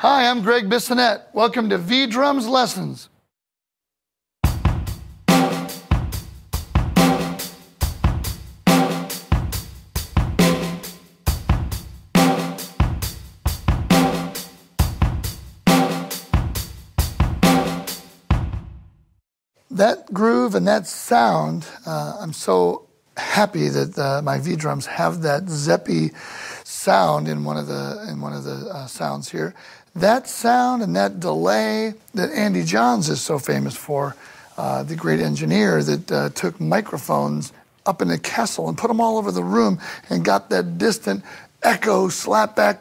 Hi, I'm Greg Bissonette. Welcome to V-Drums Lessons. That groove and that sound, I'm so happy that my V-drums have that zeppy sound in one of the sounds here. That sound and that delay that Andy Johns is so famous for, the great engineer that took microphones up in the castle and put them all over the room and got that distant echo, slapback,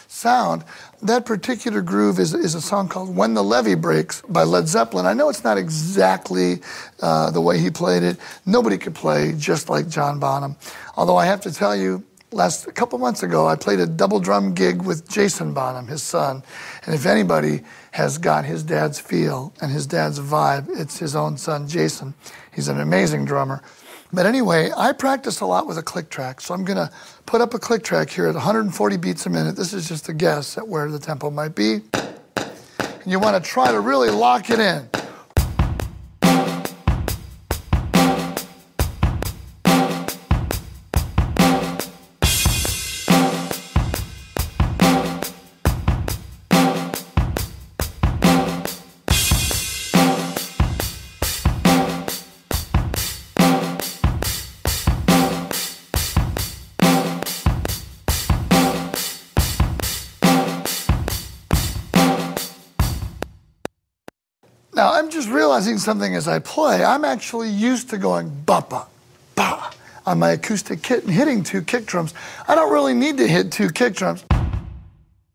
sound. That particular groove is a song called When the Levee Breaks by Led Zeppelin. I know it's not exactly the way he played it. Nobody could play just like John Bonham. Although I have to tell you, a couple months ago, I played a double drum gig with Jason Bonham, his son. And if anybody has got his dad's feel and his dad's vibe, it's his own son, Jason. He's an amazing drummer. But anyway, I practice a lot with a click track, so I'm going to put up a click track here at 140 beats a minute. This is just a guess at where the tempo might be. And you want to try to really lock it in. Now, I'm just realizing something as I play. I'm actually used to going ba-ba, ba on my acoustic kit and hitting 2 kick drums. I don't really need to hit 2 kick drums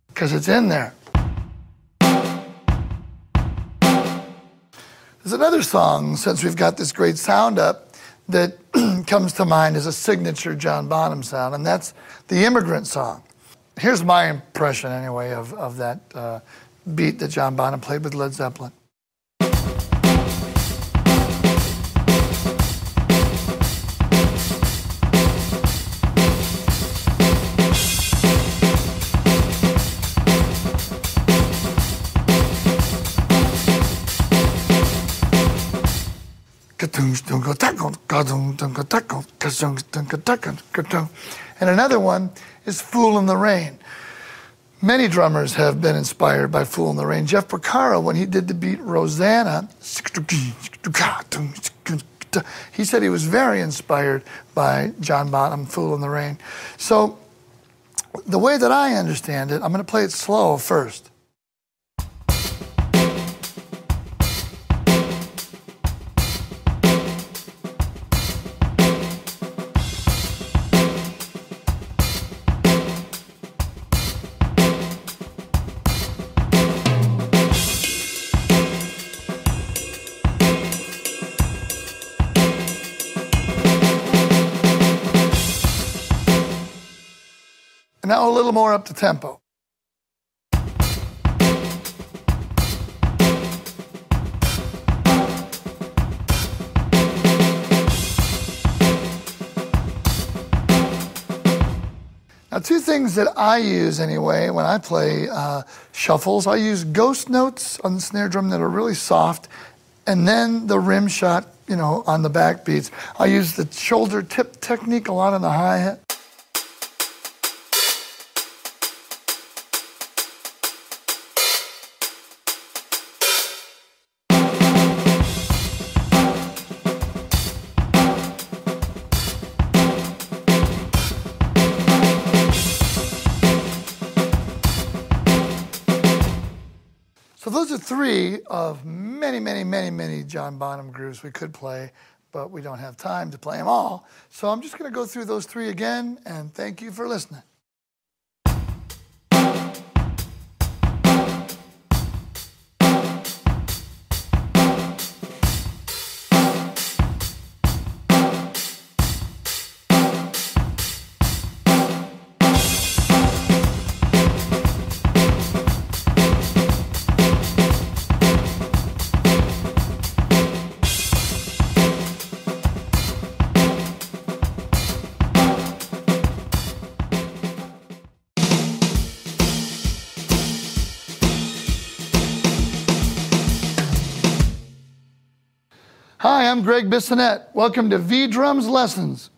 because it's in there. There's another song, since we've got this great sound up, that comes to mind as a signature John Bonham sound, and that's the Immigrant Song. Here's my impression, anyway, of that beat that John Bonham played with Led Zeppelin. And another one is Fool in the Rain. Many drummers have been inspired by Fool in the Rain. Jeff Porcaro, when he did the beat Rosanna, he said he was very inspired by John Bonham, Fool in the Rain. So the way that I understand it, I'm going to play it slow first. And now a little more up to tempo. Now, 2 things that I use anyway when I play shuffles, I use ghost notes on the snare drum that are really soft, and then the rim shot, you know, on the back beats. I use the shoulder tip technique a lot on the hi-hat. So those are 3 of many, many, many, many John Bonham grooves we could play, but we don't have time to play them all. So I'm just going to go through those 3 again, and thank you for listening. I'm Greg Bissonette. Welcome to V-Drums Lessons.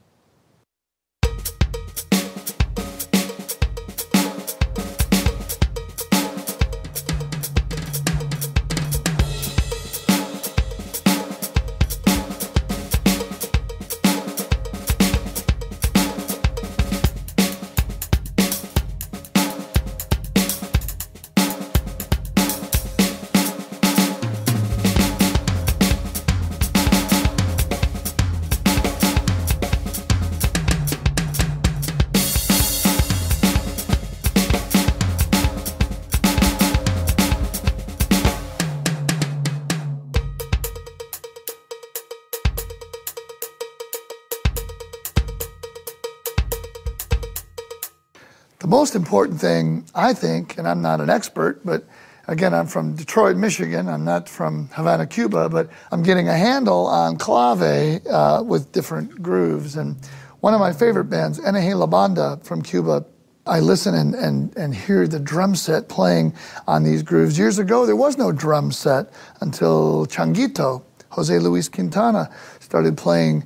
The most important thing, I think, and I'm not an expert, but again, I'm from Detroit, Michigan. I'm not from Havana, Cuba, but I'm getting a handle on clave with different grooves. And one of my favorite bands, NJ La Banda from Cuba, I listen and hear the drum set playing on these grooves. Years ago, there was no drum set until Changuito, Jose Luis Quintana, started playing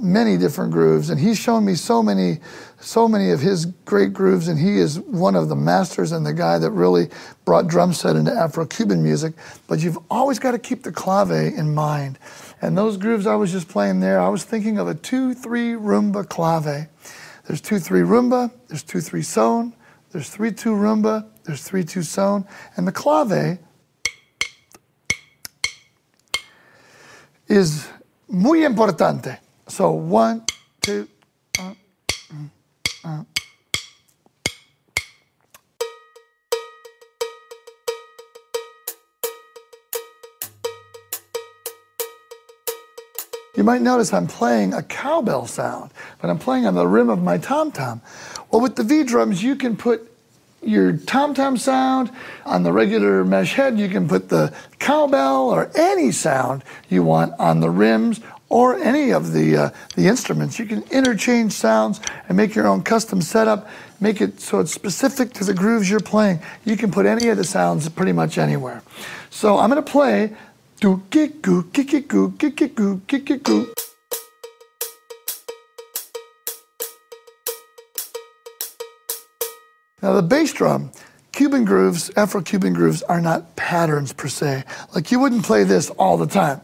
many different grooves, and he's shown me so many of his great grooves, and he is one of the masters and the guy that really brought drum set into Afro-Cuban music. But you've always got to keep the clave in mind. And those grooves I was just playing there, I was thinking of a 2-3 rumba clave. There's 2-3 rumba, there's 2-3 son, there's 3-2 rumba, there's 3-2 son, and the clave is muy importante. So 1, 2, You might notice I'm playing a cowbell sound, but I'm playing on the rim of my tom-tom. Well, with the V-drums, you can put your tom-tom sound on the regular mesh head. You can put the cowbell or any sound you want on the rims or any of the instruments. You can interchange sounds and make your own custom setup, make it so it's specific to the grooves you're playing. You can put any of the sounds pretty much anywhere. So I'm going to play do kick goo kick it goo kick it goo kick it goo. Now the bass drum, Cuban grooves, Afro-Cuban grooves are not patterns per se. Like you wouldn't play this all the time.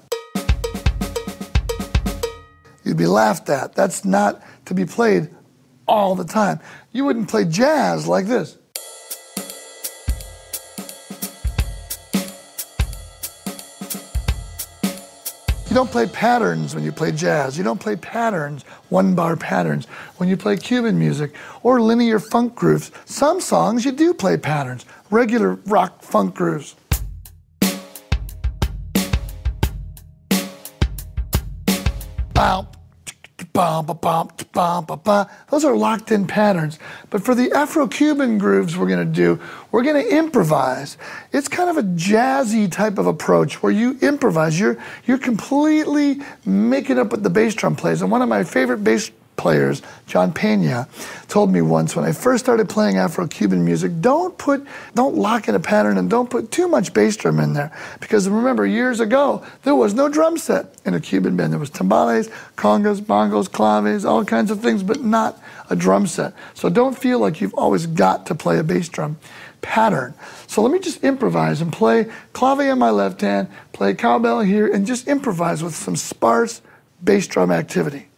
You'd be laughed at. That's not to be played all the time. You wouldn't play jazz like this. You don't play patterns when you play jazz. You don't play patterns, one-bar patterns, when you play Cuban music or linear funk grooves. Some songs you do play patterns, regular rock funk grooves. Those are locked-in patterns. But for the Afro-Cuban grooves we're going to do, we're going to improvise. It's kind of a jazzy type of approach where you improvise. You're completely making up what the bass drum plays. And one of my favorite bass players, John Pena, told me once when I first started playing Afro-Cuban music, don't lock in a pattern and don't put too much bass drum in there. Because remember, years ago, there was no drum set in a Cuban band. There was timbales, congas, bongos, claves, all kinds of things, but not a drum set. So don't feel like you've always got to play a bass drum pattern. So let me just improvise and play clave in my left hand, play cowbell here, and just improvise with some sparse bass drum activity.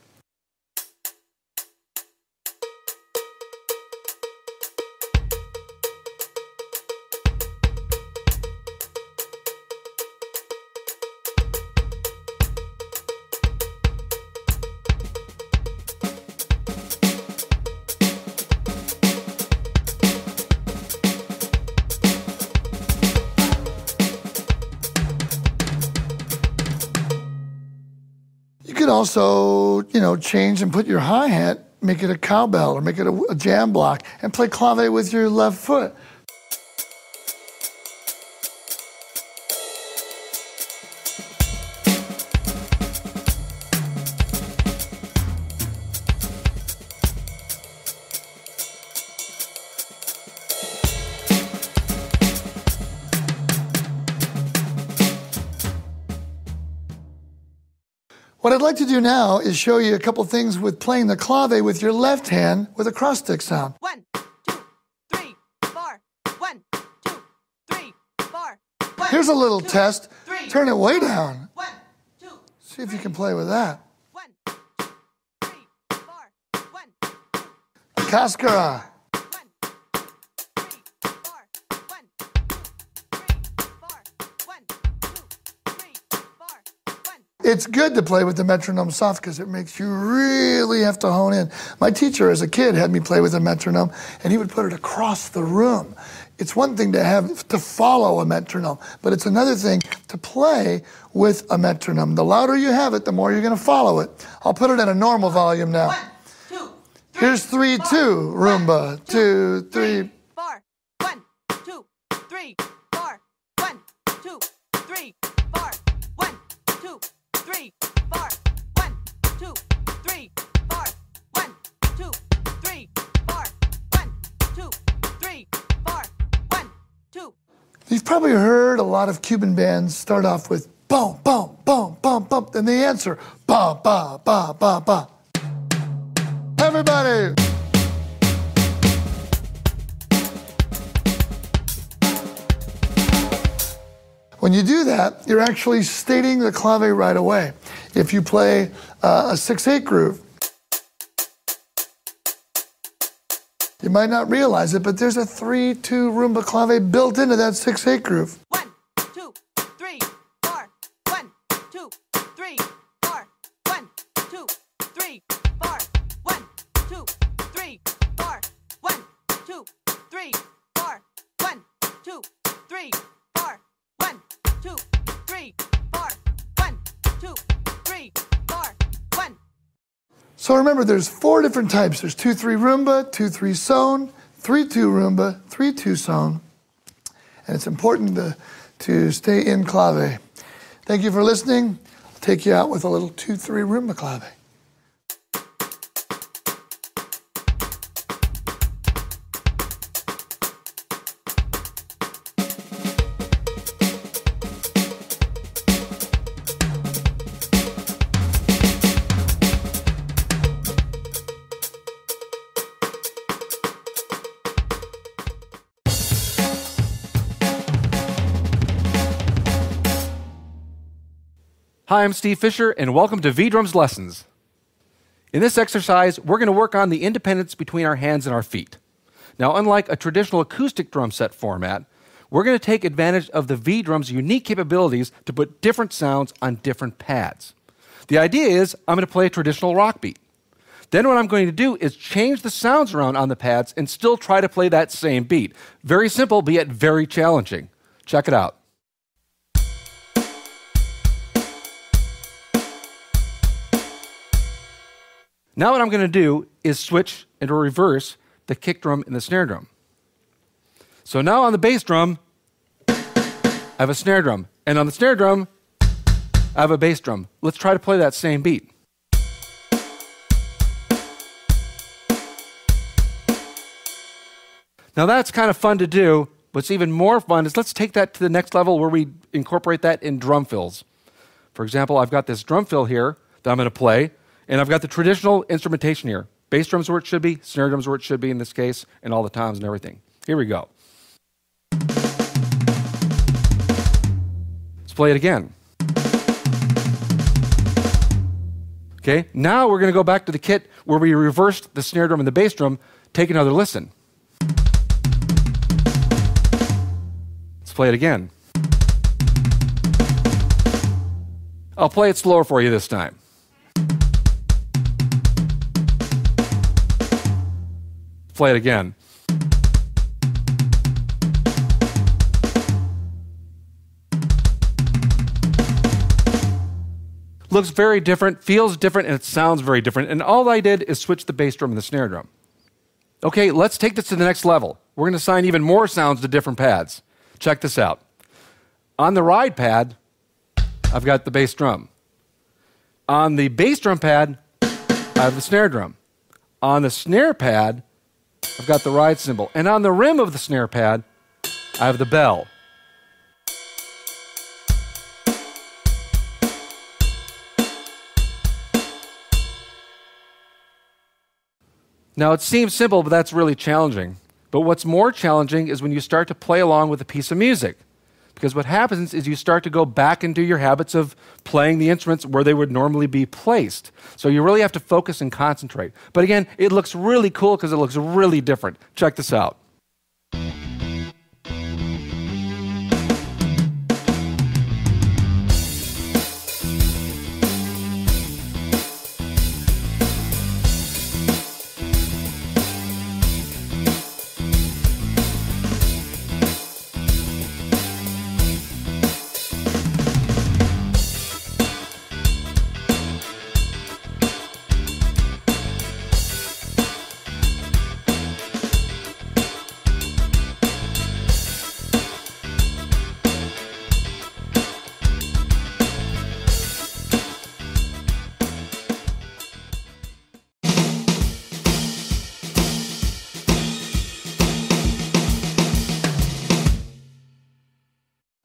You could also, change and put your hi-hat, make it a cowbell or make it a jam block, and play clave with your left foot. What I'd like to do now is show you a couple things with playing the clave with your left hand with a cross stick sound. 1, 2, 3, 4. 1, 2, 3, 4. Here's a little test. Turn it way down. 1, 2. See if you can play with that. 1, 2, 3, 4. 1, 2. Cascara. 1, 2, 3, 4. 1, 2, 3, 4. 1, 2, 3, 4. 1. It's good to play with the metronome soft because it makes you really have to hone in. My teacher as a kid had me play with a metronome, and he would put it across the room. It's one thing to follow a metronome, but it's another thing to play with a metronome. The louder you have it, the more you're going to follow it. I'll put it at a normal volume now. 1, 2, 3, Here's 3, 2, rumba, 2, 3. 4. 1, 2, 3, 4. 1, 2, 3, 4. 1, 2, 3, 4. 1, 2, 3, 4. 1, 2, 3, 4. 1, 2, 3, 4. 1, 2. You've probably heard a lot of Cuban bands start off with boom, boom, boom, boom, boom, and they answer ba, ba, ba, ba, ba. Everybody! When you do that, you're actually stating the clave right away. If you play a 6/8 groove, you might not realize it, but there's a 3/2 rumba clave built into that 6/8 groove. 1, 2, 3, 4. 1, 2, 3, 4. 1, 2, 3, 4. 1, 2, 3, 4. 1, 2, 3, 4. 1, 2, 3, 4. 1, 2, 3, 4. 1, 2, 3, 4. 1. So remember, there's 4 different types. There's 2/3 rumba, 2/3 son, 3/2 rumba, 3/2 son. And it's important to stay in clave. Thank you for listening. I'll take you out with a little 2/3 rumba clave. Hi, I'm Steve Fisher, and welcome to V-Drums Lessons. In this exercise, we're going to work on the independence between our hands and our feet. Now, unlike a traditional acoustic drum set format, we're going to take advantage of the V-Drum's unique capabilities to put different sounds on different pads. The idea is I'm going to play a traditional rock beat. Then what I'm going to do is change the sounds around on the pads and still try to play that same beat. Very simple, but yet very challenging. Check it out. Now what I'm going to do is switch into reverse the kick drum and the snare drum. So now on the bass drum, I have a snare drum. And on the snare drum, I have a bass drum. Let's try to play that same beat. Now that's kind of fun to do. What's even more fun is let's take that to the next level where we incorporate that in drum fills. For example, I've got this drum fill here that I'm going to play. And I've got the traditional instrumentation here. Bass drums where it should be, snare drums where it should be in this case, and all the toms and everything. Here we go. Let's play it again. Okay, now we're going to go back to the kit where we reversed the snare drum and the bass drum. Take another listen. Let's play it again. I'll play it slower for you this time. Play it again. Looks very different, feels different, and it sounds very different. And all I did is switch the bass drum and the snare drum. Okay, let's take this to the next level. We're going to assign even more sounds to different pads. Check this out. On the ride pad, I've got the bass drum. On the bass drum pad, I have the snare drum. On the snare pad, I've got the ride cymbal. And on the rim of the snare pad, I have the bell. Now, it seems simple, but that's really challenging. But what's more challenging is when you start to play along with a piece of music. Because what happens is you start to go back into your habits of playing the instruments where they would normally be placed. So you really have to focus and concentrate. But again, it looks really cool because it looks really different. Check this out.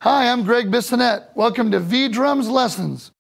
Hi, I'm Greg Bissonette. Welcome to V-Drums Lessons.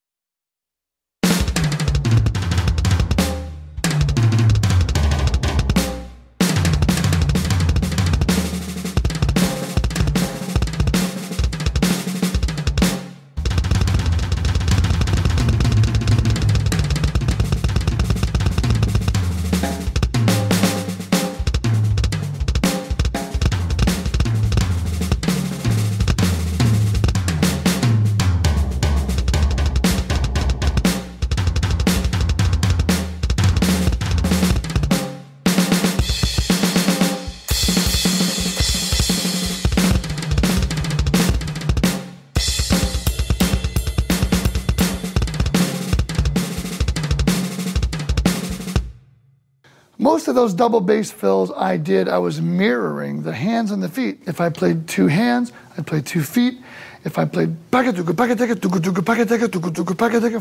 Most of those double bass fills I was mirroring the hands and the feet. If I played two hands, I'd play 2 feet. If I played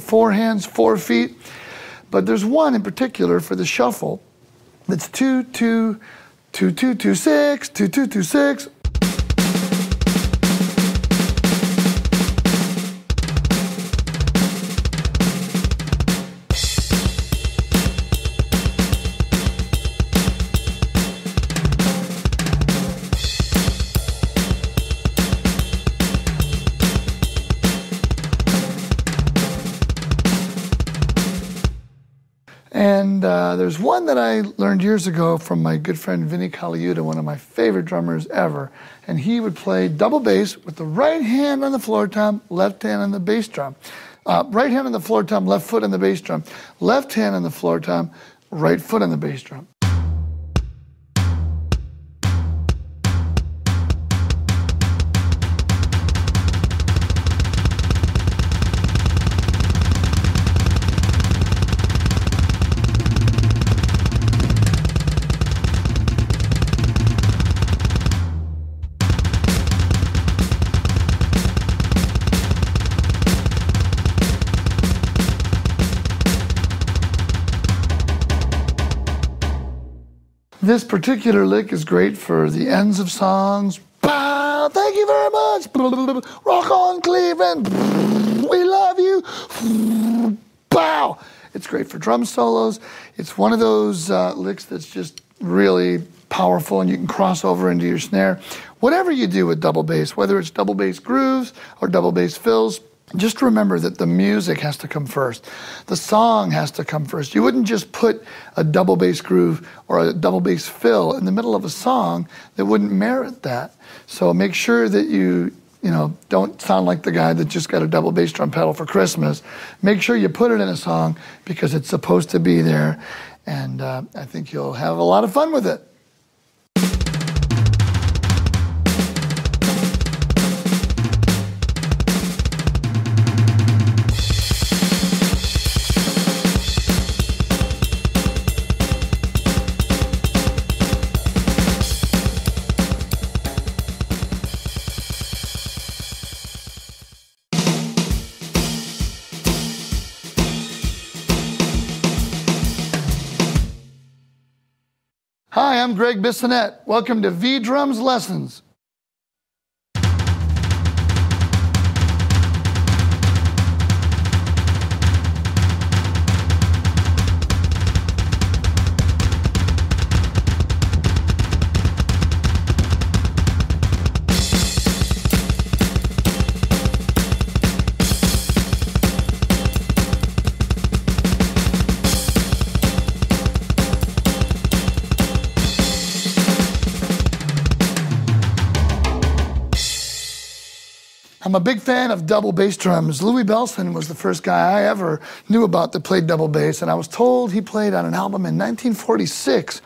four hands, 4 feet. But there's one in particular for the shuffle that's 2, 2, 2, 2, 2, 6, 2, 2, 2, 6. And there's one that I learned years ago from my good friend Vinny Colaiuta, one of my favorite drummers ever. And he would play double bass with the right hand on the floor tom, left hand on the bass drum. Right hand on the floor tom, left foot on the bass drum. Left hand on the floor tom, right foot on the bass drum. This particular lick is great for the ends of songs. Bow, thank you very much. Rock on, Cleveland. We love you. Bow. It's great for drum solos. It's one of those licks that's just really powerful, and you can cross over into your snare. Whatever you do with double bass, whether it's double bass grooves or double bass fills, just remember that the music has to come first. The song has to come first. You wouldn't just put a double bass groove or a double bass fill in the middle of a song that wouldn't merit that. So make sure that you don't sound like the guy that just got a double bass drum pedal for Christmas. Make sure you put it in a song because it's supposed to be there. And I think you'll have a lot of fun with it. Hi, I'm Greg Bissonette. Welcome to V-Drums Lessons. I'm a big fan of double bass drums. Louis Bellson was the first guy I ever knew about that played double bass, and I was told he played on an album in 1946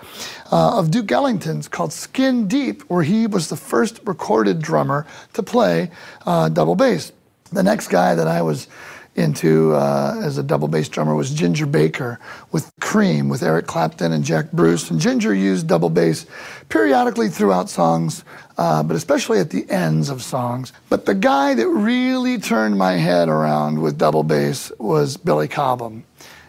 of Duke Ellington's called Skin Deep, where he was the first recorded drummer to play double bass. The next guy that I was into as a double bass drummer was Ginger Baker with Cream, with Eric Clapton and Jack Bruce. And Ginger used double bass periodically throughout songs, but especially at the ends of songs. But the guy that really turned my head around with double bass was Billy Cobham.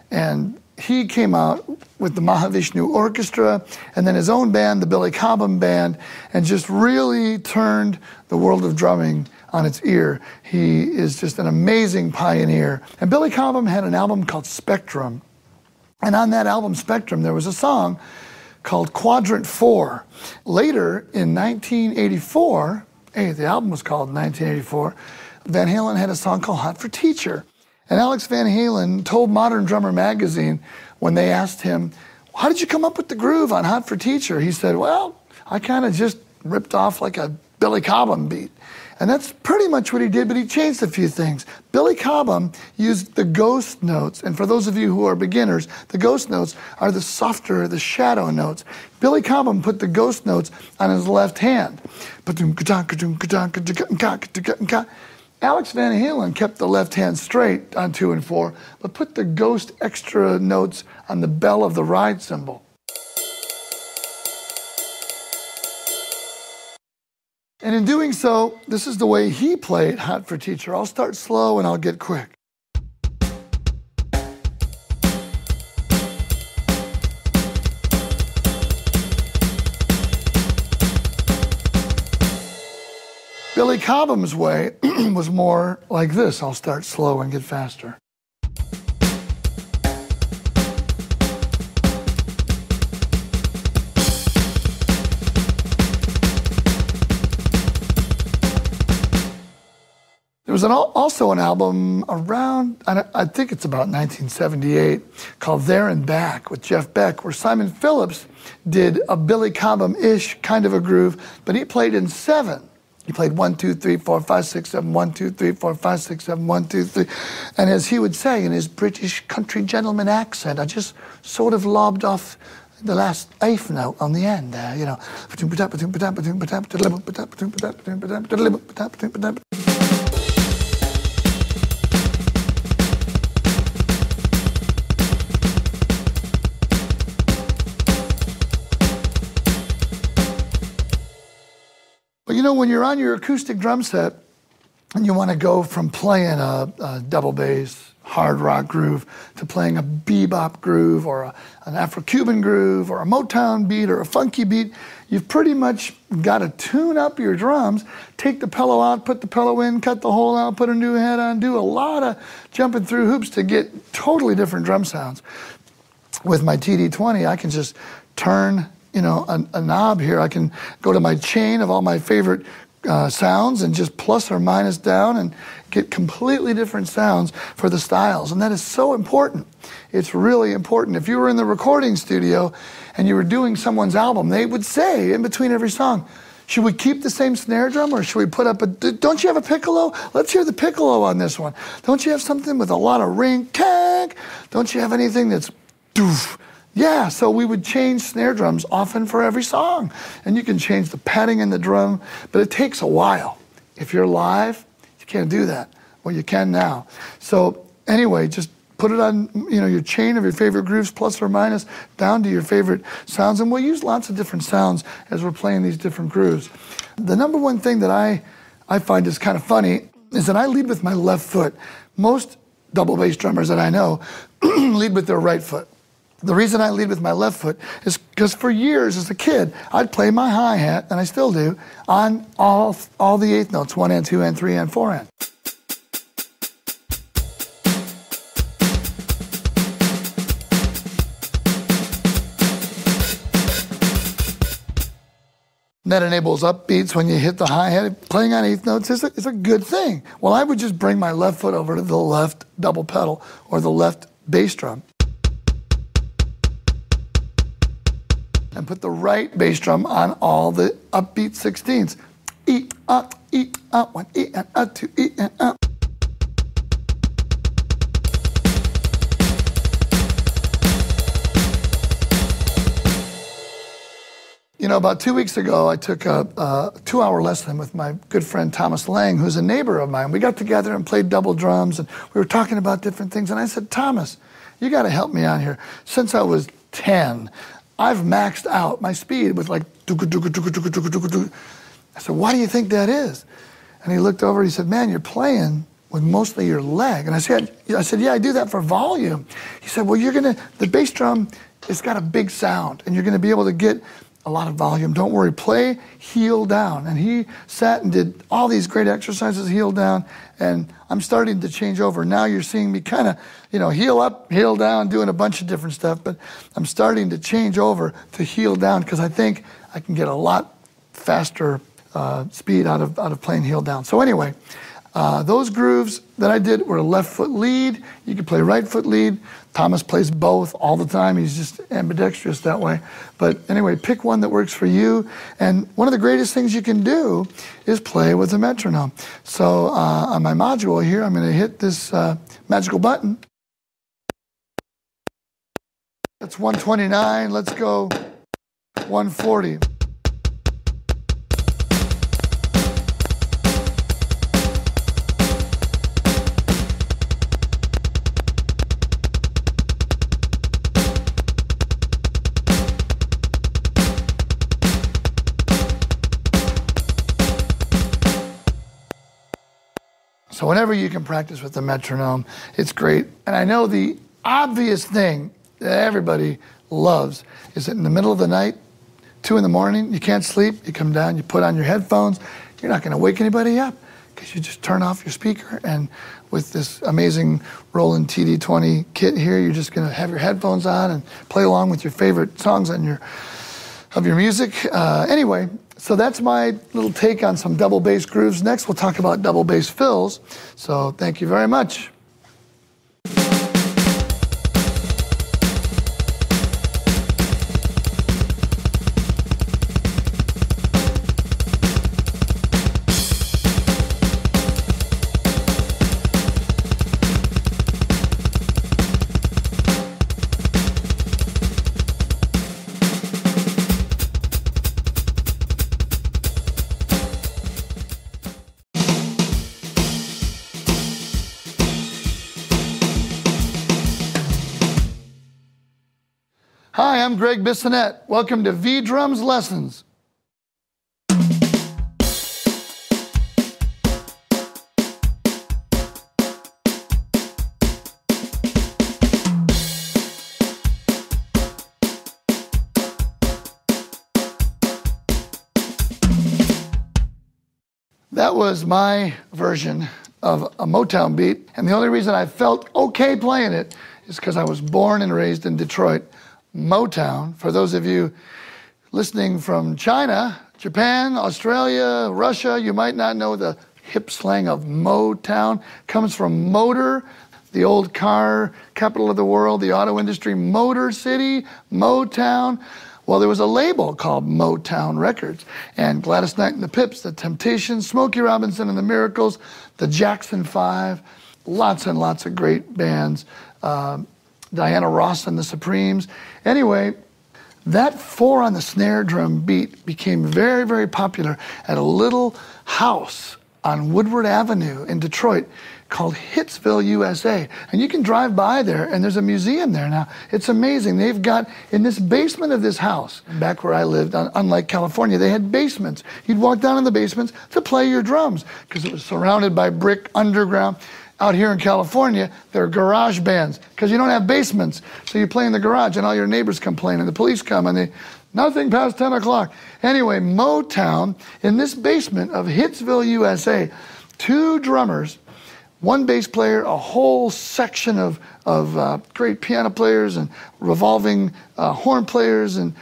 And he came out with the Mahavishnu Orchestra and then his own band, the Billy Cobham Band, and just really turned the world of drumming on its ear. He is just an amazing pioneer. And Billy Cobham had an album called Spectrum. And on that album, Spectrum, there was a song called Quadrant 4. Later, in 1984, the album was called 1984, Van Halen had a song called Hot for Teacher. And Alex Van Halen told Modern Drummer magazine when they asked him, how did you come up with the groove on Hot for Teacher? He said, well, I kind of just ripped off like a Billy Cobham beat. And that's pretty much what he did, but he changed a few things. Billy Cobham used the ghost notes, and for those of you who are beginners, the ghost notes are the softer, the shadow notes. Billy Cobham put the ghost notes on his left hand. Alex Van Halen kept the left hand straight on 2 and 4, but put the ghost extra notes on the bell of the ride cymbal. And in doing so, this is the way he played Hot for Teacher. I'll start slow and I'll get quick. Billy Cobham's way was more like this. I'll start slow and get faster. There was also an album around, I think it's about 1978, called There and Back with Jeff Beck, where Simon Phillips did a Billy Cobham-ish kind of a groove, but he played in 7. He played 1, 2, 3, 4, 5, 6, 7, 1, 2, 3, 4, 5, 6, 7, 1, 2, 3. And as he would say in his British country gentleman accent, I just sort of lobbed off the last eighth note on the end there, you know. But you know, when you're on your acoustic drum set and you want to go from playing a double bass, hard rock groove to playing a bebop groove or an Afro-cuban groove or a Motown beat or a funky beat, you've pretty much got to tune up your drums, take the pillow out, put the pillow in, cut the hole out, put a new head on, do a lot of jumping through hoops to get totally different drum sounds. With my TD-20, I can just turn, you know, a knob here. I can go to my chain of all my favorite sounds and just plus or minus down and get completely different sounds for the styles. And that is so important. It's really important. If you were in the recording studio and you were doing someone's album, they would say in between every song, should we keep the same snare drum or should we put up don't you have a piccolo? Let's hear the piccolo on this one. Don't you have something with a lot of ring, tag? Don't you have anything that's doof? Yeah, so we would change snare drums often for every song. And you can change the padding in the drum, but it takes a while. If you're live, you can't do that. Well, you can now. So anyway, just put it on, you know, your chain of your favorite grooves, plus or minus, down to your favorite sounds. And we'll use lots of different sounds as we're playing these different grooves. The number one thing that I find is kind of funny is that I lead with my left foot. Most double bass drummers that I know lead with their right foot. The reason I lead with my left foot is because for years as a kid, I'd play my hi-hat, and I still do, on all the eighth notes, 1 and 2 and 3 and 4 and. That enables upbeats when you hit the hi-hat. Playing on eighth notes is a good thing. Well, I would just bring my left foot over to the left double pedal or the left bass drum and put the right bass drum on all the upbeat 16ths. E, 1 E and 2 E and. You know, about 2 weeks ago, I took a 2-hour lesson with my good friend Thomas Lang, who's a neighbor of mine. We got together and played double drums, and we were talking about different things. And I said, Thomas, you got to help me out here. Since I was 10, I've maxed out my speed with like I said, why do you think that is? And he looked over, he said, man, you're playing with mostly your leg. And I said, yeah, I do that for volume. He said, well, the bass drum, it's got a big sound, and you're gonna be able to get a lot of volume. Don't worry, play heel down. And he sat and did all these great exercises, heel down, and I'm starting to change over. Now you're seeing me kind of, heel up, heel down, doing a bunch of different stuff, but I'm starting to change over to heel down because I think I can get a lot faster speed out of playing heel down. So anyway, those grooves that I did were left foot lead. You can play right foot lead. Thomas plays both all the time. He's just ambidextrous that way. But anyway, pick one that works for you. And one of the greatest things you can do is play with a metronome. So on my module here, I'm going to hit this magical button. That's 129. Let's go 140. So whenever you can practice with the metronome, it's great. And I know the obvious thing that everybody loves is that in the middle of the night, 2 in the morning, you can't sleep, you come down, you put on your headphones, you're not gonna wake anybody up because you just turn off your speaker, and with this amazing Roland TD20 kit here, you're just gonna have your headphones on and play along with your favorite songs of your music. Anyway, so that's my little take on some double bass grooves. Next, we'll talk about double bass fills. So thank you very much. Hi, I'm Greg Bissonette. Welcome to V-Drums Lessons. That was my version of a Motown beat, and the only reason I felt okay playing it is because I was born and raised in Detroit. Motown, for those of you listening from China, Japan, Australia, Russia, you might not know the hip slang of Motown. Comes from motor, the old car capital of the world, the auto industry, Motor City, Motown. Well, there was a label called Motown Records, and Gladys Knight and the Pips, the Temptations, Smokey Robinson and the Miracles, the Jackson 5, lots and lots of great bands. Diana Ross and the Supremes. Anyway, that 4 on the snare drum beat became very, very popular at a little house on Woodward Avenue in Detroit called Hitsville, USA. And you can drive by there, and there's a museum there now. It's amazing. They've got, in this basement of this house, back where I lived, unlike California, they had basements. You'd walk down in the basements to play your drums because it was surrounded by brick underground. Out here in California, there are garage bands because you don't have basements. So you play in the garage and all your neighbors complain and the police come and nothing past 10 o'clock. Anyway, Motown, in this basement of Hitsville, USA, 2 drummers, 1 bass player, a whole section of great piano players and revolving horn players and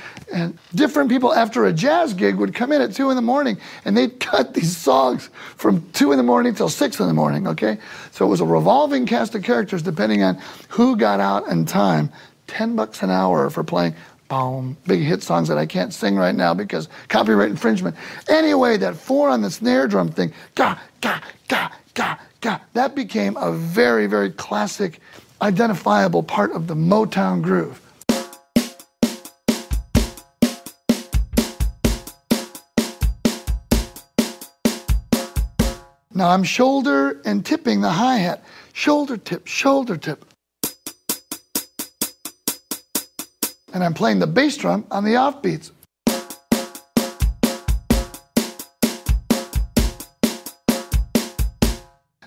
different people after a jazz gig would come in at 2 in the morning and they'd cut these songs from 2 in the morning till 6 in the morning, okay? So it was a revolving cast of characters depending on who got out in time. $10 an hour for playing boom, big hit songs that I can't sing right now because copyright infringement. Anyway, that 4 on the snare drum thing, ga, ga, ga, ga, ga, that became a very, very classic, identifiable part of the Motown groove. Now I'm shoulder and tipping the hi-hat. Shoulder tip, shoulder tip. And I'm playing the bass drum on the offbeats.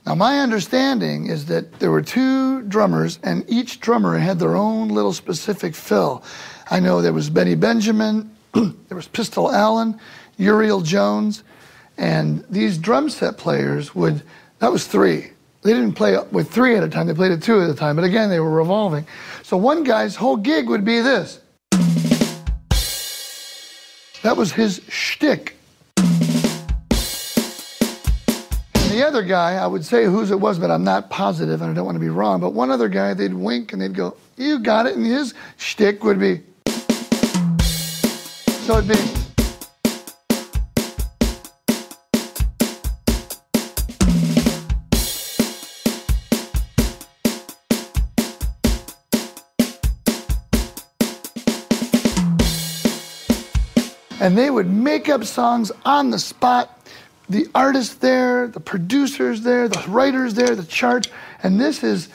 Now my understanding is that there were 2 drummers and each drummer had their own little specific fill. I know there was Benny Benjamin, there was Pistol Allen, Uriel Jones, and these drum set players that was 3. They didn't play with 3 at a time, they played at 2 at a time, but again, they were revolving. So one guy's whole gig would be this. That was his shtick. And the other guy, I would say whose it was, but I'm not positive and I don't want to be wrong, but one other guy, they'd wink and they'd go, you got it, and his shtick would be, so it'd be, and they would make up songs on the spot. The artists there, the producers there, the writers there, the charts, and this is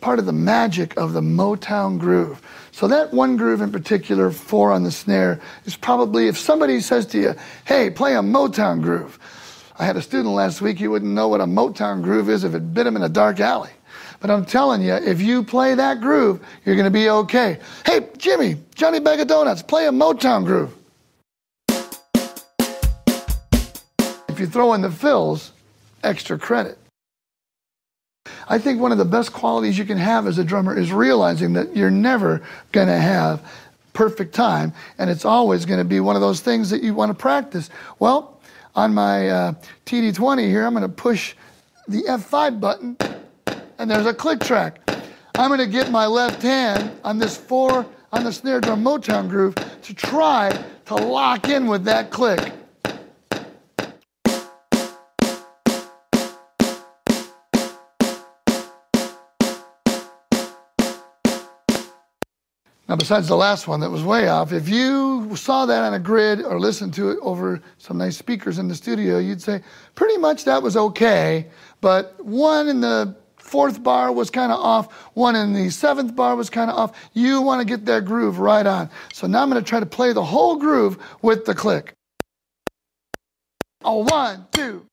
part of the magic of the Motown groove. So that one groove in particular, 4 on the snare, is probably, if somebody says to you, hey, play a Motown groove. I had a student last week, he wouldn't know what a Motown groove is if it bit him in a dark alley. But I'm telling you, if you play that groove, you're gonna be okay. Hey, Jimmy, Johnny Bag of Donuts, play a Motown groove. If you throw in the fills, extra credit. I think one of the best qualities you can have as a drummer is realizing that you're never going to have perfect time, and it's always going to be one of those things that you want to practice. Well, on my TD20 here, I'm going to push the F5 button, and there's a click track. I'm going to get my left hand on this 4 on the snare drum Motown groove to try to lock in with that click. Now, besides the last one that was way off, if you saw that on a grid or listened to it over some nice speakers in the studio, you'd say, pretty much that was okay, but 1 in the 4th bar was kind of off, 1 in the 7th bar was kind of off. You want to get that groove right on. So now I'm going to try to play the whole groove with the click. Oh, 1, 2.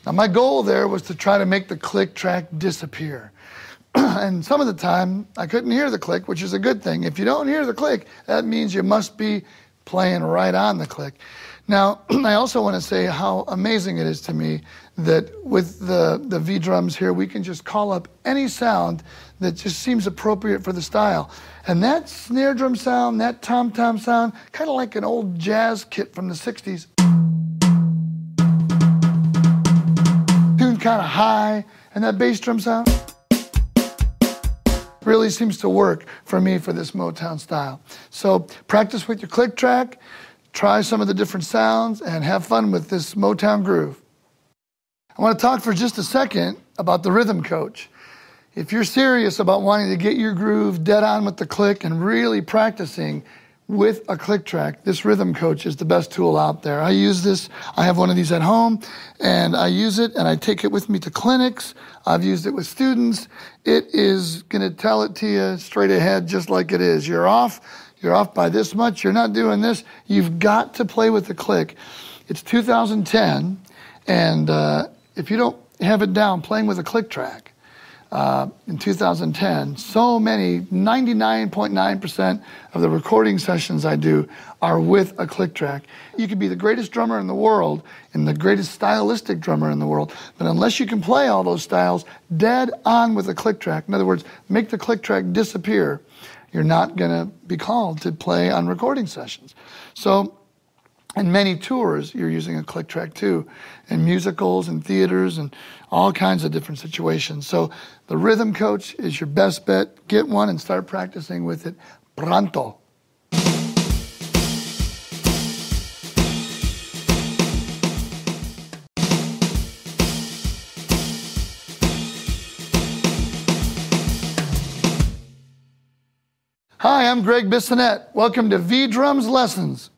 Now my goal there was to try to make the click track disappear. And some of the time I couldn't hear the click, which is a good thing. If you don't hear the click, that means you must be playing right on the click. Now, I also want to say how amazing it is to me that with the V drums here, we can just call up any sound that just seems appropriate for the style. And that snare drum sound, that tom-tom sound, kind of like an old jazz kit from the 60s. Tuned kind of high, and that bass drum sound really seems to work for me for this Motown style. So practice with your click track, try some of the different sounds, and have fun with this Motown groove. I want to talk for just a second about the rhythm coach. If you're serious about wanting to get your groove dead on with the click and really practicing with a click track, this rhythm coach is the best tool out there. I use this, I have one of these at home, and I use it and I take it with me to clinics. I've used it with students. It is going to tell it to you straight ahead just like it is. You're off by this much, you're not doing this. You've got to play with the click. It's 2010, and if you don't have it down playing with a click track, in 2010, so many, 99.9% of the recording sessions I do are with a click track. You could be the greatest drummer in the world and the greatest stylistic drummer in the world, but unless you can play all those styles dead on with a click track, in other words, make the click track disappear, you're not going to be called to play on recording sessions. So in many tours, you're using a click track too, in musicals and theaters and all kinds of different situations. So the rhythm coach is your best bet. Get one and start practicing with it pronto. Hi, I'm Greg Bissonette. Welcome to V-Drums Lessons.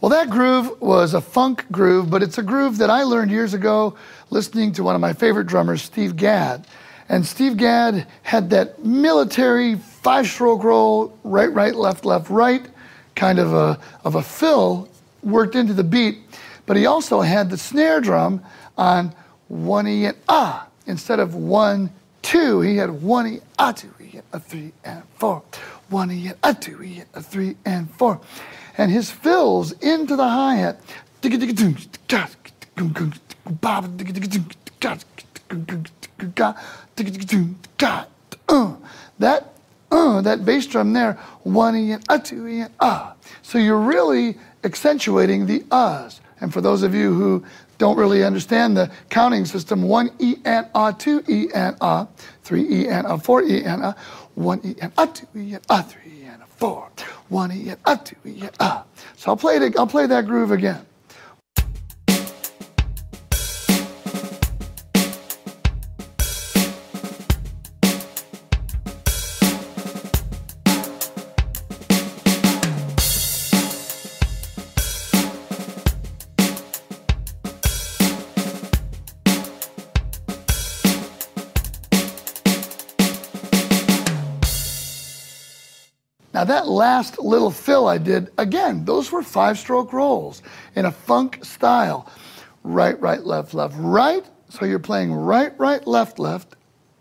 Well, that groove was a funk groove, but it's a groove that I learned years ago listening to one of my favorite drummers, Steve Gadd. And Steve Gadd had that military 5-stroke roll, right, right, left, right, kind of a fill worked into the beat. But he also had the snare drum on 1E and ah. Instead of 1, 2, he had 1E, ah, 2E, a 3 and 4. 1E and a 2E, and a 3 and 4. And his fills into the hi-hat. That bass drum there, 1E and a 2E and ah. So you're really accentuating the uhs. And for those of you who don't really understand the counting system, 1E and ah, 2E and ah, 3E and ah, 4E and ah, 1E and ah, 2E and ah, 3E. 4, 1E and a 2E and ah. So I'll play that groove again. Now that last little fill I did, again, those were 5-stroke rolls in a funk style. Right, right, left, right. So you're playing right, right, left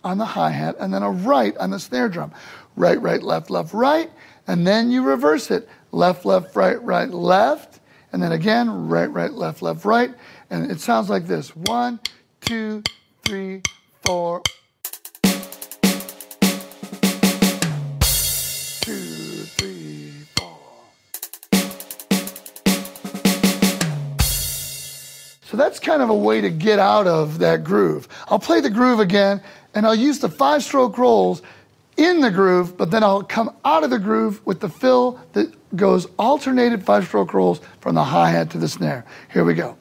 on the hi-hat, and then a right on the snare drum. Right, right, left, right, and then you reverse it. Left, right, left, and then again, right, left, right, and it sounds like this. 1, 2, 3, 4. 2, 3, 4. So that's kind of a way to get out of that groove. I'll play the groove again, and I'll use the 5-stroke rolls in the groove, but then I'll come out of the groove with the fill that goes alternated 5-stroke rolls from the hi-hat to the snare. Here we go.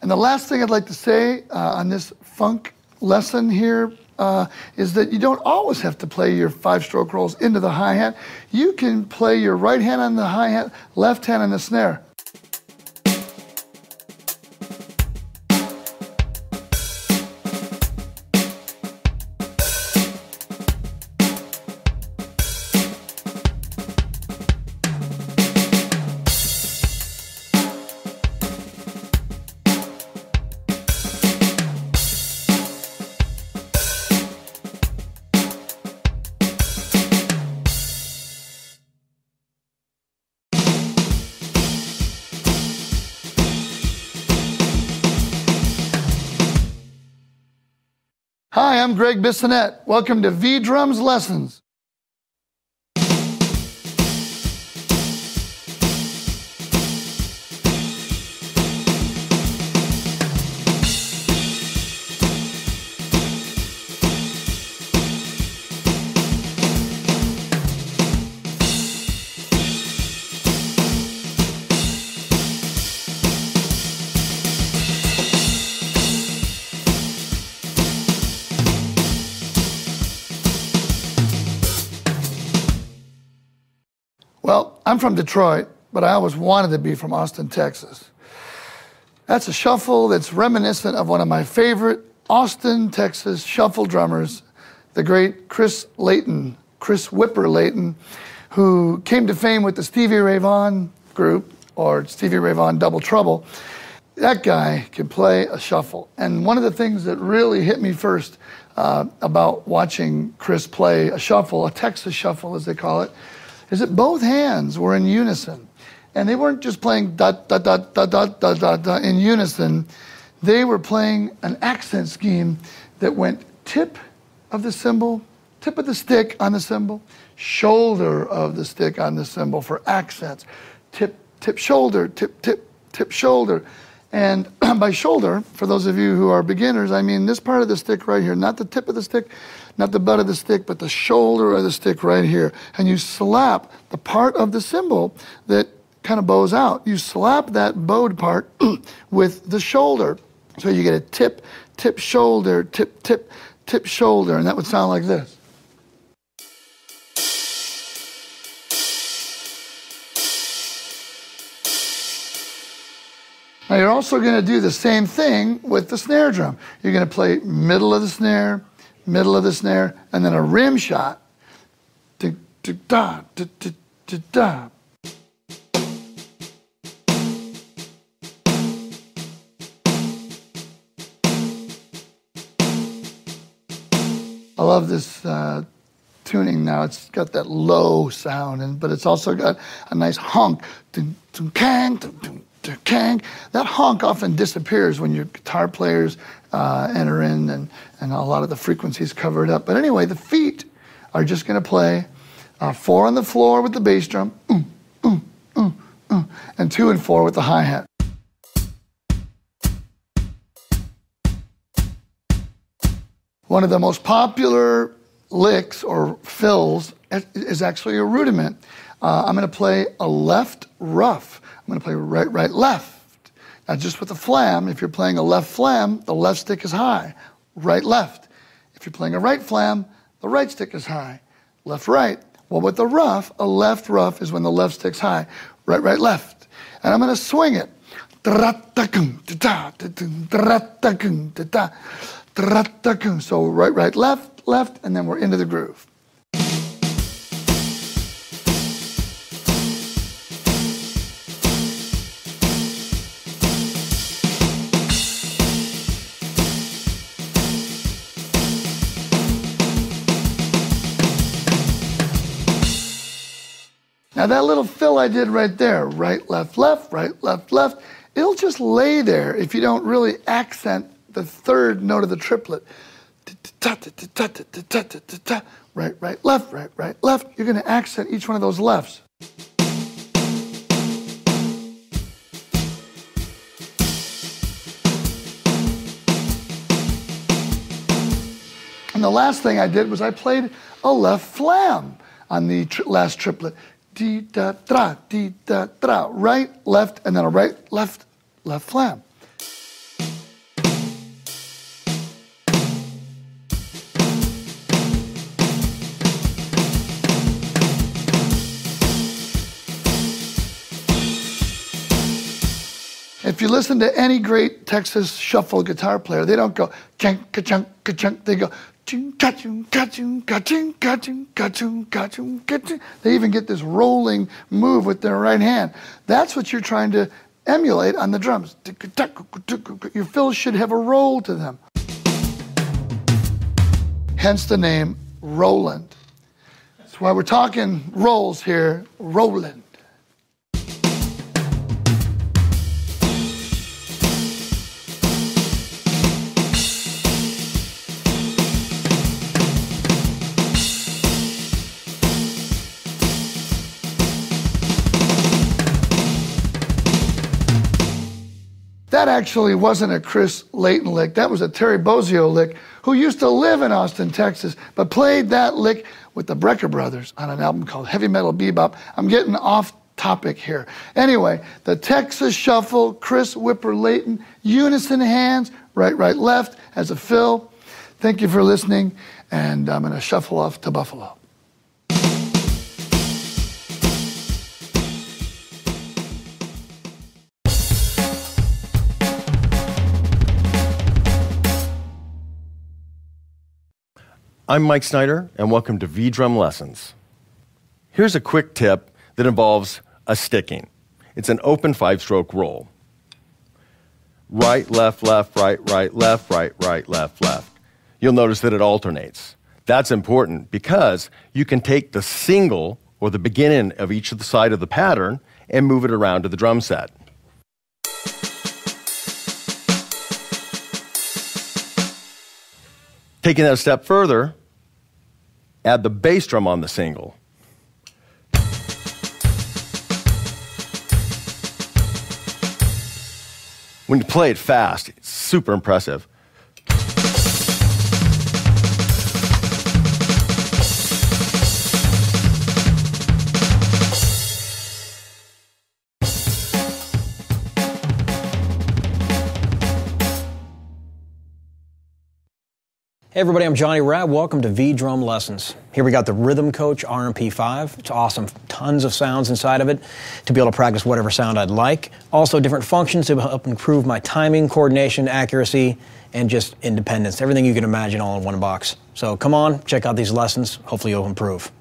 And the last thing I'd like to say on this funk lesson here is that you don't always have to play your 5-stroke rolls into the hi-hat. You can play your right hand on the hi-hat, left hand on the snare. Hi, I'm Greg Bissonette. Welcome to V-Drums Lessons. Well, I'm from Detroit, but I always wanted to be from Austin, Texas. That's a shuffle that's reminiscent of one of my favorite Austin, Texas shuffle drummers, the great Chris Whipper Layton, who came to fame with the Stevie Ray Vaughan group, or Stevie Ray Vaughan Double Trouble. That guy can play a shuffle. And one of the things that really hit me first about watching Chris play a shuffle, a Texas shuffle as they call it, is that both hands were in unison. And they weren't just playing da da da da da da da da in unison. They were playing an accent scheme that went tip of the cymbal, tip of the stick on the cymbal, shoulder of the stick on the cymbal for accents. Tip, tip, shoulder, tip, tip, tip, shoulder. And by shoulder, for those of you who are beginners, I mean this part of the stick right here, not the tip of the stick, not the butt of the stick, but the shoulder of the stick right here. And you slap the part of the cymbal that kind of bows out. You slap that bowed part with the shoulder. So you get a tip, tip, shoulder, tip, tip, tip, shoulder. And that would sound like this. Now you're also going to do the same thing with the snare drum. You're going to play middle of the snare, and then a rim shot. Da, da, da, da, da, da, da. I love this tuning now. It's got that low sound, but it's also got a nice honk. Dun, dun, kang, dun, dun. That honk often disappears when your guitar players enter in and a lot of the frequencies cover it up. But anyway, the feet are just going to play 4 on the floor with the bass drum, and 2 and 4 with the hi-hat. One of the most popular licks or fills is actually a rudiment. I'm going to play a left rough. I'm going to play right, right, left. Now just with the flam, if you're playing a left flam, the left stick is high. Right, left. If you're playing a right flam, the right stick is high. Left, right. Well, with the rough, a left rough is when the left stick's high. Right, right, left. And I'm going to swing it. So right, right, left, left, and then we're into the groove. Now that little fill I did right there, right, left, left, right, left, left, it'll just lay there if you don't really accent the third note of the triplet. Right, right, left, right, right, left. You're going to accent each one of those lefts. And the last thing I did was I played a left flam on the last triplet. Dee da tra, dee da tra, right, left, and then a right, left, left flam. If you listen to any great Texas shuffle guitar player, they don't go chunk, ka-chunk, ka-chunk. They go chung, ka-chung, ka-chung, ka-chung, ka-chung, ka-chung, ka-chung, ka-chung. They even get this rolling move with their right hand. That's what you're trying to emulate on the drums. Your fills should have a roll to them. Hence the name Roland. That's why we're talking rolls here, Roland. That actually wasn't a Chris Layton lick. That was a Terry Bozzio lick, who used to live in Austin, Texas, but played that lick with the Brecker Brothers on an album called Heavy Metal Bebop. I'm getting off topic here. Anyway, the Texas Shuffle, Chris Whipper Layton, unison hands, right, right, left, as a fill. Thank you for listening, and I'm going to shuffle off to Buffalo. I'm Mike Snyder, and welcome to V-Drum Lessons. Here's a quick tip that involves a sticking. It's an open 5-stroke roll. Right, left, left, right, right, left, right, right, left, left. You'll notice that it alternates. That's important because you can take the single or the beginning of each of the side of the pattern and move it around to the drum set. Taking that a step further, add the bass drum on the single. When you play it fast, it's super impressive. Hey everybody, I'm Johnny Rabb. Welcome to V-Drum Lessons. Here we got the Rhythm Coach RMP5. It's awesome. Tons of sounds inside of it to be able to practice whatever sound I'd like. Also different functions to help improve my timing, coordination, accuracy, and just independence. Everything you can imagine all in one box. So come on, check out these lessons. Hopefully you'll improve.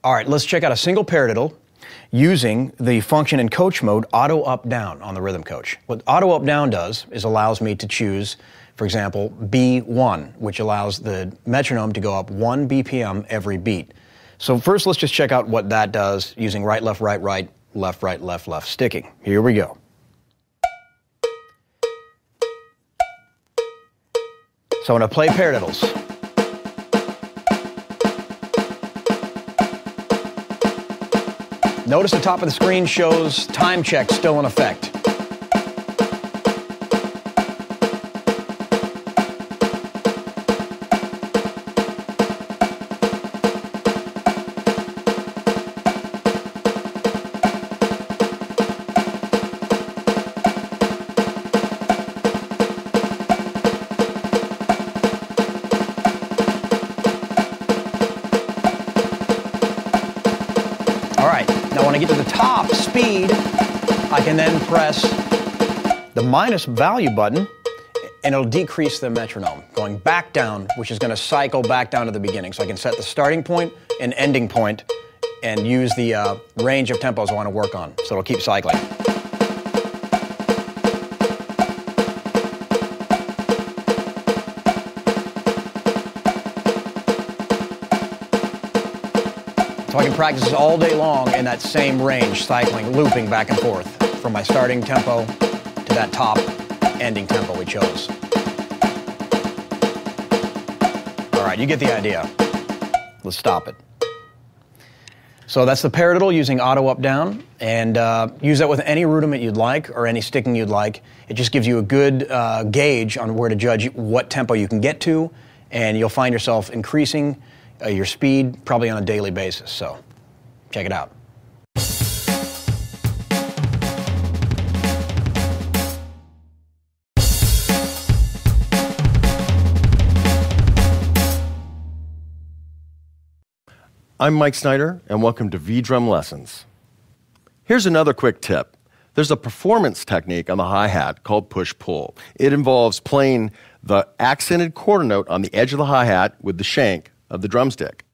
All right, let's check out a single paradiddle using the function in coach mode, auto up down on the Rhythm Coach. What auto up down does is allows me to choose, for example, B1, which allows the metronome to go up 1 BPM every beat. So first, let's just check out what that does using right, left, right, right, left, right, left, left sticking. Here we go. So I'm going to play paradiddles. Notice the top of the screen shows time check still in effect. Now when I get to the top speed, I can then press the minus value button and it'll decrease the metronome, going back down, which is going to cycle back down to the beginning. So I can set the starting point and ending point and use the range of tempos I want to work on. So it'll keep cycling. So I can practice this all day long in that same range, cycling, looping back and forth from my starting tempo to that top ending tempo we chose. All right, you get the idea. Let's stop it. So that's the paradiddle using auto up down, and use that with any rudiment you'd like or any sticking you'd like. It just gives you a good gauge on where to judge what tempo you can get to, and you'll find yourself increasing your speed probably on a daily basis. So check it out. I'm Mike Snyder, and welcome to V-Drum Lessons. Here's another quick tip. There's a performance technique on the hi-hat called push-pull. It involves playing the accented quarter note on the edge of the hi-hat with the shank of the drumstick,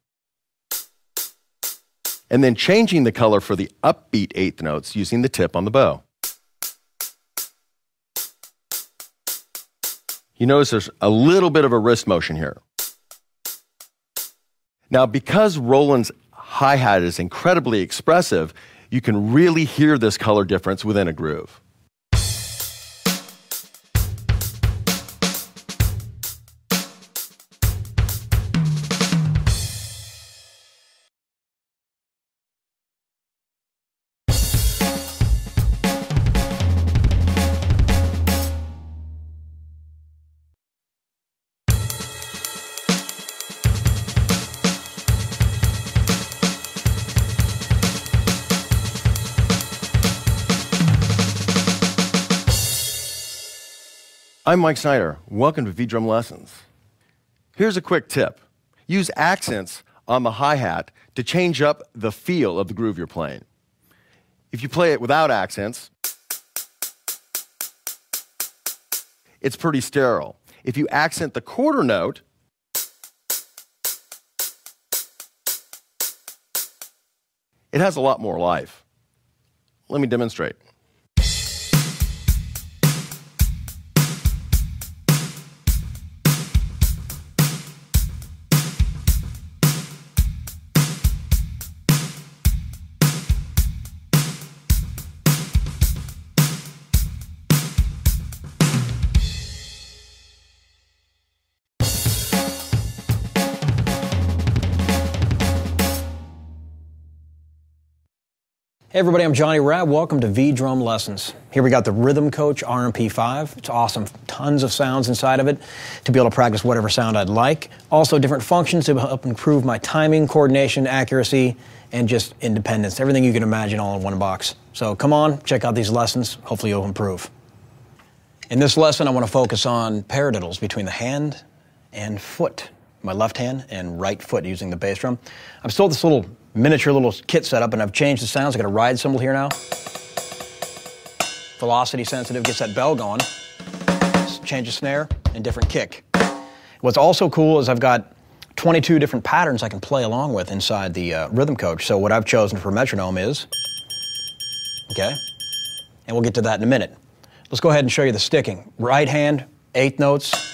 and then changing the color for the upbeat eighth notes using the tip on the bow. You notice there's a little bit of a wrist motion here. Now, because Roland's hi-hat is incredibly expressive, you can really hear this color difference within a groove. I'm Mike Snyder. Welcome to V-Drum Lessons. Here's a quick tip. Use accents on the hi-hat to change up the feel of the groove you're playing. If you play it without accents, it's pretty sterile. If you accent the quarter note, it has a lot more life. Let me demonstrate. Hey everybody, I'm Johnny Rabb. Welcome to V-Drum Lessons. Here we got the Rhythm Coach RMP5. It's awesome. Tons of sounds inside of it to be able to practice whatever sound I'd like. Also different functions to help improve my timing, coordination, accuracy, and just independence. Everything you can imagine all in one box. So come on, check out these lessons. Hopefully you'll improve. In this lesson, I want to focus on paradiddles between the hand and foot. My left hand and right foot using the bass drum. I'm still this miniature little kit setup, and I've changed the sounds. I got a ride cymbal here now. Velocity sensitive, gets that bell going. Change the snare and different kick. What's also cool is I've got 22 different patterns I can play along with inside the Rhythm Coach. So what I've chosen for metronome is, okay, and we'll get to that in a minute. Let's go ahead and show you the sticking. Right hand, 8th notes.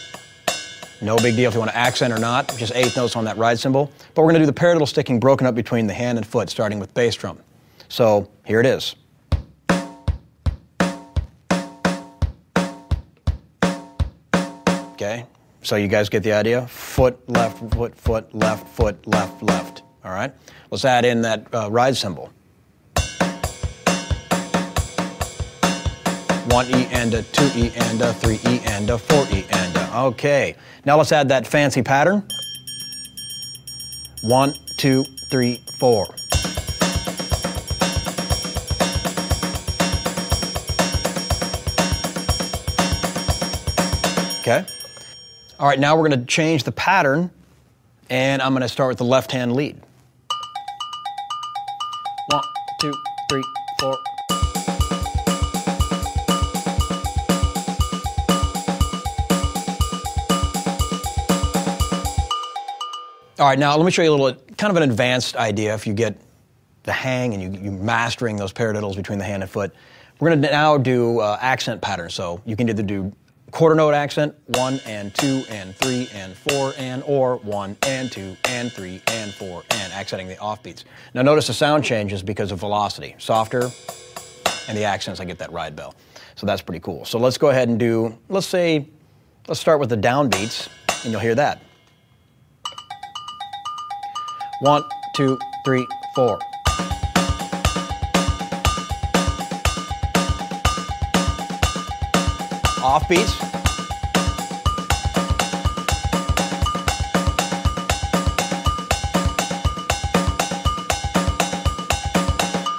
No big deal if you want to accent or not, just 8th notes on that ride cymbal. But we're going to do the paradiddle sticking broken up between the hand and foot, starting with bass drum. So here it is. Okay, so you guys get the idea? Foot, left, left, left. All right, let's add in that ride cymbal. 1E and a 2E and a 3E and a 4E and a, okay. Now let's add that fancy pattern. 1, 2, 3, 4. Okay. All right, now we're going to change the pattern, and I'm going to start with the left hand lead. 1, 2, 3, 4. All right, now let me show you a little, kind of an advanced idea if you get the hang and you're mastering those paradiddles between the hand and foot. We're going to now do accent patterns. So you can either do quarter note accent, 1 and 2 and 3 and 4 and, or 1 and 2 and 3 and 4 and, accenting the offbeats. Now notice the sound changes because of velocity. Softer, and the accents, I get that ride bell. So that's pretty cool. So let's go ahead and do, let's start with the downbeats, and you'll hear that. 1, 2, 3, 4. Offbeats.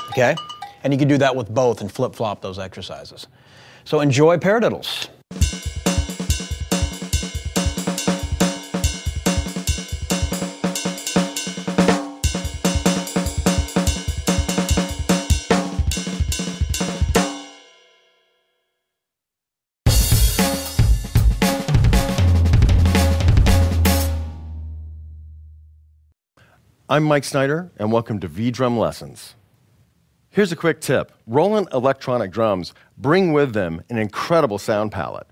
Okay, and you can do that with both and flip-flop those exercises. So enjoy paradiddles. I'm Mike Snyder, and welcome to V-Drum Lessons. Here's a quick tip. Roland electronic drums bring with them an incredible sound palette.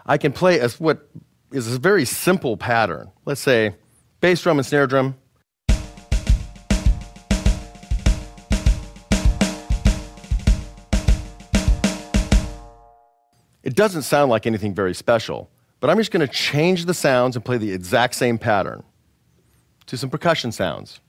I can play what is a very simple pattern. Let's say bass drum and snare drum. It doesn't sound like anything very special, but I'm just going to change the sounds and play the exact same pattern to some percussion sounds.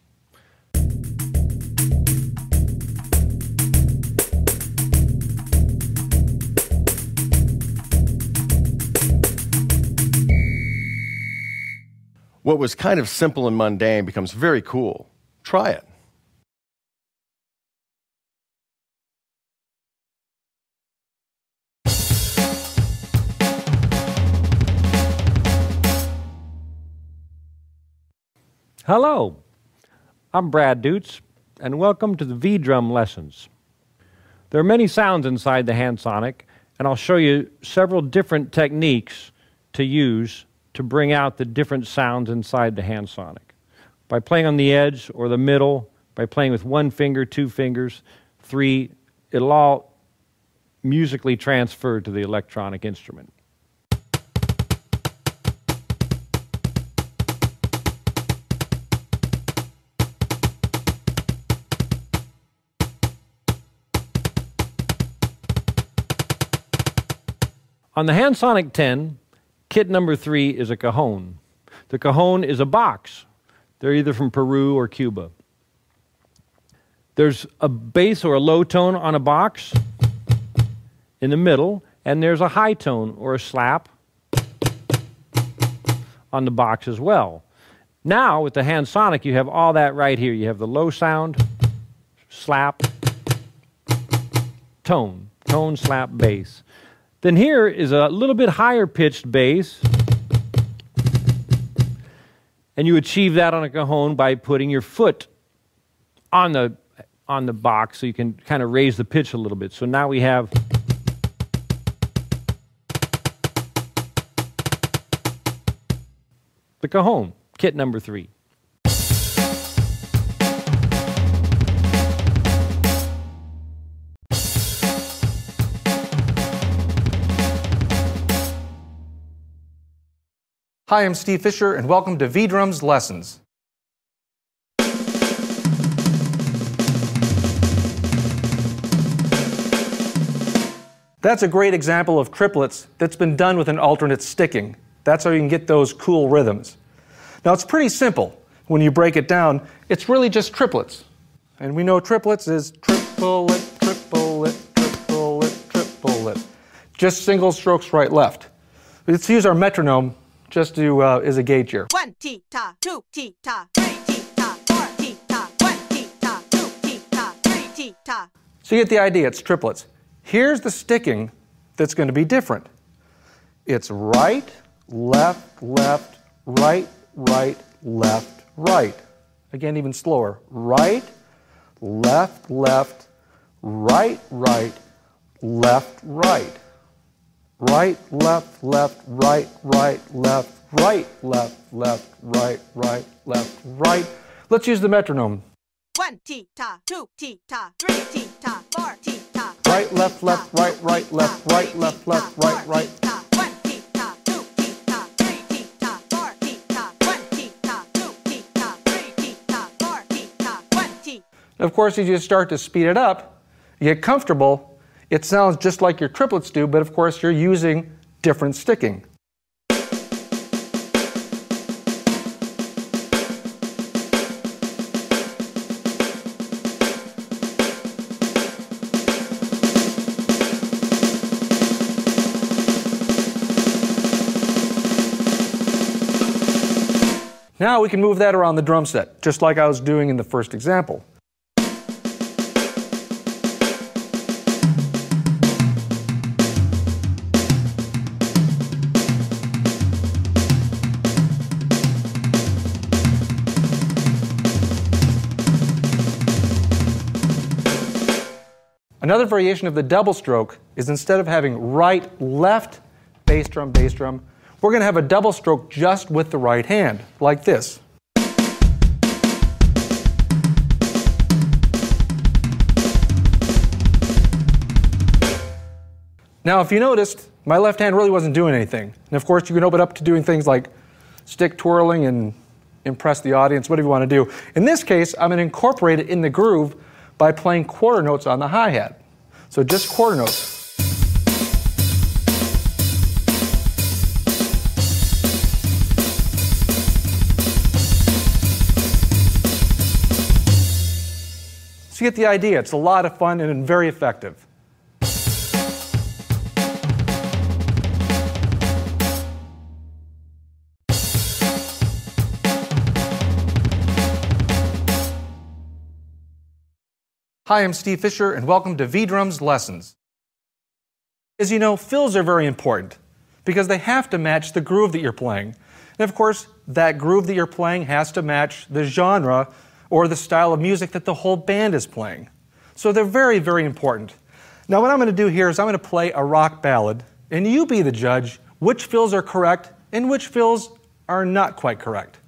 What was kind of simple and mundane becomes very cool. Try it. Hello, I'm Brad Dutz, and welcome to the V-Drum Lessons. There are many sounds inside the HandSonic, and I'll show you several different techniques to use to bring out the different sounds inside the HandSonic. By playing on the edge or the middle, by by playing with one finger, two fingers, three. It'll all musically transfer to the electronic instrument. On the HandSonic 10, kit number 3 is a cajon. The cajon is a box. They're either from Peru or Cuba. There's a bass or a low tone on a box in the middle, and there's a high tone or a slap on the box as well. Now, with the HandSonic, you have all that right here. You have the low sound, slap, tone, slap, bass. Then here is a little bit higher pitched bass, and you achieve that on a cajon by putting your foot on the box so you can kind of raise the pitch a little bit. So now we have the cajon, kit number 3. Hi, I'm Steve Fisher, and welcome to V-Drums Lessons. That's a great example of triplets that's been done with an alternate sticking. That's how you can get those cool rhythms. Now, it's pretty simple. When you break it down, it's really just triplets. And we know triplets is triplet, triplet, triplet, triplet. Just single strokes right, left. Let's use our metronome just to, as a gauge here. 1 ti-ta, 2 ti-ta, 3 ti-ta, 4 ti-ta, 1 ti-ta, 2 ti-ta, 3 ti-ta. So you get the idea, it's triplets. Here's the sticking that's going to be different. It's right, left, left, right, right, left, right. Again, even slower. Right, left, left, right, right, left, right. Right, left, left, right, right, left, right, left, left, right, right, left, right. Let's use the metronome. 1 ti-ta, 2 ti-ta, 3 ti-ta, 4 ti-ta. Right, left, left, right, right, left, right, left, left, right, right. 1 ti-ta, 2 ti-ta, 3 ti-ta, 4 ti-ta, 1 ti-ta, 2 ti-ta, 3 ti-ta, 4 ti-ta, 1 ti. Of course, as you start to speed it up, you get comfortable. It sounds just like your triplets do, but of course you're using different sticking. Now we can move that around the drum set, just like I was doing in the first example. Another variation of the double stroke is instead of having right, left, bass drum, we're going to have a double stroke just with the right hand, like this. Now, if you noticed, my left hand really wasn't doing anything. And of course, you can open up to doing things like stick twirling and impress the audience, whatever you want to do. In this case, I'm going to incorporate it in the groove by playing quarter notes on the hi-hat. So just quarter notes. So you get the idea. It's a lot of fun and very effective. Hi, I'm Steve Fisher, and welcome to V-Drums Lessons. As you know, fills are very important because they have to match the groove that you're playing. And of course, that groove that you're playing has to match the genre or the style of music that the whole band is playing. So they're very, very important. Now what I'm going to do here is I'm going to play a rock ballad, and you be the judge which fills are correct and which fills are not quite correct.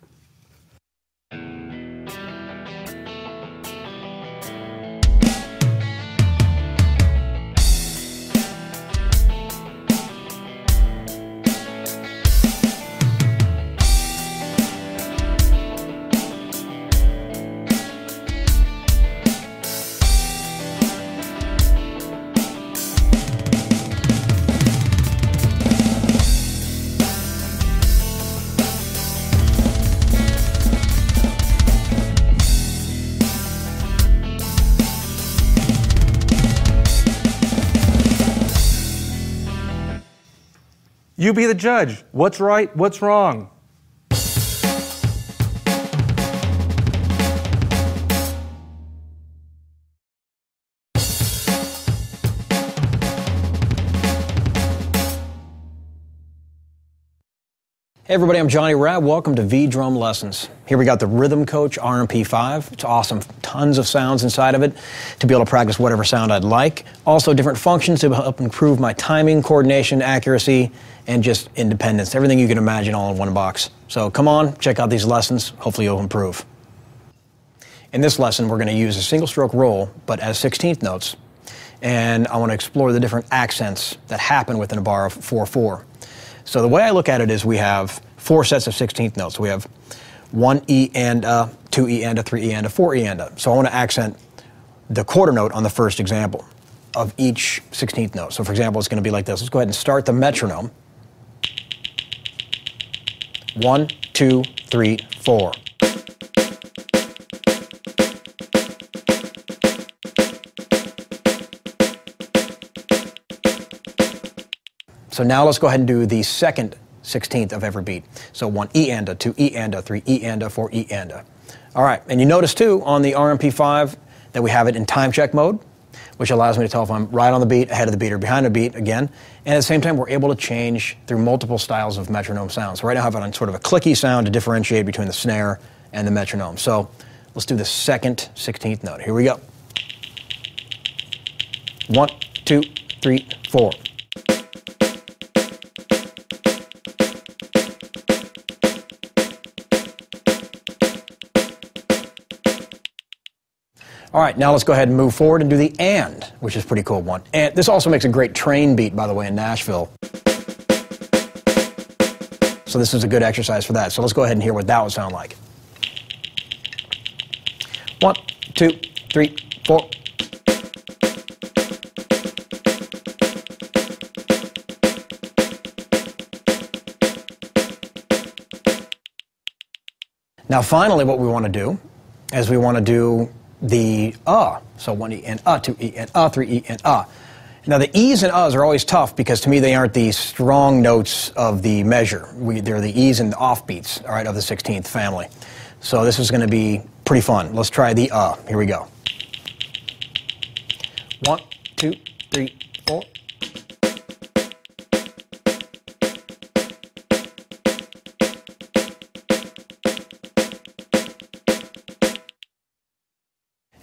You be the judge. What's right? What's wrong? Hey everybody, I'm Johnny Rabb. Welcome to V-Drum Lessons. Here we got the Rhythm Coach RMP5. It's awesome. Tons of sounds inside of it to be able to practice whatever sound I'd like. Also different functions to help improve my timing, coordination, accuracy, and just independence. Everything you can imagine all in one box. So come on, check out these lessons. Hopefully you'll improve. In this lesson, we're going to use a single stroke roll, but as 16th notes. And I want to explore the different accents that happen within a bar of 4/4. So the way I look at it is we have 4 sets of 16th notes. We have 1 E and a, 2 E and a, 3 E and a, 4 E and a. So I want to accent the quarter note on the first example of each 16th note. So for example, it's going to be like this. Let's go ahead and start the metronome. 1, 2, 3, 4. So now let's go ahead and do the second 16th of every beat. So 1 E and a, 2 E and a, 3 E and a, 4 E and a. All right, and you notice too on the RMP5 that we have it in time check mode, which allows me to tell if I'm right on the beat, ahead of the beat, or behind the beat again. And at the same time, we're able to change through multiple styles of metronome sounds. So right now I have it on sort of a clicky sound to differentiate between the snare and the metronome. So let's do the second 16th note. Here we go. 1, 2, 3, 4. All right, now let's go ahead and move forward and do the and, which is a pretty cool one. And this also makes a great train beat, by the way, in Nashville. So this is a good exercise for that. So let's go ahead and hear what that would sound like. 1, 2, 3, 4. Now finally what we want to do is we want to do the so 1 E and 2 E and 3 E and Now the E's and U's are always tough because to me they aren't the strong notes of the measure. They're the E's and the offbeats, all right, of the 16th family. So this is going to be pretty fun. Let's try the Here we go. 1, 2, 3, 4.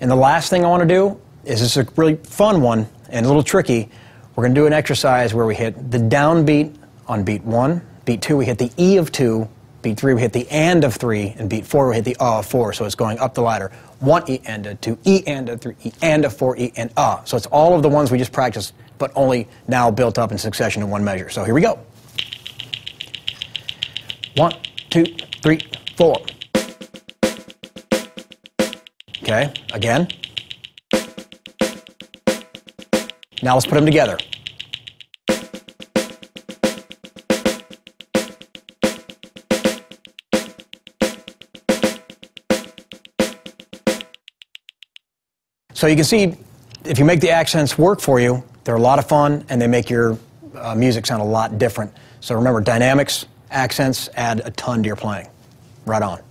And the last thing I want to do is this is a really fun one and a little tricky. We're going to do an exercise where we hit the downbeat on beat 1. Beat 2, we hit the E of 2. Beat 3, we hit the and of 3. And beat 4, we hit the of 4. So it's going up the ladder. 1 E and a, 2 E and a, 3 E and a, 4 E and a. So it's all of the ones we just practiced, but only now built up in succession in one measure. So here we go. 1, 2, 3, 4. Okay, again. Now let's put them together. So you can see, if you make the accents work for you, they're a lot of fun and they make your music sound a lot different. So remember, dynamics, accents add a ton to your playing. Right on.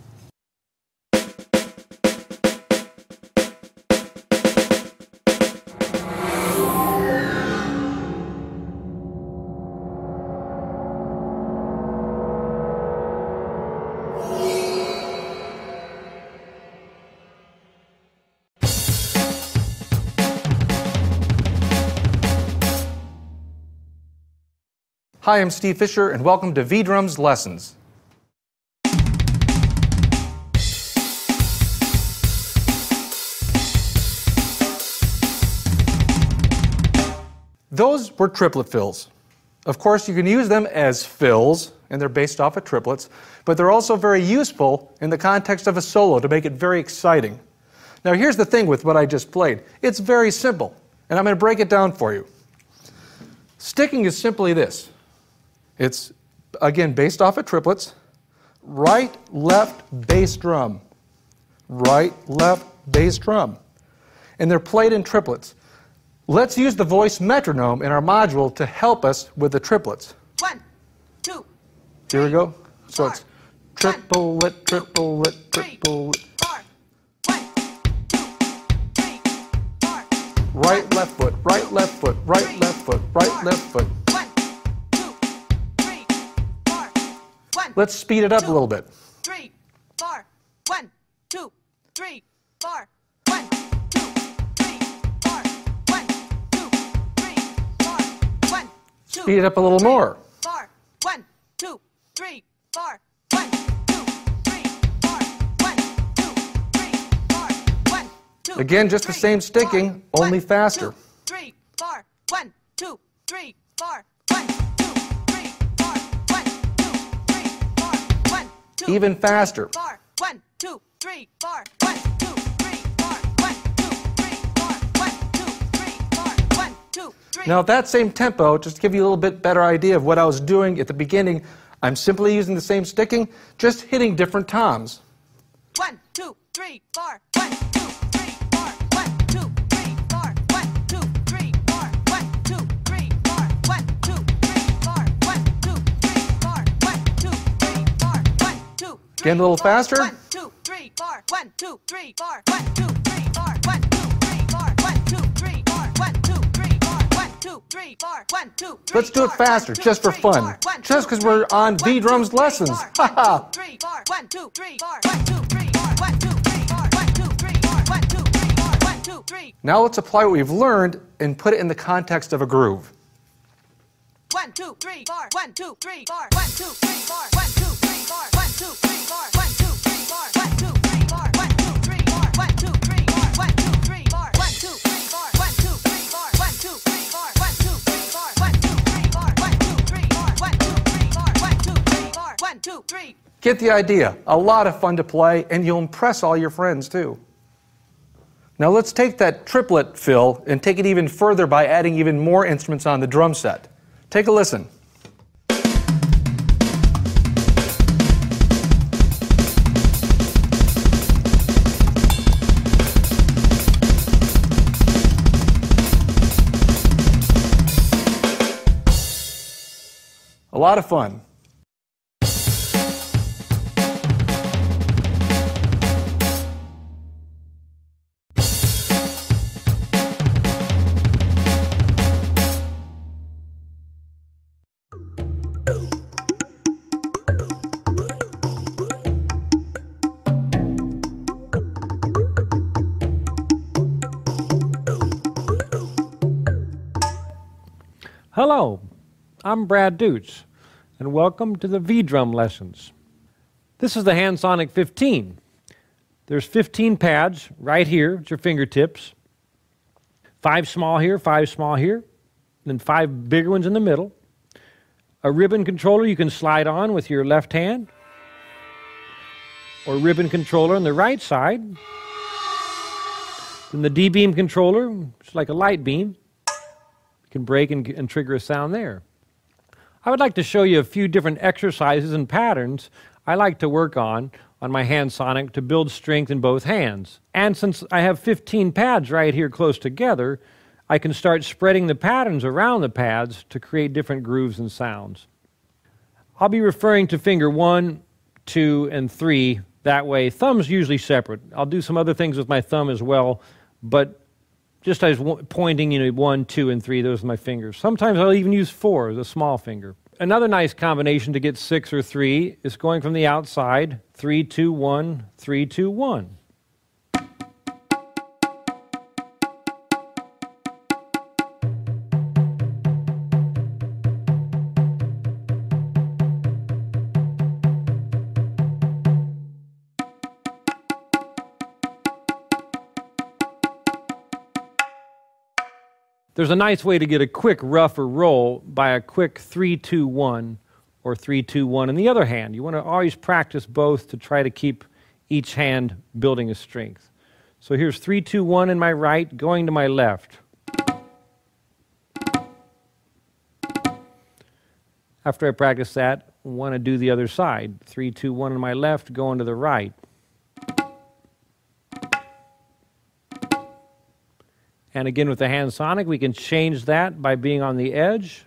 Hi, I'm Steve Fisher, and welcome to V-Drums Lessons. Those were triplet fills. Of course, you can use them as fills, and they're based off of triplets, but they're also very useful in the context of a solo to make it very exciting. Now, here's the thing with what I just played. It's very simple, and I'm going to break it down for you. Sticking is simply this. It's, again, based off of triplets. Right, left, bass drum. Right, left, bass drum. And they're played in triplets. Let's use the voice metronome in our module to help us with the triplets. 1, 2, Here we go. So four, it's triplet, triplet, 3, triplet. 4, 1, 2, 3, 4, Right, left foot, right, left foot, right, left foot, right, left foot. 1, 2, 3, 4, 1. Let's speed it up a little bit. 3, 4, 1, 2, 3, 4, 1, 2, 3, 4, 1, 2, 3, 4, 1, 2. Speed it up a little more. 4, 1, 2, 3, 4, 1, 2, 3, 4, 1, 2, 3, 4, 1, 2. Again, just the same sticking, only faster. 3, 4, 1, 2, 3, 4, 1, 2, 3, 4, 1, 2, 3, 4, 1, 2. Even faster. 4, 1, 2, 3, 4, 1, 2, 3, 4, 1, 2, 3, 4, 1, 2, 3, 4, 1, 2, 3. Now, at that same tempo, just to give you a little bit better idea of what I was doing at the beginning, I'm simply using the same sticking, just hitting different toms. 1, 2, 3, 4, 1, 2, 3, 4, 1, 2, 3, 4, 1, 2, 3, 4, 1, 2, 3, 4, 1, 2, 3, 4, 1, 2, 3, 4, 1, 2, 3, 4, 1, 2. Again, a little faster. 1, 2, 3, 4, 1, 2, 3, 4, 1, 2, 3, 4, 1, 2, 3, 4, 1, 2, 3, 4, 1, 2, 3, 4, 1, 2, 3, 4, 1, 2, 3. Let's do it faster, just for fun. Just because we're on V Drums lessons. Haha. 3, 4, 1, 2, 3, 4, 1, 2, 3, 4, 1, 2, 3, 4, 1, 2, 3, 4, 1, 2, 3, 4, 1, 2, 3. Now let's apply what we've learned and put it in the context of a groove. 1, 2, 3, 4, 1, 2, 3, 4, 1, 2, 3, 4, 1, 2, 3, 4, 1, 2, 3, 4, 1, 2, 3, 4, 1, 2, 3, 4, 1, 2, 3, 4, 1, 2, 3, 4, 1, 2, 3, 4, 1, 2, 3, 4, 1, 2, 3, 4, 1, 2, 3, 4, 1, 2, 3, 4, 1, 2, 3, 4, 1, 2, 3, 4, 1, 2, 3, 4, 1, 2, 3, 4, 1, 2, 3. Get the idea. A lot of fun to play, and you'll impress all your friends too. Now let's take that triplet fill and take it even further by adding even more instruments on the drum set. Take a listen. A lot of fun. Hello, I'm Brad Dutz, and welcome to the V-Drum lessons. This is the HandSonic 15. There's 15 pads right here at your fingertips. 5 small here, 5 small here, then 5 bigger ones in the middle. A ribbon controller you can slide on with your left hand, or ribbon controller on the right side. Then the D-beam controller, it's like a light beam. You can break and trigger a sound there. I would like to show you a few different exercises and patterns I like to work on my HandSonic to build strength in both hands. And since I have 15 pads right here close together, I can start spreading the patterns around the pads to create different grooves and sounds. I'll be referring to finger 1, 2, and 3 that way. Thumb's usually separate. I'll do some other things with my thumb as well, but just as pointing, 1, 2, and 3, those are my fingers. Sometimes I'll even use 4 as a small finger. Another nice combination to get 6 or 3 is going from the outside, 3, 2, 1, 3, 2, 1. There's a nice way to get a quick rougher roll by a quick 3-2-1 or 3-2-1 in the other hand. You want to always practice both to try to keep each hand building a strength. So here's 3-2-1 in my right, going to my left. After I practice that, I want to do the other side. 3-2-1 in my left, going to the right. And again, with the HandSonic, we can change that by being on the edge.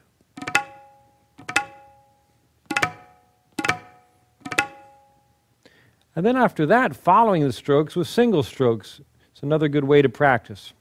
And then after that, following the strokes with single strokes. It's another good way to practice.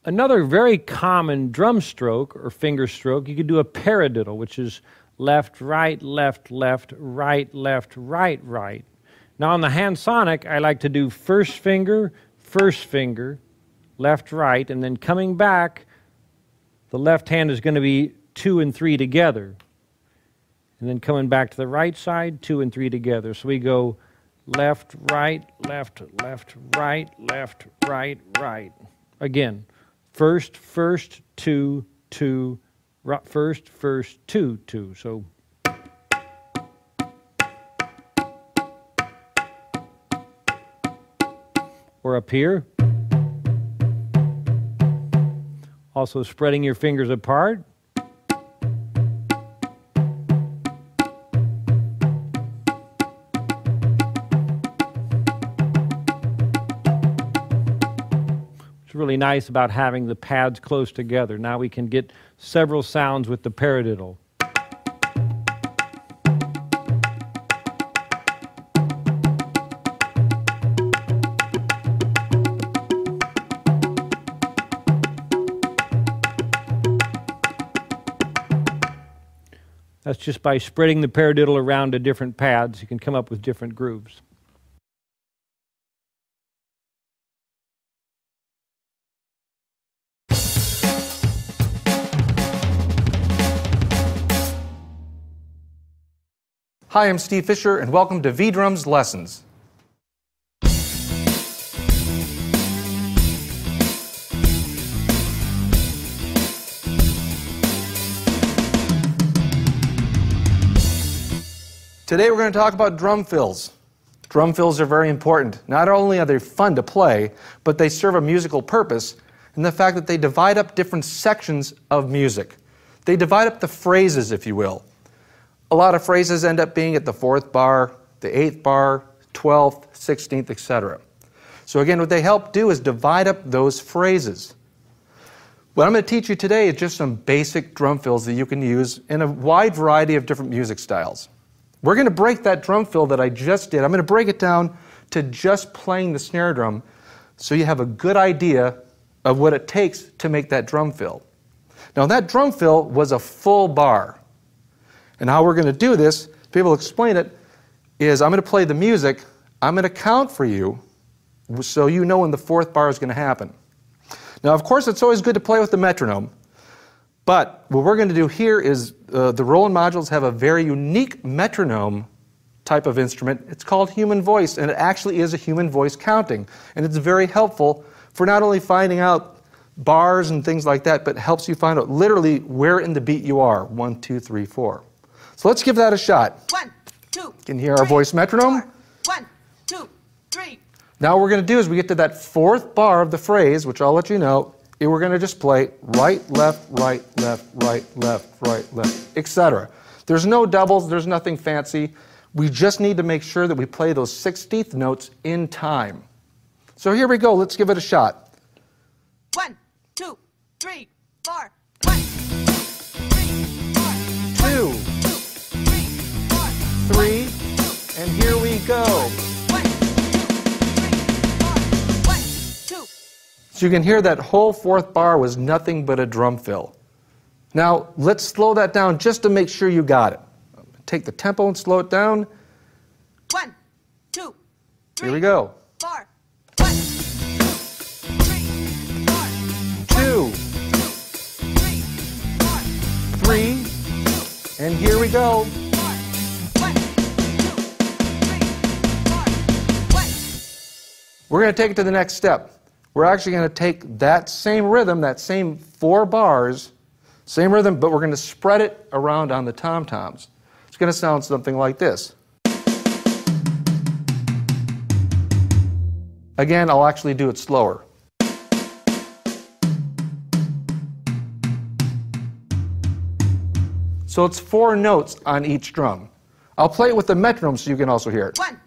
Another very common drum stroke or finger stroke, you could do a paradiddle, which is left, right, left, left, right, left, right, right. Now on the HandSonic, I like to do first finger, left, right, and then coming back, the left hand is going to be 2 and 3 together. And then coming back to the right side, 2 and 3 together. So we go left, right, left, left, right, left, right, right. Again. First, 2, 2, first, 2, 2. So or up here. Also spreading your fingers apart. Really nice about having the pads close together. Now we can get several sounds with the paradiddle. That's just by spreading the paradiddle around to different pads, you can come up with different grooves. Hi, I'm Steve Fisher, and welcome to V-Drums Lessons. Today we're going to talk about drum fills. Drum fills are very important. Not only are they fun to play, but they serve a musical purpose in the fact that they divide up different sections of music. They divide up the phrases, if you will. A lot of phrases end up being at the 4th bar, the 8th bar, 12th, 16th, etc. So again, what they help do is divide up those phrases. What I'm going to teach you today is just some basic drum fills that you can use in a wide variety of different music styles. We're going to break that drum fill that I just did. I'm going to break it down to just playing the snare drum so you have a good idea of what it takes to make that drum fill. Now that drum fill was a full bar. And how we're going to do this, to be able to explain it, is I'm going to play the music, I'm going to count for you so you know when the 4th bar is going to happen. Now, of course, it's always good to play with the metronome, but what we're going to do here is the Roland modules have a very unique metronome type of instrument. It's called human voice, and it actually is a human voice counting. And it's very helpful for not only finding out bars and things like that, but helps you find out literally where in the beat you are. 1, 2, 3, 4. So let's give that a shot. 1, 2. You can hear our voice metronome. 1, 2, 3. Now what we're going to do is we get to that 4th bar of the phrase, which I'll let you know, and we're going to just play right, left, right, left, right, left, right, left, etc. There's no doubles, there's nothing fancy. We just need to make sure that we play those 16th notes in time. So here we go, let's give it a shot. 1, 2, 3, 4. 1, 2, 3, 4. 2, 3, and here we go. 1, 2, 3, 4. 1, 2. So you can hear that whole 4th bar was nothing but a drum fill. Now let's slow that down just to make sure you got it. Take the tempo and slow it down. 1, 2, 3. Here we go. 4. 1, 2, 3, 4. 2, 3, and here we go. We're going to take it to the next step. We're actually going to take that same rhythm, that same 4 bars, same rhythm, but we're going to spread it around on the tom-toms. It's going to sound something like this. Again, I'll actually do it slower. So it's 4 notes on each drum. I'll play it with the metronome so you can also hear it. 1,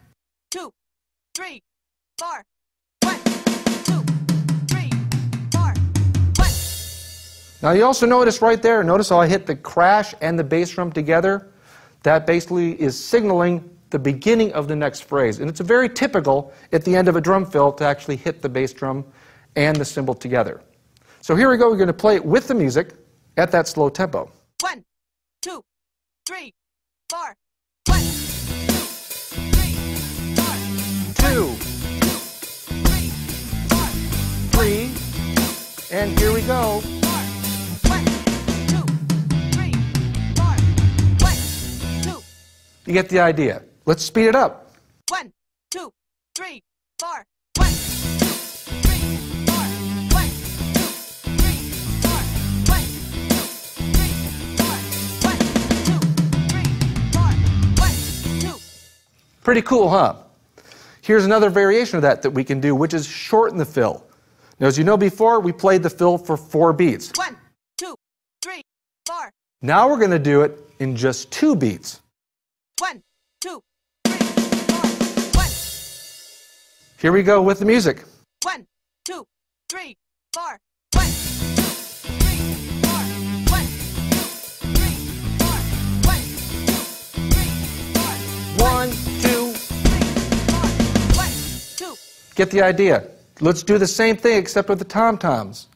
Now you also notice right there, notice how I hit the crash and the bass drum together? That basically is signaling the beginning of the next phrase. And it's very typical at the end of a drum fill to actually hit the bass drum and the cymbal together. So here we go, we're going to play it with the music at that slow tempo. 1, 2, 3, 4. 1, 2, 3, 4. 2, 3, and here we go. 1, 2, 3, 4. 1, 2. You get the idea. Let's speed it up. 1, 2, 3, 4. 1, 2, 3, 4. 1, 2, 3, 4. 1, 2, 3, 4. 1, 2. Pretty cool, huh? Here's another variation of that we can do, which is shorten the fill. Now, as you know before, we played the fill for 4 beats. 1, 2, 3, 4. Now we're going to do it in just 2 beats. 1, 2, 3, 4. 1, Here we go with the music. 1, 2, 3, 4. 1, 2, 3, 4. 1, 2, 3, 4. 1, 2, 3, 4. 1, 2. 3, 4. 1, 2. Get the idea. Let's do the same thing except with the tom-toms.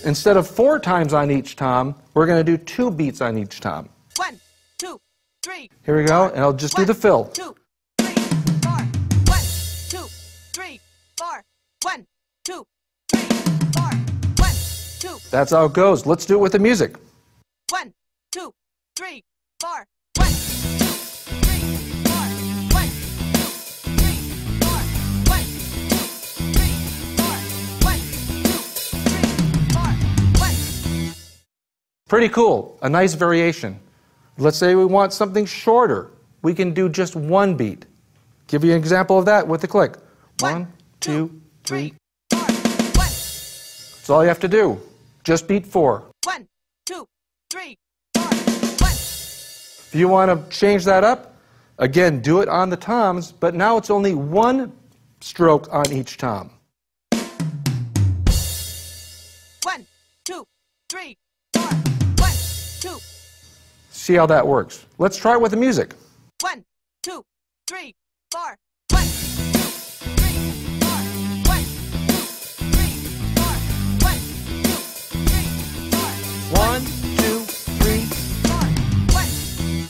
Instead of 4 times on each tom, we're going to do 2 beats on each tom. 1, 2, 3. Here we go, and I'll just do the fill. 2, 3, 4. 1, 2, 3, 4. 1, 2, 3, 4. 1, 2. That's how it goes. Let's do it with the music. 1, 2, 3, 4. 1, 2, 3, 4. 1, 2, 3, 4. 1, 2, 3, 4. 1, 2, 3, 4. 1. Pretty cool. A nice variation. Let's say we want something shorter. We can do just 1 beat. Give you an example of that with the click. 1, 2, 3. 4. 1, That's all you have to do. Just beat 4. 1, 2, 3, 4. 1. If you want to change that up, again, do it on the toms, but now it's only 1 stroke on each tom. 1, 2, 3, 4. 1, 2. See how that works. Let's try it with the music. 1, 2, 3, 4. 1, 2, 3, 4. 1, 2, 3, 4. 1, 2, 3, 4. 1, 2, 3. 4. 1.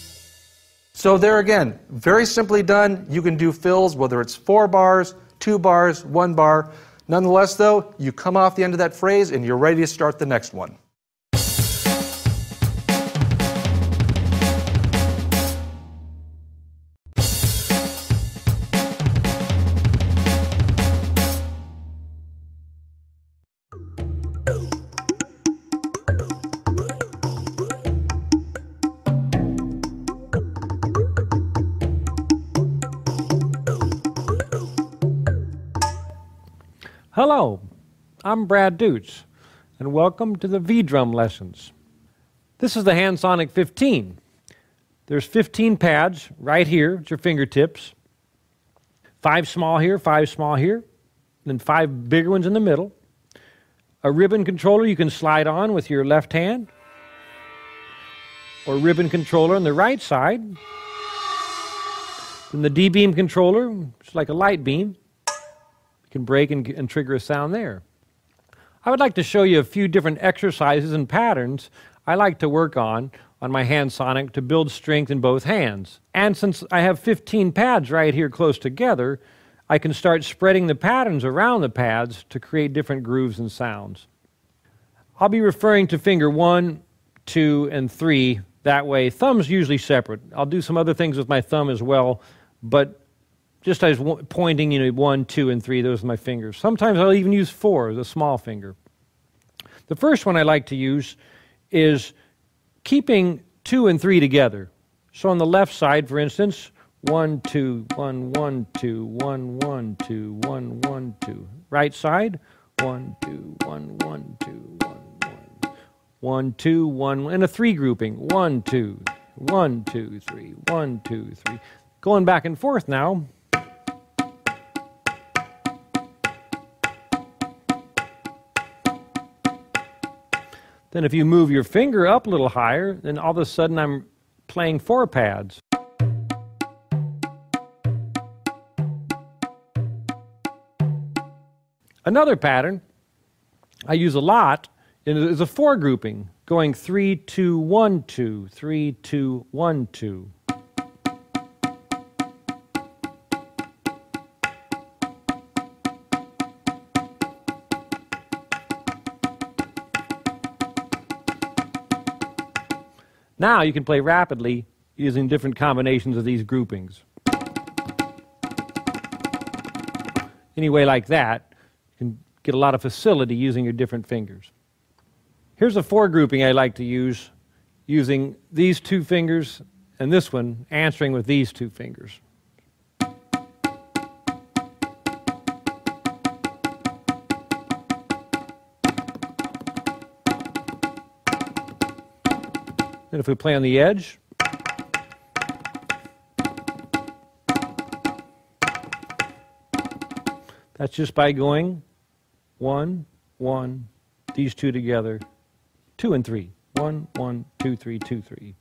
So there again, very simply done. You can do fills, whether it's 4 bars, 2 bars, 1 bar. Nonetheless, though, you come off the end of that phrase and you're ready to start the next one. Hello, I'm Brad Dutz, and welcome to the V-Drum lessons. This is the HandSonic 15. There's 15 pads right here at your fingertips. 5 small here, 5 small here, then 5 bigger ones in the middle. A ribbon controller you can slide on with your left hand, or ribbon controller on the right side. Then the D-beam controller, it's like a light beam. Can break and trigger a sound there. I would like to show you a few different exercises and patterns I like to work on my HandSonic to build strength in both hands. And since I have 15 pads right here close together, I can start spreading the patterns around the pads to create different grooves and sounds. I'll be referring to finger 1, 2, and 3 that way. Thumb's usually separate. I'll do some other things with my thumb as well, but just as pointing, 1, 2, and 3, those are my fingers. Sometimes I'll even use 4, the small finger. The first one I like to use is keeping 2 and 3 together. So on the left side, for instance, 1, 2, 1, 1, 2, 1, 1, 2, 1, 1, 2. Right side, 1, 2, 1, 1, 2, 1, 1. 1, 2, 1, and a 3 grouping. 1, 2, 1, 2, 3, 1, 2, 3. Going back and forth now. Then if you move your finger up a little higher, then all of a sudden I'm playing 4 pads. Another pattern I use a lot is a 4 grouping, going 3, 2, 1, 2, 3, 2, 1, 2. Now you can play rapidly using different combinations of these groupings. Anyway, like that, you can get a lot of facility using your different fingers. Here's a 4 grouping I like to use, using these 2 fingers and this one answering with these 2 fingers. And if we play on the edge, that's just by going 1, 1, these 2 together, 2 and 3. 1, 1, 2, 3, 2, 3.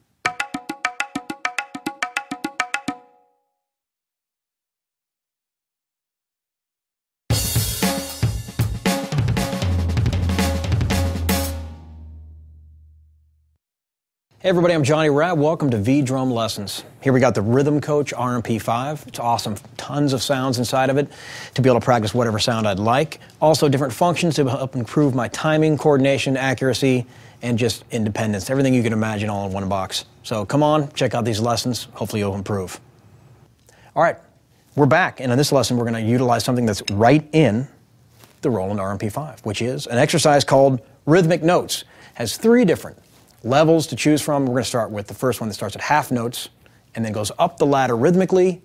Hey everybody, I'm Johnny Ratt. Welcome to V-Drum Lessons. Here we got the Rhythm Coach RMP5. It's awesome. Tons of sounds inside of it to be able to practice whatever sound I'd like. Also different functions to help improve my timing, coordination, accuracy, and just independence. Everything you can imagine all in one box. So come on, check out these lessons. Hopefully you'll improve. All right, we're back. And in this lesson, we're going to utilize something that's right in the Roland RMP5, which is an exercise called Rhythmic Notes. It has 3 different levels to choose from. We're going to start with the first one that starts at half notes and then goes up the ladder rhythmically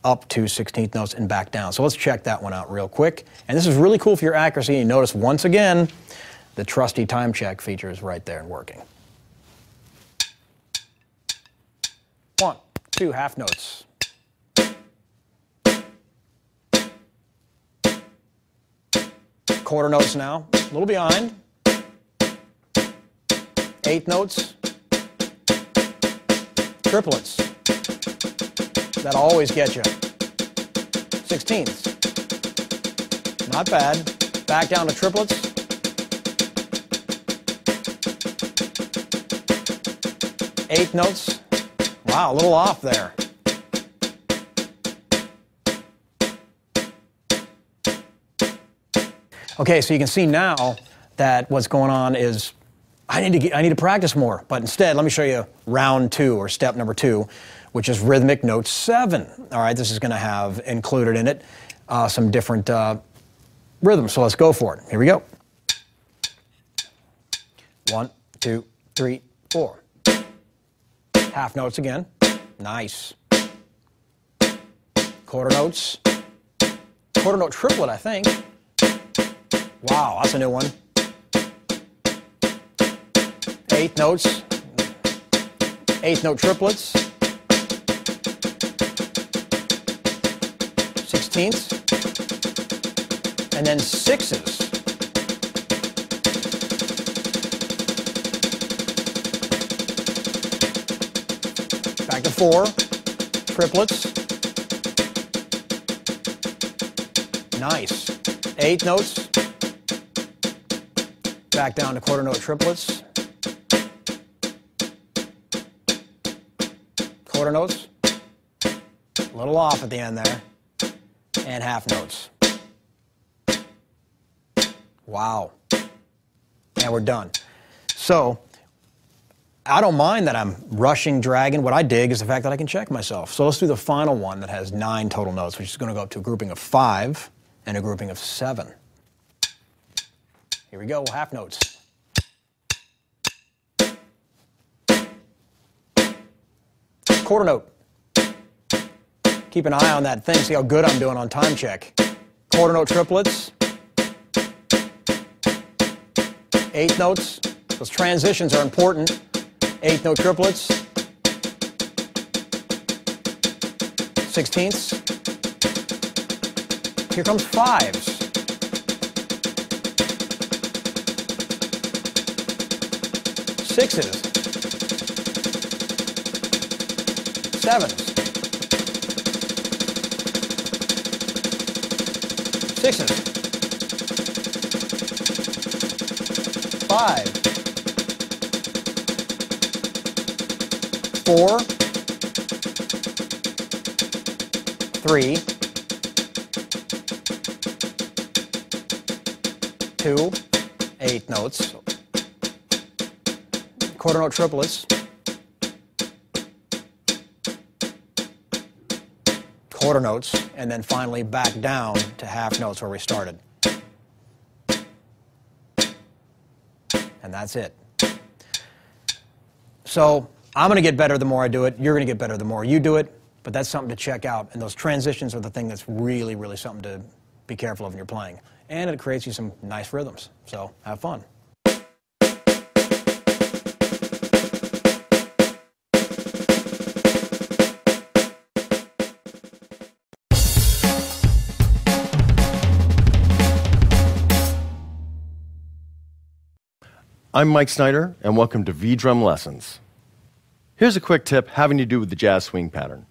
up to 16th notes and back down. So let's check that one out real quick. And this is really cool for your accuracy. And you notice once again, the trusty time check feature is right there and working. 1, 2, half notes. Quarter notes now, a little behind. 8th notes, triplets. That'll always get you. 16ths. Not bad. Back down to triplets. 8th notes. Wow, a little off there. Okay, so you can see now that what's going on is I need to practice more, but instead, let me show you round 2, or step number 2, which is Rhythmic Note 7. All right, this is going to have included in it some different rhythms, so let's go for it. Here we go. 1, 2, 3, 4. Half notes again. Nice. Quarter notes. Quarter note triplet, I think. Wow, that's a new one. 8th notes, 8th note triplets, 16ths, and then 6s. Back to 4, triplets. Nice. 8th notes, back down to quarter note triplets. Quarter notes, a little off at the end there, and half notes. Wow. And we're done. So, I don't mind that I'm rushing, dragging. What I dig is the fact that I can check myself. So let's do the final one that has 9 total notes, which is going to go up to a grouping of 5 and a grouping of 7. Here we go, half notes. Quarter note. Keep an eye on that thing, see how good I'm doing on time check. Quarter note triplets. 8th notes. Those transitions are important. 8th note triplets. 16ths. Here comes 5s. sixes, sevens, sixes, 5, 4, 3, 2, 8 notes, quarter note triplets, quarter notes, and then finally back down to half notes where we started. And that's it. So I'm going to get better the more I do it. You're going to get better the more you do it. But that's something to check out. And those transitions are the thing that's really, really something to be careful of when you're playing. And it creates you some nice rhythms. So have fun. I'm Mike Snyder, and welcome to V-Drum Lessons. Here's a quick tip having to do with the jazz swing pattern.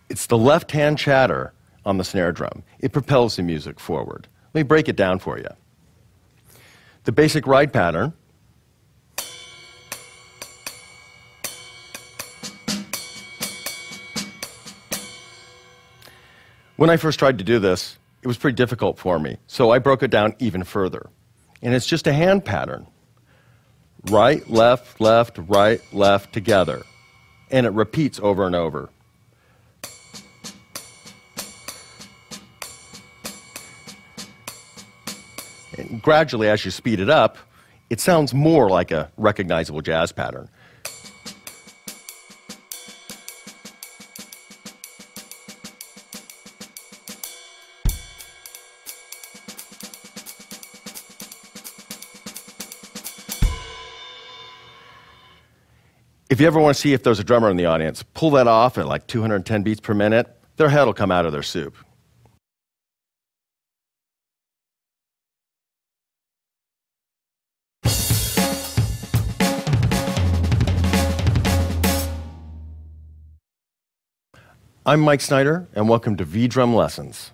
It's the left-hand chatter on the snare drum. It propels the music forward. Let me break it down for you. The basic ride pattern when I first tried to do this, it was pretty difficult for me, so I broke it down even further. And it's just a hand pattern. Right, left, right, left together. And it repeats over and over. And gradually, as you speed it up, it sounds more like a recognizable jazz pattern. If you ever want to see if there's a drummer in the audience, pull that off at like 210 beats per minute, their head will come out of their soup. I'm Mike Snyder, and welcome to V-Drum Lessons.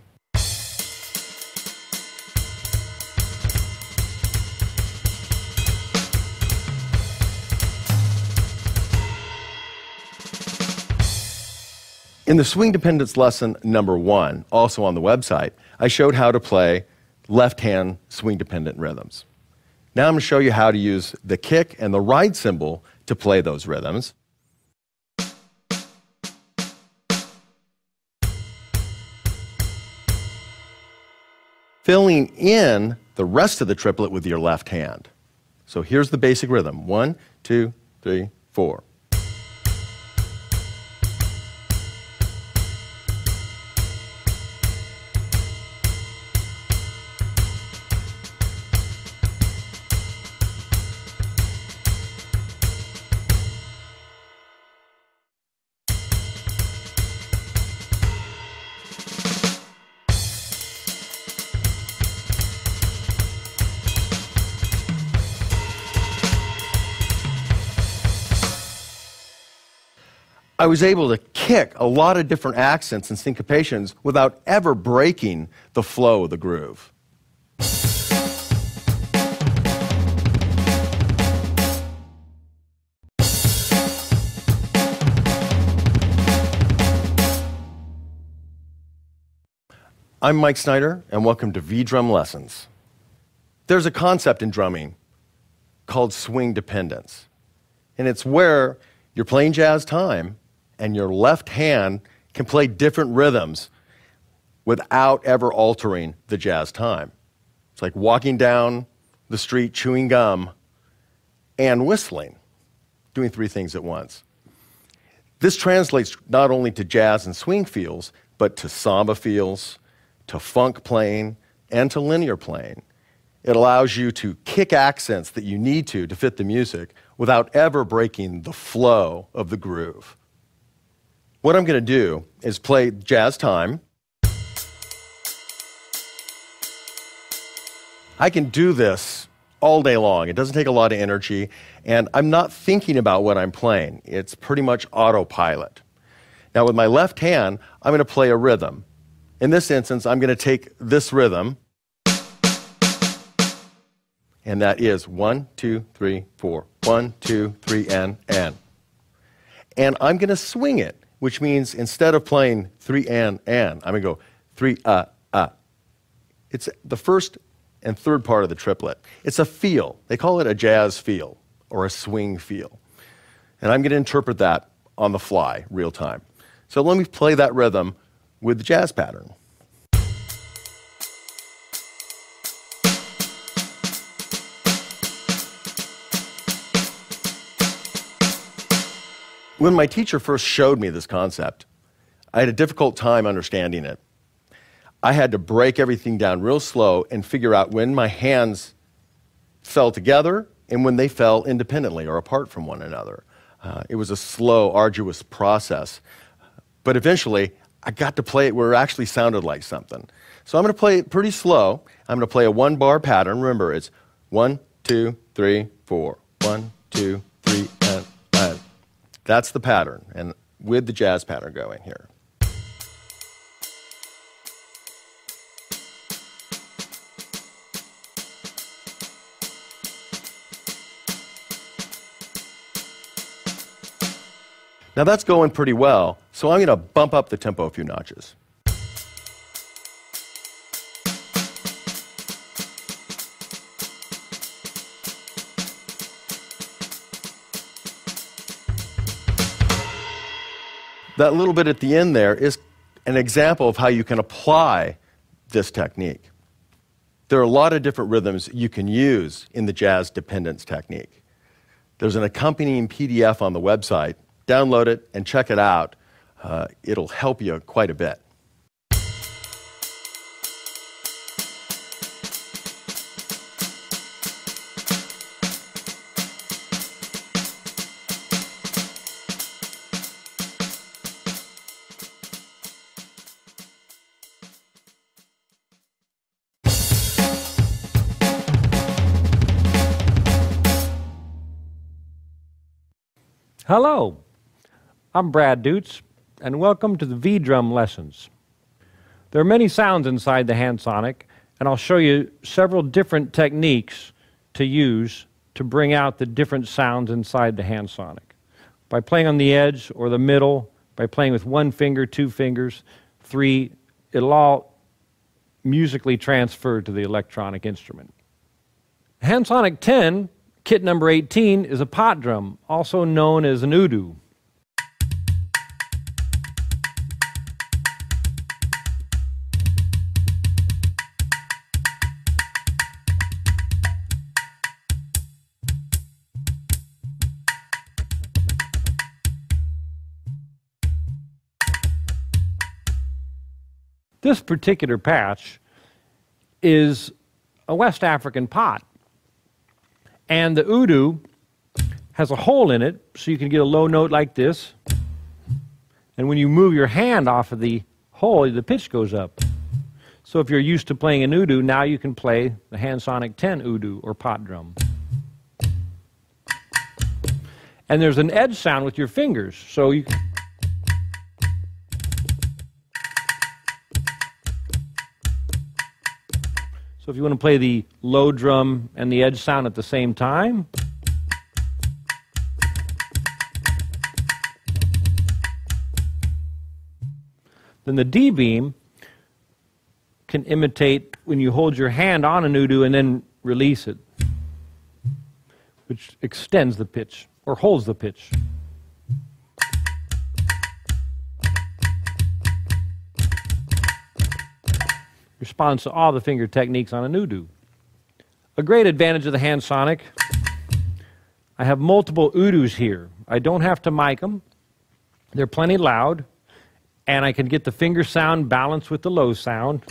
In the swing dependence lesson number 1, also on the website, I showed how to play left-hand swing-dependent rhythms. Now I'm going to show you how to use the kick and the ride cymbal to play those rhythms. Filling in the rest of the triplet with your left hand. So here's the basic rhythm. 1, 2, 3, 4. I was able to kick a lot of different accents and syncopations without ever breaking the flow of the groove. I'm Mike Snyder, and welcome to V-Drum Lessons. There's a concept in drumming called swing dependence, and it's where you're playing jazz time and your left hand can play different rhythms without ever altering the jazz time. It's like walking down the street chewing gum and whistling, doing 3 things at once. This translates not only to jazz and swing feels, but to samba feels, to funk playing, and to linear playing. It allows you to kick accents that you need to fit the music without ever breaking the flow of the groove. What I'm going to do is play jazz time. I can do this all day long. It doesn't take a lot of energy, and I'm not thinking about what I'm playing. It's pretty much autopilot. Now, with my left hand, I'm going to play a rhythm. In this instance, I'm going to take this rhythm, and that is 1, 2, 3, 4, 1, 2, 3, and. And I'm going to swing it, which means instead of playing 3 and, I'm going to go 3, It's the first and third part of the triplet. It's a feel. They call it a jazz feel or a swing feel. And I'm going to interpret that on the fly, real time. So let me play that rhythm with the jazz pattern. When my teacher first showed me this concept, I had a difficult time understanding it. I had to break everything down real slow and figure out when my hands fell together and when they fell independently or apart from one another. It was a slow, arduous process. But eventually, I got to play it where it actually sounded like something. So I'm going to play it pretty slow. I'm going to play a one-bar pattern. Remember, it's 1, 2, 3, 4. 1, 2, 3, and. That's the pattern, and with the jazz pattern going here. Now that's going pretty well, so I'm going to bump up the tempo a few notches. That little bit at the end there is an example of how you can apply this technique. There are a lot of different rhythms you can use in the jazz dependence technique. There's an accompanying PDF on the website. Download it and check it out. It'll help you quite a bit. Hello, I'm Brad Dutz, and welcome to the V-Drum lessons. There are many sounds inside the HandSonic, and I'll show you several different techniques to use to bring out the different sounds inside the HandSonic. By playing on the edge or the middle, by playing with 1 finger, 2 fingers, 3, it'll all musically transfer to the electronic instrument. HandSonic 10, kit number 18, is a pot drum, also known as an udu. This particular patch is a West African pot. And the udu has a hole in it, so you can get a low note like this. And when you move your hand off of the hole, the pitch goes up. So if you're used to playing an udu, now you can play the HandSonic 10 udu or pot drum. And there's an edge sound with your fingers, so you can. So if you want to play the low drum and the edge sound at the same time, then the D-beam can imitate when you hold your hand on an udu and then release it, which extends the pitch or holds the pitch. Responds to all the finger techniques on an udu. A great advantage of the HandSonic, I have multiple udus here. I don't have to mic them. They're plenty loud, and I can get the finger sound balanced with the low sound.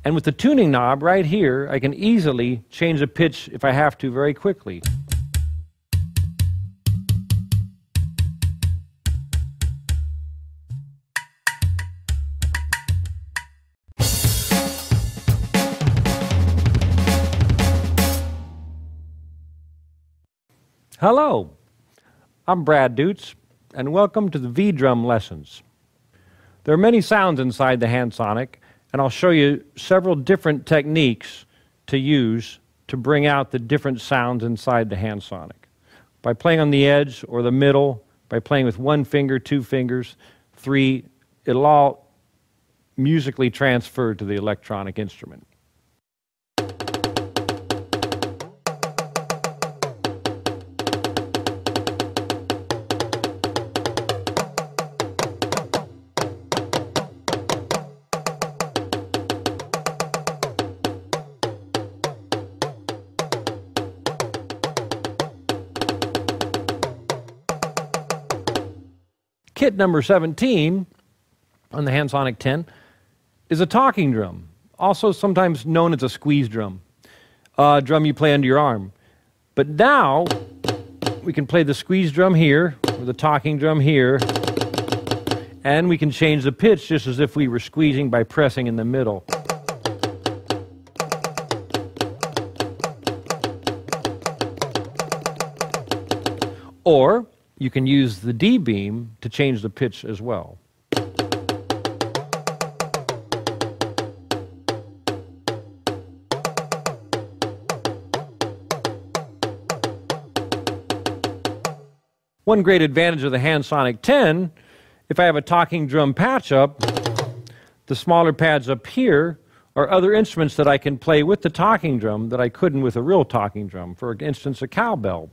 And with the tuning knob right here, I can easily change the pitch if I have to very quickly. Hello, I'm Brad Dutz, and welcome to the V-Drum lessons. There are many sounds inside the HandSonic, and I'll show you several different techniques to use to bring out the different sounds inside the HandSonic. By playing on the edge or the middle, by playing with 1 finger, 2 fingers, 3, it'll all musically transfer to the electronic instrument. Kit number 17 on the HandSonic 10 is a talking drum, also sometimes known as a squeeze drum, a drum you play under your arm. But now we can play the squeeze drum here, or the talking drum here, and we can change the pitch just as if we were squeezing by pressing in the middle. Or you can use the D-beam to change the pitch as well. One great advantage of the HandSonic 10, if I have a talking drum patch up, the smaller pads up here are other instruments that I can play with the talking drum that I couldn't with a real talking drum. For instance, a cowbell,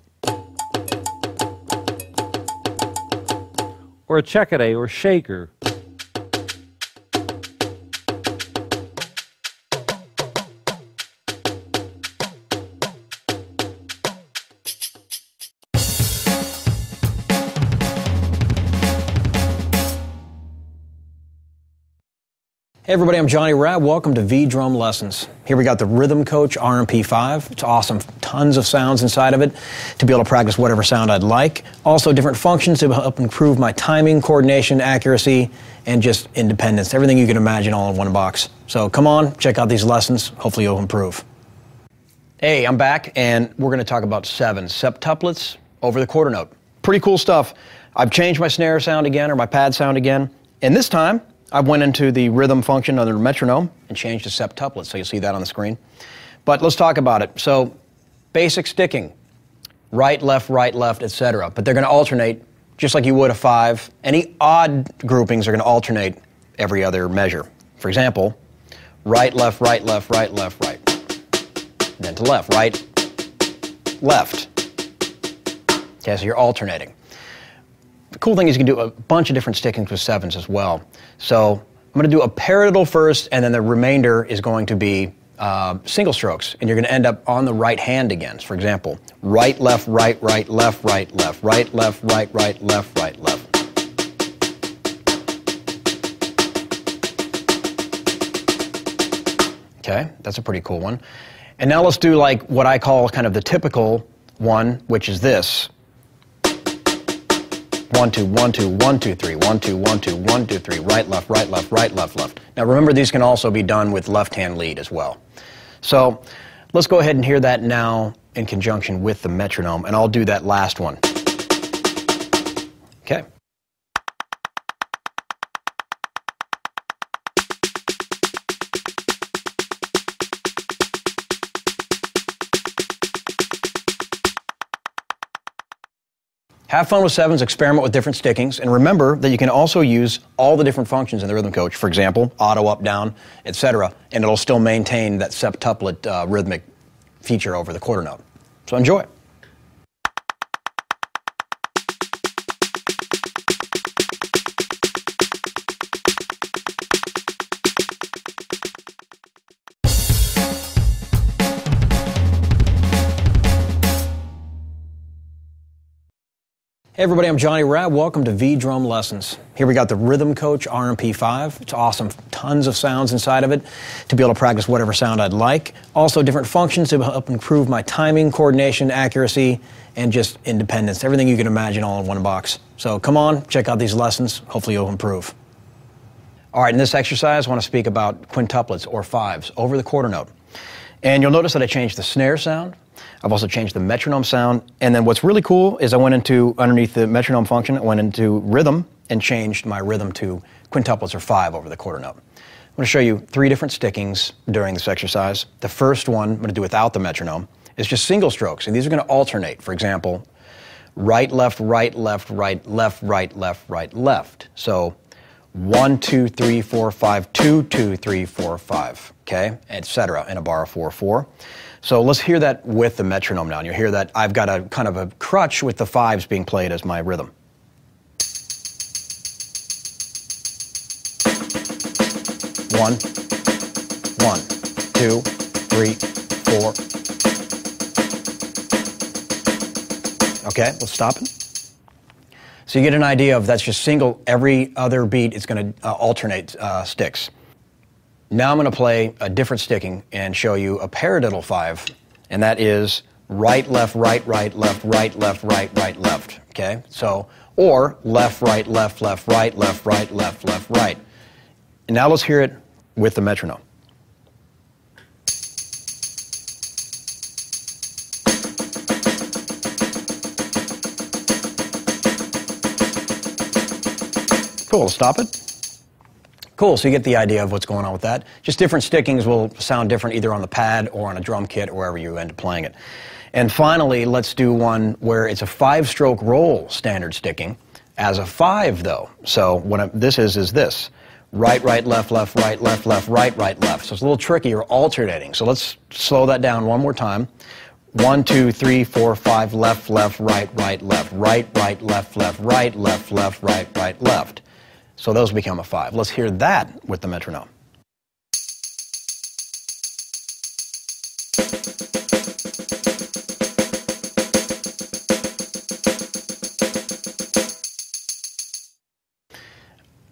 or a checkaday or shaker. Hey everybody, I'm Johnny Rabb. Welcome to V-Drum Lessons. Here we got the Rhythm Coach RMP5. It's awesome. Tons of sounds inside of it to be able to practice whatever sound I'd like. Also different functions to help improve my timing, coordination, accuracy, and just independence. Everything you can imagine all in one box. So come on, check out these lessons. Hopefully you'll improve. Hey, I'm back, and we're going to talk about 7 septuplets over the quarter note. Pretty cool stuff. I've changed my snare sound again, or my pad sound again, and this time I went into the rhythm function under metronome and changed to septuplets, so you'll see that on the screen. But let's talk about it. So, basic sticking, right, left, etc. But they're going to alternate just like you would a 5. Any odd groupings are going to alternate every other measure. For example, right, left, right. Then to left, right, left. Okay, so you're alternating. The cool thing is you can do a bunch of different stickings with 7s as well. So I'm going to do a paradiddle first, and then the remainder is going to be single strokes, and you're going to end up on the right hand again. So for example, right, left, left, right, left, right, left, left. Okay, that's a pretty cool one. And now let's do like what I call kind of the typical one, which is this. 1, 2, 1, 2, 1, 2, 3, 1, 2, 1, 2, 1, 2, 3, right, left, left. Now remember, these can also be done with left-hand lead as well. So let's go ahead and hear that now in conjunction with the metronome, and I'll do that last one. Okay. Have fun with 7s, experiment with different stickings, and remember that you can also use all the different functions in the Rhythm Coach. For example, auto, up, down, etc., and it'll still maintain that septuplet rhythmic feature over the quarter note. So enjoy. Hey everybody, I'm Johnny Rabb. Welcome to V-Drum Lessons. Here we got the Rhythm Coach RMP5. It's awesome. Tons of sounds inside of it to be able to practice whatever sound I'd like. Also different functions to help improve my timing, coordination, accuracy, and just independence. Everything you can imagine all in one box. So come on, check out these lessons. Hopefully you'll improve. All right, in this exercise, I want to speak about quintuplets or fives over the quarter note. And you'll notice that I changed the snare sound. I've also changed the metronome sound. And then what's really cool is I went into, underneath the metronome function, I went into rhythm and changed my rhythm to quintuplets or five over the quarter note. I'm going to show you 3 different stickings during this exercise. The first one I'm going to do without the metronome is just single strokes. And these are going to alternate. For example, right, left, right, left, right, left, right, left, right, left. So 1, 2, 3, 4, 5, 2, 2, 3, 4, 5, okay, etc. in a bar of 4, 4. So let's hear that with the metronome now. And you'll hear that I've got a kind of a crutch with the fives being played as my rhythm. 1, 1, 2, 3, 4. Okay, let's stop it. So you get an idea of that's just single. Every other beat is going to alternate sticks. Now I'm going to play a different sticking and show you a paradiddle 5, and that is right, left, right, right, left, right, left, right, right, left. Okay, so or left, right, left, left, right, left, right, left, left, right. And now let's hear it with the metronome. Cool, stop it. Cool, so you get the idea of what's going on with that. Just different stickings will sound different either on the pad or on a drum kit or wherever you end up playing it. And finally, let's do one where it's a 5-stroke roll standard sticking as a 5 though. So what this is this. Right, right, left, left, right, left, left, right, right, left. So it's a little tricky, you're alternating. So let's slow that down one more time. 1, 2, 3, 4, 5, left, left, right, right, left, right, right, left, left, right, left, left, right, right, left. So those become a 5. Let's hear that with the metronome.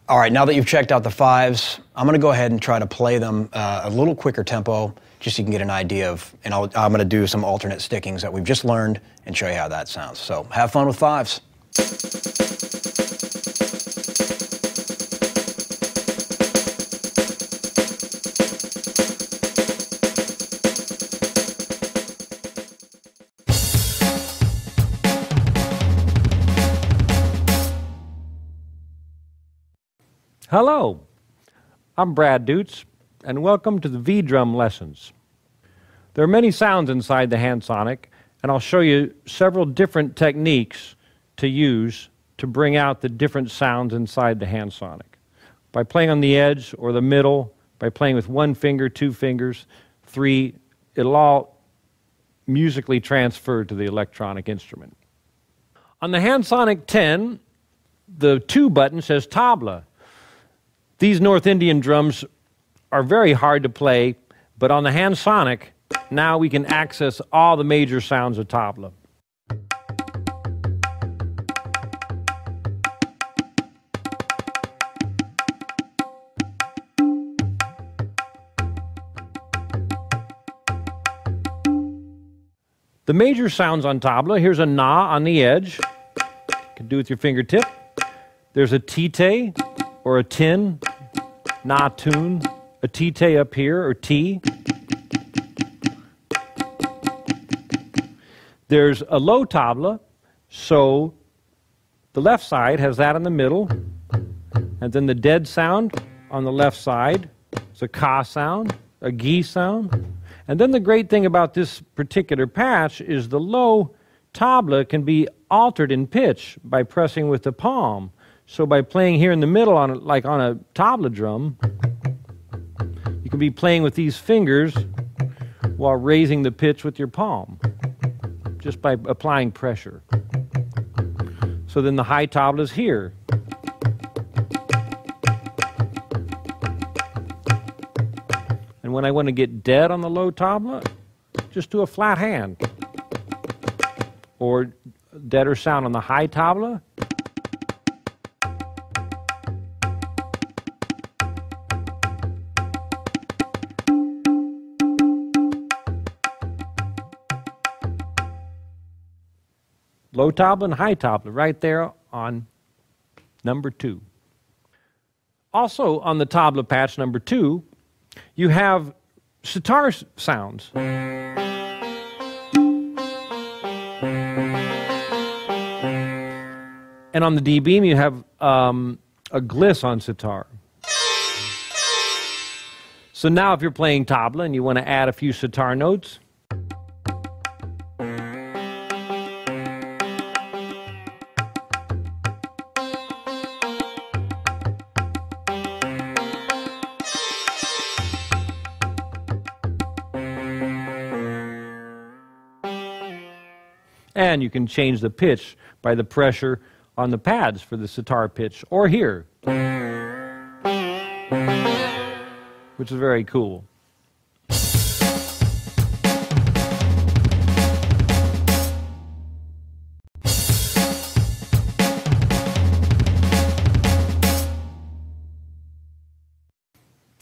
All right, now that you've checked out the 5s, I'm going to go ahead and try to play them a little quicker tempo, just so you can get an idea of, and I'm going to do some alternate stickings that we've just learned and show you how that sounds. So have fun with 5s. Hello, I'm Brad Dutz, and welcome to the V-Drum Lessons. There are many sounds inside the HandSonic, and I'll show you several different techniques to use to bring out the different sounds inside the HandSonic. By playing on the edge or the middle, by playing with 1 finger, 2 fingers, 3, it'll all musically transfer to the electronic instrument. On the HandSonic 10, the 2 button says Tabla. These North Indian drums are very hard to play, but on the HandSonic, now we can access all the major sounds of Tabla. The major sounds on Tabla, here's a na on the edge. You can do with your fingertip. There's a tite or a tin, na tune, a tite up here, or T. There's a low tabla, so the left side has that in the middle, and then the dead sound on the left side is a ka sound, a gi sound. And then the great thing about this particular patch is the low tabla can be altered in pitch by pressing with the palm. So by playing here in the middle, like on a tabla drum, you can be playing with these fingers while raising the pitch with your palm, just by applying pressure. So then the high tabla is here. And when I want to get dead on the low tabla, just do a flat hand. Or deader sound on the high tabla. Low tabla and high tabla right there on number 2. Also on the tabla patch number 2, you have sitar sounds. And on the D beam, you have a gliss on sitar. So now if you're playing tabla and you want to add a few sitar notes, and you can change the pitch by the pressure on the pads for the sitar pitch, or here, which is very cool.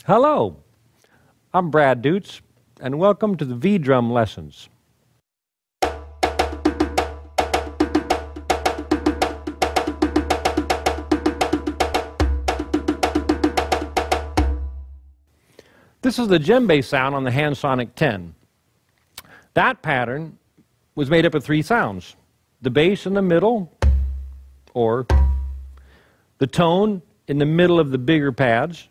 Hello, I'm Brad Dutz, and welcome to the V-Drum Lessons. This is the djembe sound on the HandSonic 10. That pattern was made up of 3 sounds: the bass in the middle, or the tone in the middle of the bigger pads,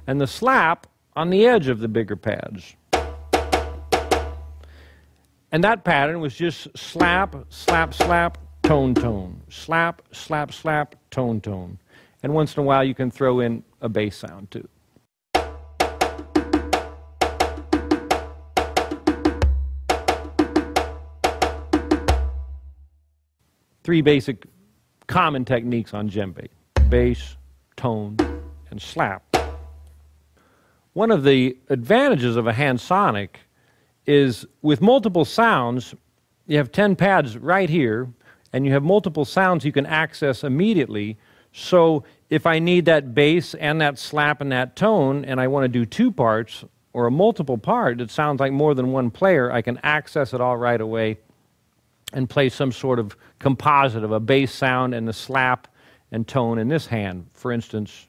and the slap on the edge of the bigger pads. And that pattern was just slap, slap, slap, tone, tone. Slap, slap, slap, tone, tone. And once in a while you can throw in a bass sound too. Three basic common techniques on djembe: bass, tone, and slap. One of the advantages of a HandSonic is with multiple sounds, you have 10 pads right here, and you have multiple sounds you can access immediately. So if I need that bass and that slap and that tone, and I want to do 2 parts or a multiple part that sounds like more than one player, I can access it all right away and play some sort of composite of a bass sound and the slap and tone in this hand, for instance.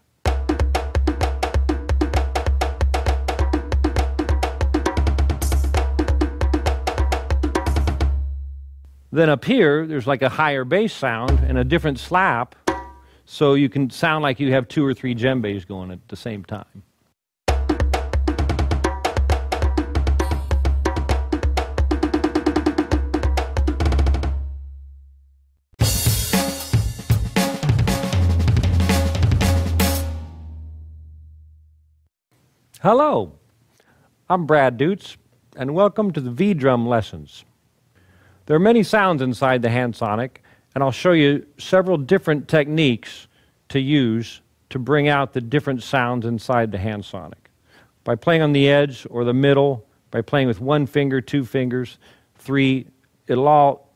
Then up here, there's like a higher bass sound and a different slap, so you can sound like you have 2 or 3 djembes going at the same time. Hello, I'm Brad Dutz, and welcome to the V-Drum Lessons. There are many sounds inside the HandSonic, and I'll show you several different techniques to use to bring out the different sounds inside the HandSonic. By playing on the edge or the middle, by playing with 1 finger, 2 fingers, 3, it'll all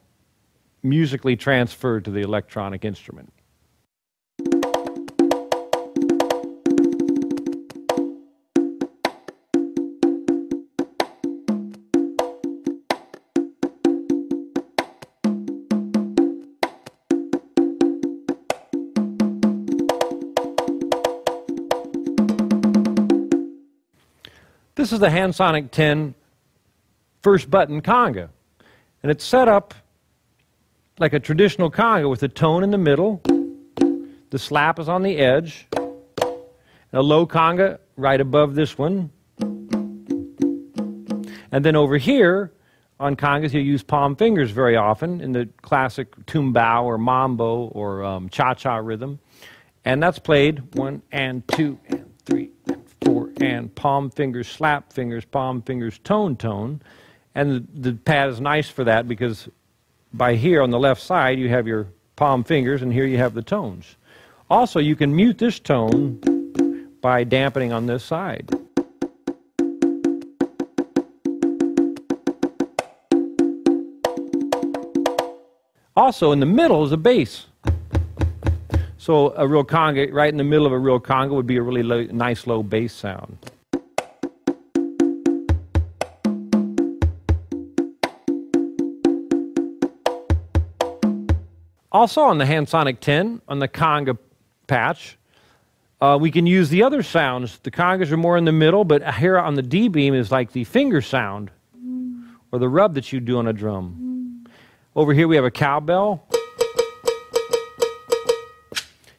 musically transfer to the electronic instrument. This is the HandSonic 10 first button conga, and it's set up like a traditional conga with a tone in the middle, the slap is on the edge, and a low conga right above this one. And then over here on congas you use palm fingers very often in the classic tumbao or mambo or cha-cha rhythm, and that's played 1 and 2 and 3 and 4 and palm fingers, slap fingers, palm fingers, tone, tone. And the pad is nice for that because by here on the left side you have your palm fingers and here you have the tones. Also you can mute this tone by dampening on this side. Also, in the middle is a bass. So a real conga, right in the middle of a real conga would be a really nice low bass sound. Also on the HandSonic 10, on the conga patch, we can use the other sounds. The congas are more in the middle, but here on the D-beam is like the finger sound, or the rub that you do on a drum. Over here we have a cowbell.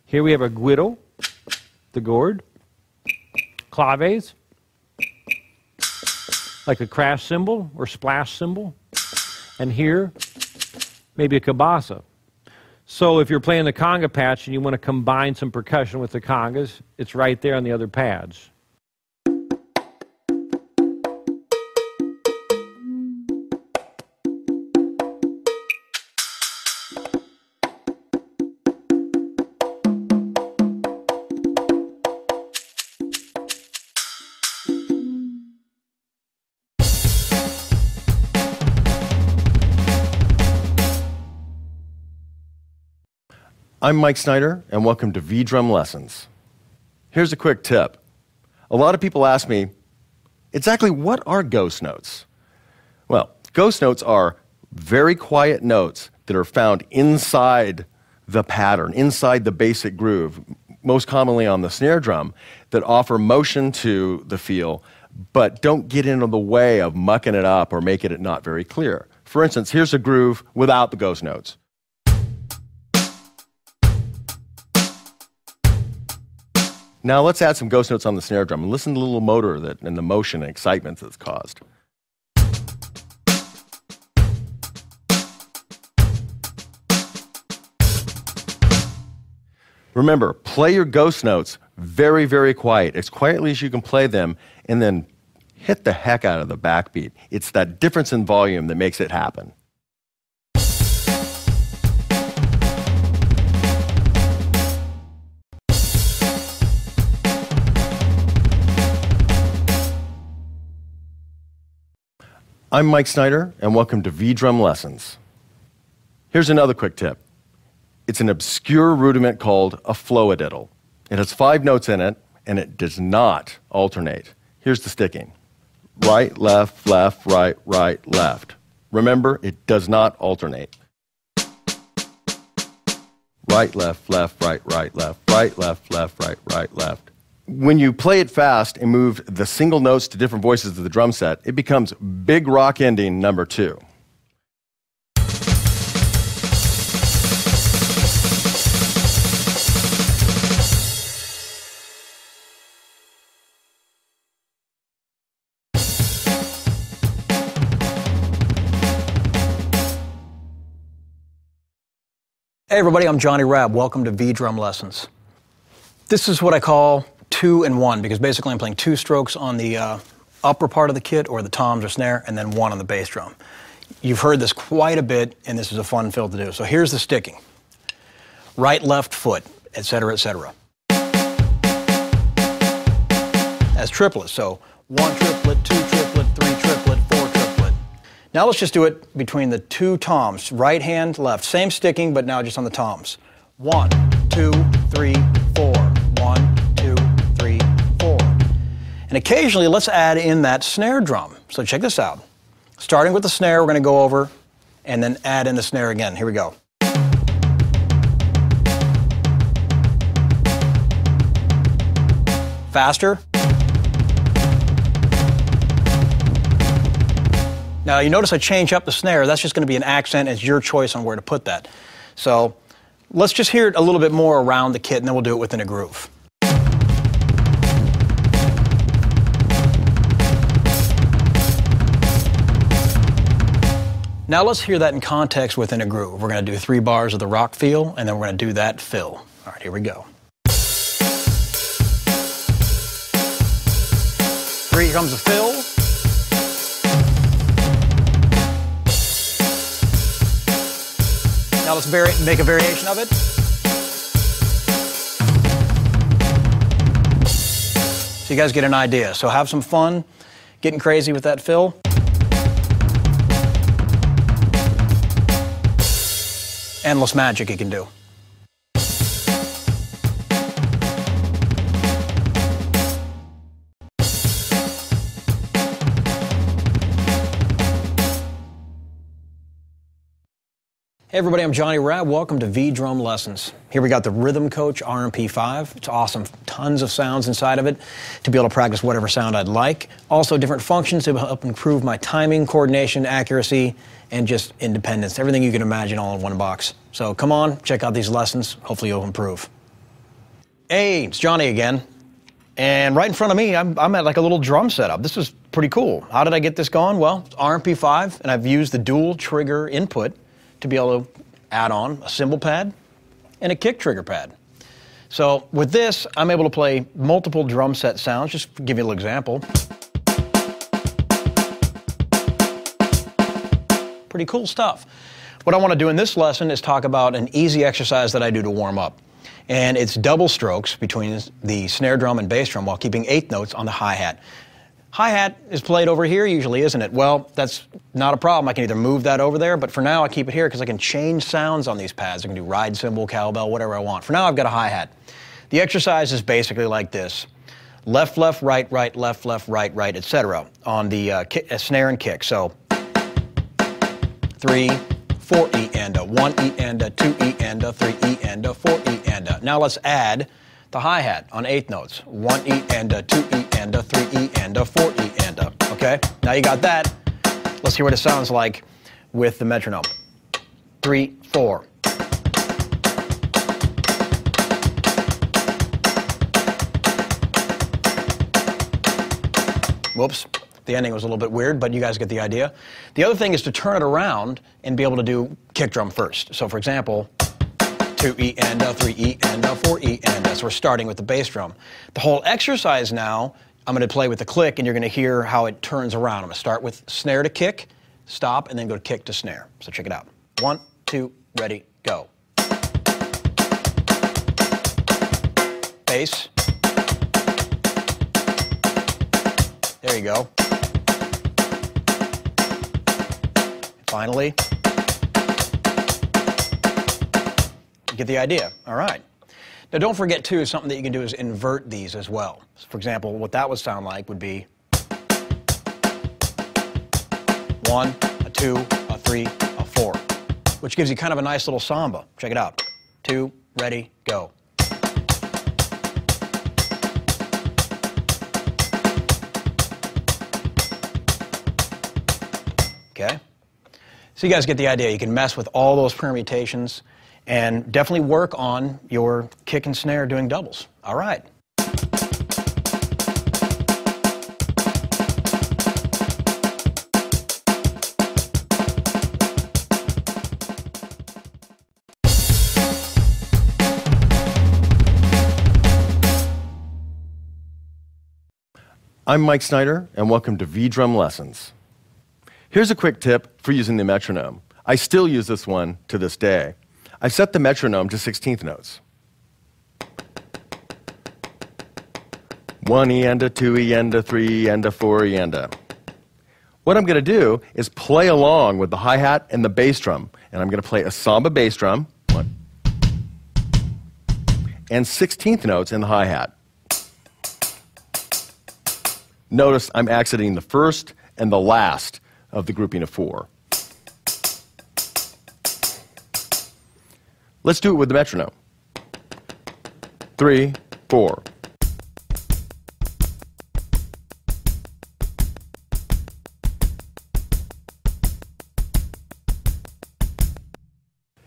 Here we have a guido, the gourd, claves, like a crash cymbal or splash cymbal, and here maybe a cabasa. So if you're playing the conga patch and you want to combine some percussion with the congas, it's right there on the other pads. I'm Mike Snyder, and welcome to V-Drum Lessons. Here's a quick tip. A lot of people ask me, exactly what are ghost notes? Well, ghost notes are very quiet notes that are found inside the pattern, inside the basic groove, most commonly on the snare drum, that offer motion to the feel, but don't get into the way of mucking it up or making it not very clear. For instance, here's a groove without the ghost notes. Now let's add some ghost notes on the snare drum and listen to the little motor and the motion and excitement that's caused. Remember, play your ghost notes very, very quiet, as quietly as you can play them, and then hit the heck out of the backbeat. It's that difference in volume that makes it happen. I'm Mike Snyder, and welcome to V-Drum Lessons. Here's another quick tip. It's an obscure rudiment called a Paradiddle. It has 5 notes in it, and it does not alternate. Here's the sticking. Right, left, left, right, right, left. Remember, it does not alternate. Right, left, left, right, right, left, right, left, left, right, right, left. When you play it fast and move the single notes to different voices of the drum set, it becomes big rock ending number 2. Hey everybody, I'm Johnny Rabb. Welcome to V-Drum Lessons. This is what I call 2 in 1, because basically I'm playing 2 strokes on the upper part of the kit, or the toms or snare, and then 1 on the bass drum. You've heard this quite a bit, and this is a fun fill to do. So here's the sticking. Right, left foot, etc., etc. As triplets, so 1 triplet, 2 triplet, 3 triplet, 4 triplet. Now let's just do it between the 2 toms, right hand, left. Same sticking, but now just on the toms. 1, 2, 3, 4. 1, 2, 3, 4. And occasionally, let's add in that snare drum. So check this out. Starting with the snare, we're going to go over and then add in the snare again. Here we go. Faster. Now you notice I change up the snare. That's just going to be an accent. It's your choice on where to put that. So let's just hear it a little bit more around the kit, and then we'll do it within a groove. Now let's hear that in context within a groove. We're going to do 3 bars of the rock feel, and then we're going to do that fill. All right, here we go. 3, here comes the fill. Now let's make a variation of it. So you guys get an idea. So have some fun getting crazy with that fill. endless magic it can do. Hey everybody, I'm Johnny Rad. Welcome to V-Drum Lessons. Here we got the Rhythm Coach RMP5. It's awesome. Tons of sounds inside of it to be able to practice whatever sound I'd like. Also different functions to help improve my timing, coordination, accuracy, and just independence. Everything you can imagine all in one box. So come on, check out these lessons. Hopefully you'll improve. Hey, it's Johnny again. And right in front of me, I'm at like a little drum setup. This is pretty cool. How did I get this going? Well, it's RMP5, and I've used the dual trigger input to be able to add on a cymbal pad and a kick trigger pad. So with this, I'm able to play multiple drum set sounds. Just to give you a little example. Pretty cool stuff. What I want to do in this lesson is talk about an easy exercise that I do to warm up. And it's double strokes between the snare drum and bass drum while keeping eighth notes on the hi-hat. Hi-hat is played over here usually, isn't it? Well, that's not a problem. I can either move that over there, but for now I keep it here because I can change sounds on these pads. I can do ride cymbal, cowbell, whatever I want. For now I've got a hi-hat. The exercise is basically like this. Left, left, right, right, left, left, right, right, etc. on the snare and kick. So 3, 4 E and a 1 E and a 2 E and a 3 E and a 4 E and a. Now let's add the hi-hat on eighth notes. 1 E and a 2 E and a 3 E and a 4 E and a. Okay, now you got that. Let's hear what it sounds like with the metronome. 3, 4. Whoops, the ending was a little bit weird, but you guys get the idea. The other thing is to turn it around and be able to do kick drum first. So for example, 2 E and a 3 E and a 4 E and a. So we're starting with the bass drum. The whole exercise now, I'm going to play with the click and you're going to hear how it turns around. I'm going to start with snare to kick, stop, and then go to kick to snare. So check it out. 1, 2, ready, go. Bass. There you go. Finally. You get the idea. All right. Now don't forget too, something that you can do is invert these as well. For example, what that would sound like would be 1, a 2, a 3, a 4, which gives you kind of a nice little samba. Check it out. 2, ready, go. Okay? So you guys get the idea. You can mess with all those permutations and definitely work on your kick and snare doing doubles. All right. I'm Mike Snyder, and welcome to V-Drum Lessons. Here's a quick tip for using the metronome. I still use this one to this day. I set the metronome to 16th notes. 1 E and a 2 E and a 3 E and a 4 E and a. What I'm going to do is play along with the hi-hat and the bass drum. And I'm going to play a samba bass drum, 1, and 16th notes in the hi-hat. Notice I'm accenting the first and the last of the grouping of 4. Let's do it with the metronome. 3, 4.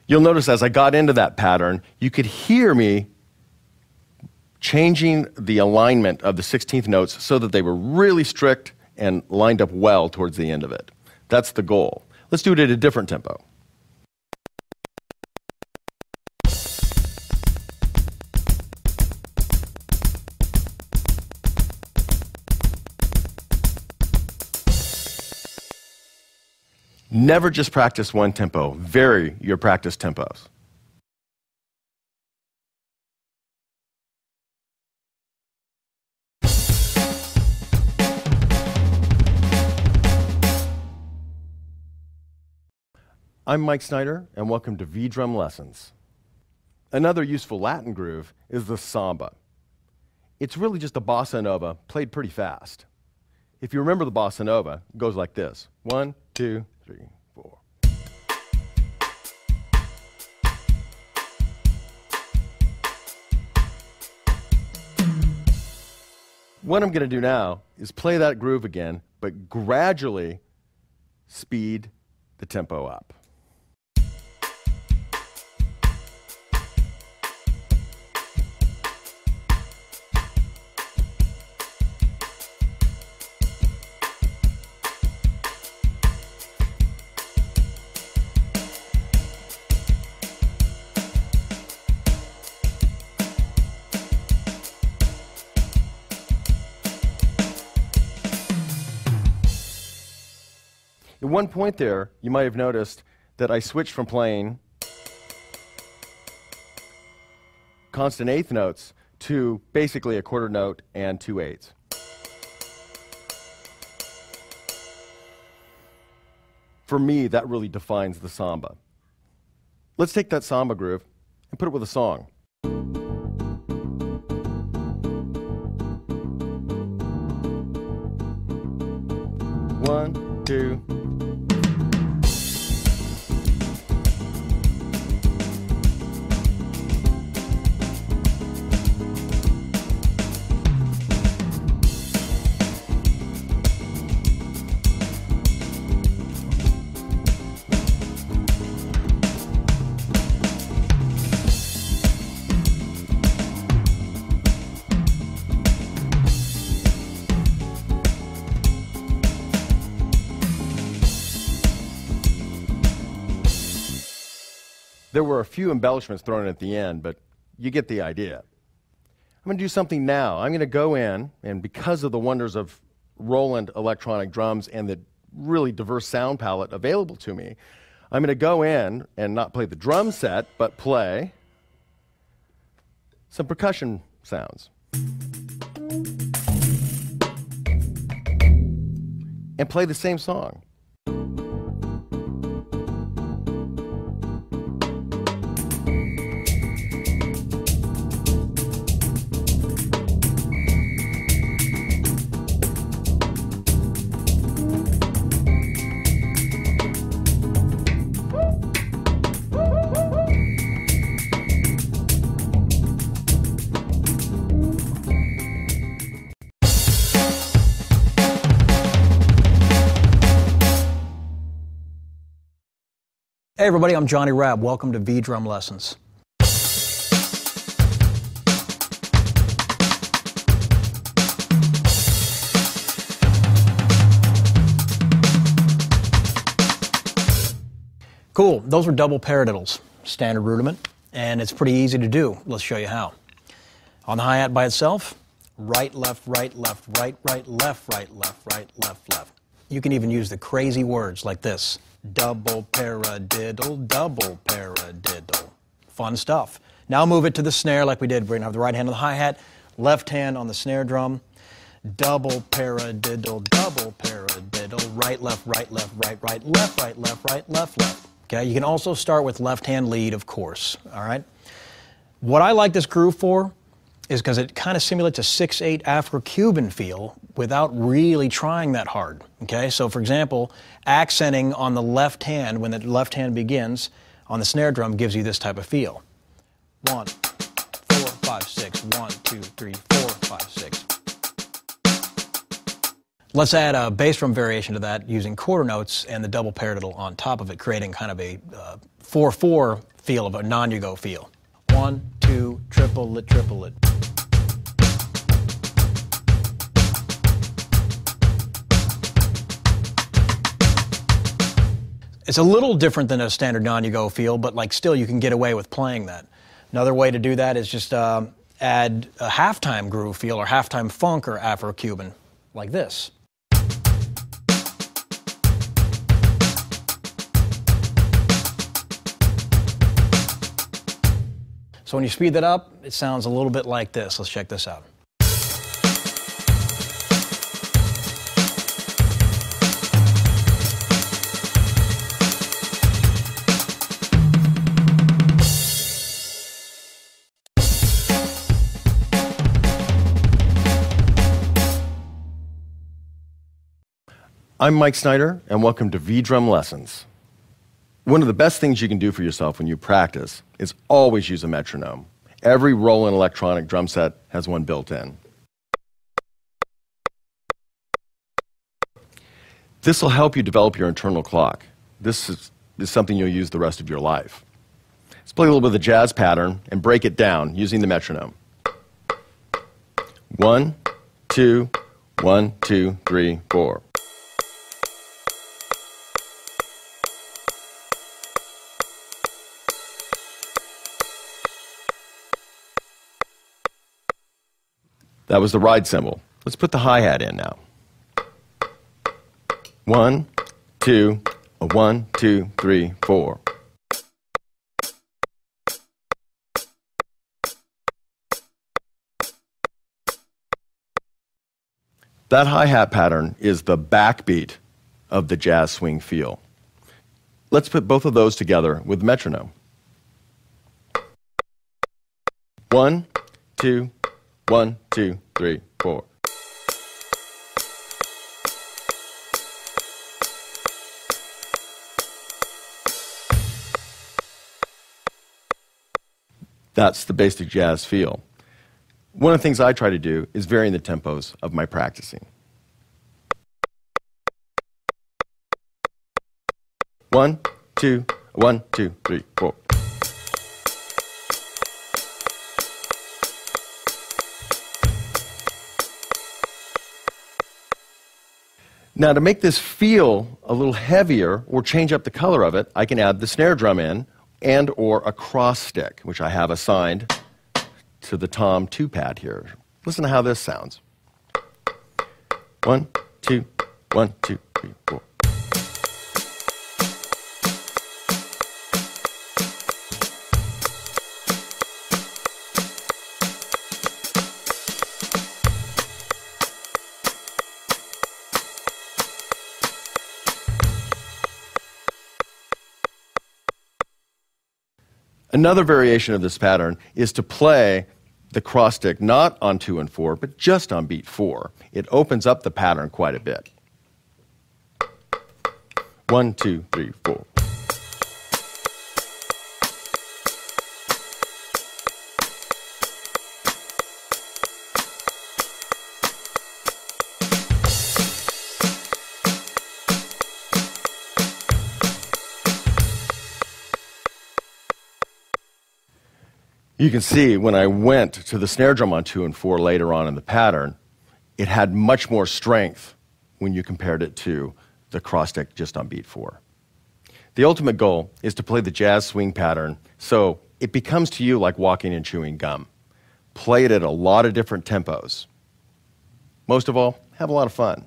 You'll notice as I got into that pattern, you could hear me changing the alignment of the 16th notes so that they were really strict and lined up well towards the end of it. That's the goal. Let's do it at a different tempo. Never just practice one tempo. Vary your practice tempos. I'm Mike Snyder, and welcome to V-Drum Lessons. Another useful Latin groove is the samba. It's really just a bossa nova played pretty fast. If you remember the bossa nova, it goes like this. 1, 2, 3, 4. What I'm going to do now is play that groove again, but gradually speed the tempo up. At one point there, you might have noticed that I switched from playing constant eighth notes to basically a quarter note and 2 eighths. For me, that really defines the samba. Let's take that samba groove and put it with a song. 1, 2. There were a few embellishments thrown in at the end, but you get the idea. I'm going to do something now. I'm going to go in, and because of the wonders of Roland electronic drums and the really diverse sound palette available to me, I'm going to go in and not play the drum set, but play some percussion sounds. And play the same song. Hey everybody, I'm Johnny Rabb. Welcome to V-Drum Lessons. Cool, those were double paradiddles, standard rudiment, and it's pretty easy to do. Let's show you how. On the hi-hat by itself, right, left, right, left, right, right, left, right, left, right, left, left. You can even use the crazy words like this. Double paradiddle, double paradiddle. Fun stuff. Now move it to the snare like we did. We're going to have the right hand on the hi-hat, left hand on the snare drum. Double paradiddle, double paradiddle, right, left, right, left, right, right, left, right, left, right, left, left. Okay, you can also start with left hand lead, of course. All right. What I like this groove for is because it kind of simulates a 6/8 Afro-Cuban feel without really trying that hard. Okay, so for example, accenting on the left hand when the left hand begins on the snare drum gives you this type of feel. 1, 4, 5, 6. 1, 2, 3, 4, 5, 6. Let's add a bass drum variation to that using quarter notes and the double paradiddle on top of it, creating kind of a 4/4 feel of a non-you-go feel. 1, 2, triplet, triplet. It's a little different than a standard non-you-go feel, but like still you can get away with playing that. Another way to do that is just add a halftime groove feel or halftime funk or Afro-Cuban, like this. So when you speed that up, it sounds a little bit like this. Let's check this out. I'm Mike Snyder, and welcome to V-Drum Lessons. One of the best things you can do for yourself when you practice is always use a metronome. Every Roland electronic drum set has one built in. This will help you develop your internal clock. This is something you'll use the rest of your life. Let's play a little bit of the jazz pattern and break it down using the metronome. 1, 2, 1, 2, 3, 4. That was the ride cymbal. Let's put the hi-hat in now. 1, 2, 1, 2, 3, 4. That hi-hat pattern is the backbeat of the jazz swing feel. Let's put both of those together with metronome. 1, 2, 1, 2, 3, 4. That's the basic jazz feel. One of the things I try to do is vary the tempos of my practicing. 1, 2, 1, 2, 3, 4. Now, to make this feel a little heavier or change up the color of it, I can add the snare drum in and or a cross stick, which I have assigned to the tom 2 pad here. Listen to how this sounds. 1, 2, 1, 2, 3, 4. Another variation of this pattern is to play the cross stick not on 2 and 4, but just on beat 4. It opens up the pattern quite a bit. 1, 2, 3, 4. You can see when I went to the snare drum on 2 and 4 later on in the pattern, it had much more strength when you compared it to the cross stick just on beat 4. The ultimate goal is to play the jazz swing pattern so it becomes to you like walking and chewing gum. Play it at a lot of different tempos. Most of all, have a lot of fun.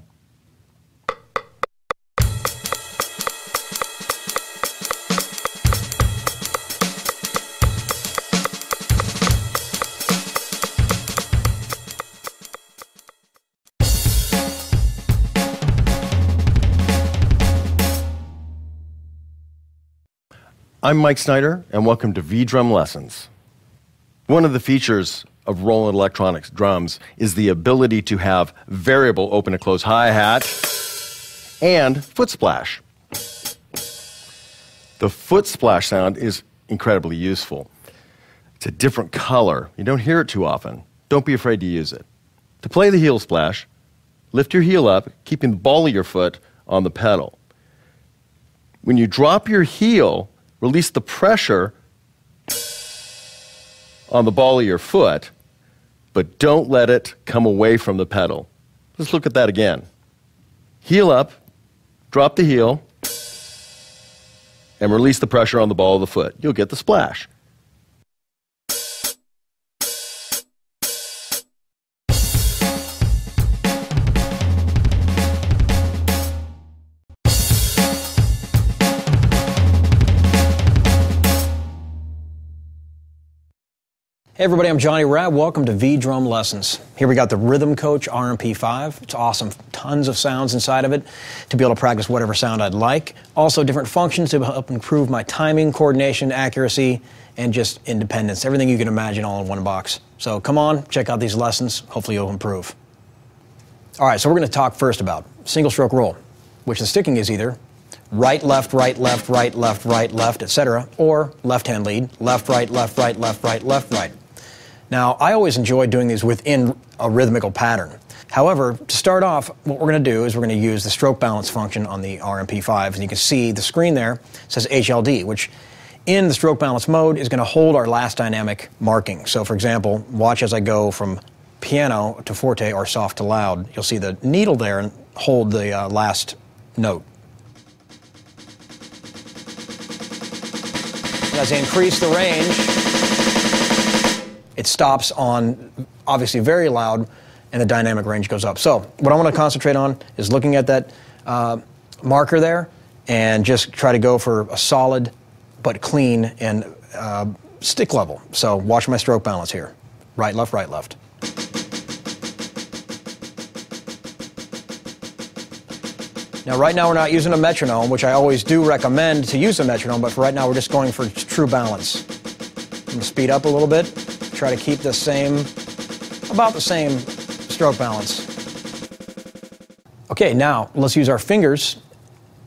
I'm Mike Snyder, and welcome to V-Drum Lessons. One of the features of Roland Electronics drums is the ability to have variable open and close hi-hat and foot splash. The foot splash sound is incredibly useful. It's a different color. You don't hear it too often. Don't be afraid to use it. To play the heel splash, lift your heel up, keeping the ball of your foot on the pedal. When you drop your heel, release the pressure on the ball of your foot, but don't let it come away from the pedal. Let's look at that again. Heel up, drop the heel, and release the pressure on the ball of the foot. You'll get the splash. Hey everybody, I'm Johnny Rabb. Welcome to V-Drum Lessons. Here we got the Rhythm Coach RMP5. It's awesome. Tons of sounds inside of it to be able to practice whatever sound I'd like. Also different functions to help improve my timing, coordination, accuracy, and just independence. Everything you can imagine all in one box. So come on, check out these lessons. Hopefully you'll improve. All right, so we're going to talk first about single stroke roll. which the sticking is either right, left, right, left, right, left, right, left, etc., or left-hand lead, left, right, left, right, left, right, left, right. Now, I always enjoy doing these within a rhythmical pattern. However, to start off, what we're going to do is we're going to use the stroke balance function on the RMP5, and you can see the screen there says HLD, which in the stroke balance mode is going to hold our last dynamic marking. So, for example, watch as I go from piano to forte or soft to loud. You'll see the needle there and hold the last note. And as I increase the range, it stops on obviously very loud, and the dynamic range goes up. So what I want to concentrate on is looking at that marker there and just try to go for a solid but clean and stick level. So watch my stroke balance here. Right, left, right, left. Now, right now we're not using a metronome, which I always do recommend to use a metronome, but for right now we're just going for true balance. I'm going to speed up a little bit, try to keep the same, about the same stroke balance. Okay, now let's use our fingers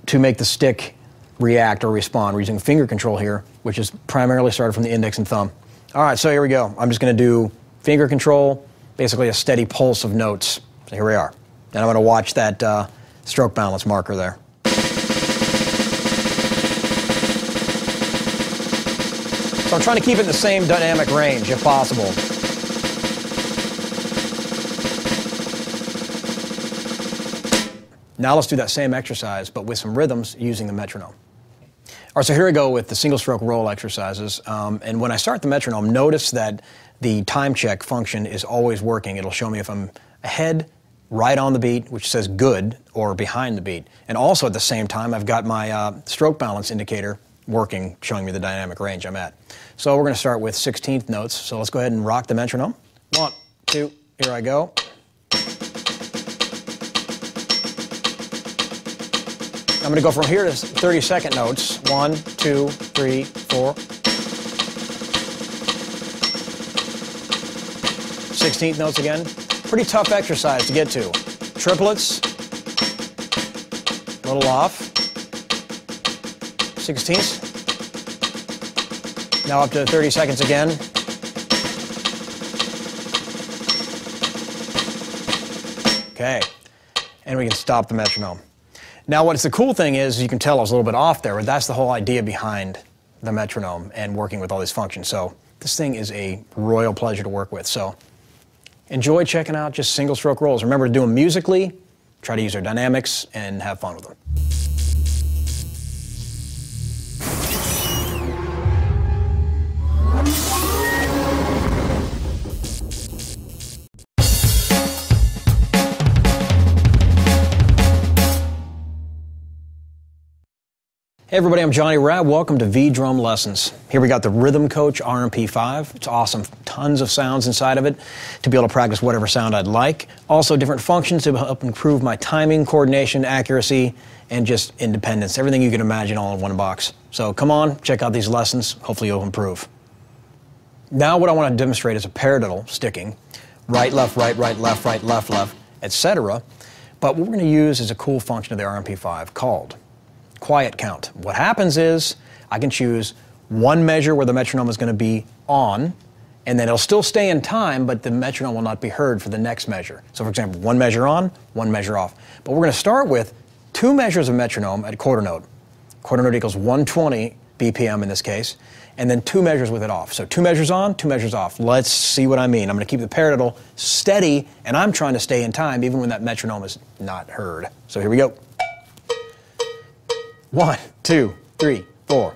to make the stick react or respond. We're using finger control here, which is primarily started from the index and thumb. All right, so here we go. I'm just going to do finger control, basically a steady pulse of notes. So here we are. And I'm going to watch that stroke balance marker there. So I'm trying to keep it in the same dynamic range if possible. Now let's do that same exercise, but with some rhythms using the metronome. All right, so here we go with the single stroke roll exercises. And when I start the metronome, notice that the time check function is always working. It'll show me if I'm ahead, right on the beat, which says good, or behind the beat. And also at the same time, I've got my stroke balance indicator working, showing me the dynamic range I'm at. So we're going to start with 16th notes. So let's go ahead and rock the metronome. 1, 2, here I go. I'm going to go from here to 30-second notes. 1, 2, 3, 4. 16th notes again. Pretty tough exercise to get to. Triplets. A little off. 16ths. Now up to 30 seconds again. Okay. And we can stop the metronome. Now, what's the cool thing is, you can tell I was a little bit off there, but that's the whole idea behind the metronome and working with all these functions. So this thing is a royal pleasure to work with. So enjoy checking out just single stroke rolls. Remember to do them musically, try to use our dynamics, and have fun with them. Hey everybody, I'm Johnny Rad. Welcome to V-Drum Lessons. Here we got the Rhythm Coach RMP5. It's awesome. Tons of sounds inside of it to be able to practice whatever sound I'd like. Also different functions to help improve my timing, coordination, accuracy, and just independence. Everything you can imagine all in one box. So come on, check out these lessons. Hopefully you'll improve. Now what I want to demonstrate is a paradiddle sticking. Right, left, right, right, left, right, left, left, etc. But what we're going to use is a cool function of the RMP5 called quiet count. What happens is I can choose one measure where the metronome is going to be on, and then it'll still stay in time, but the metronome will not be heard for the next measure. So for example, one measure on, one measure off. But we're going to start with 2 measures of metronome at a quarter note. Quarter note equals 120 BPM in this case, and then 2 measures with it off. So 2 measures on, 2 measures off. Let's see what I mean. I'm going to keep the paradiddle steady, and I'm trying to stay in time even when that metronome is not heard. So here we go. 1, 2, 3, 4.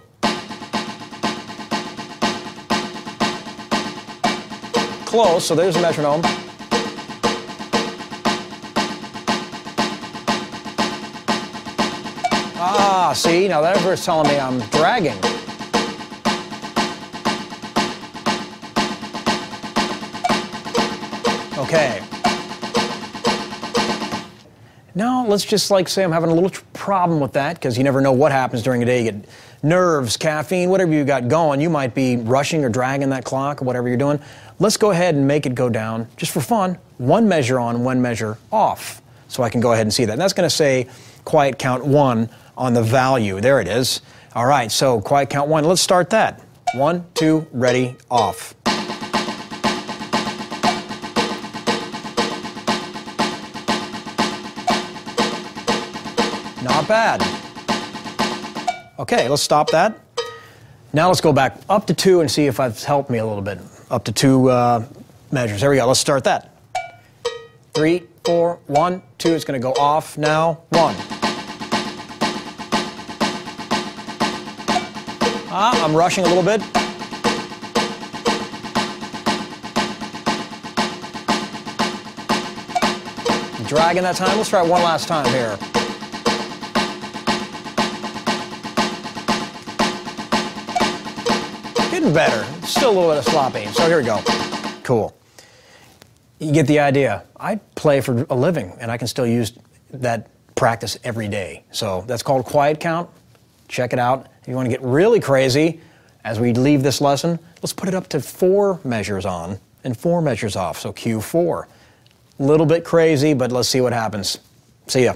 Close, so there's a metronome. Ah, see, now that is telling me I'm dragging. Okay. Now, let's just like say I'm having a little problem with that, because you never know what happens during a day. You get nerves, caffeine, whatever you got going. You might be rushing or dragging that clock or whatever you're doing. Let's go ahead and make it go down, just for fun, 1 measure on, 1 measure off, so I can go ahead and see that. And that's going to say quiet count 1 on the value. There it is. All right, so quiet count 1. Let's start that. 1, 2, ready, off. Not bad. Okay, let's stop that. Now let's go back up to 2 and see if I've helped me a little bit. Up to 2 measures. There we go. Let's start that. 3, 4, 1, 2. It's going to go off now. 1. I'm rushing a little bit. Dragging that time. Let's try it one last time here. Getting better. Still a little bit of sloppy. So here we go. Cool. You get the idea. I play for a living, and I can still use that practice every day. So that's called quiet count. Check it out. If you want to get really crazy, as we leave this lesson, let's put it up to 4 measures on and 4 measures off. So Q4. A little bit crazy, but let's see what happens. See ya.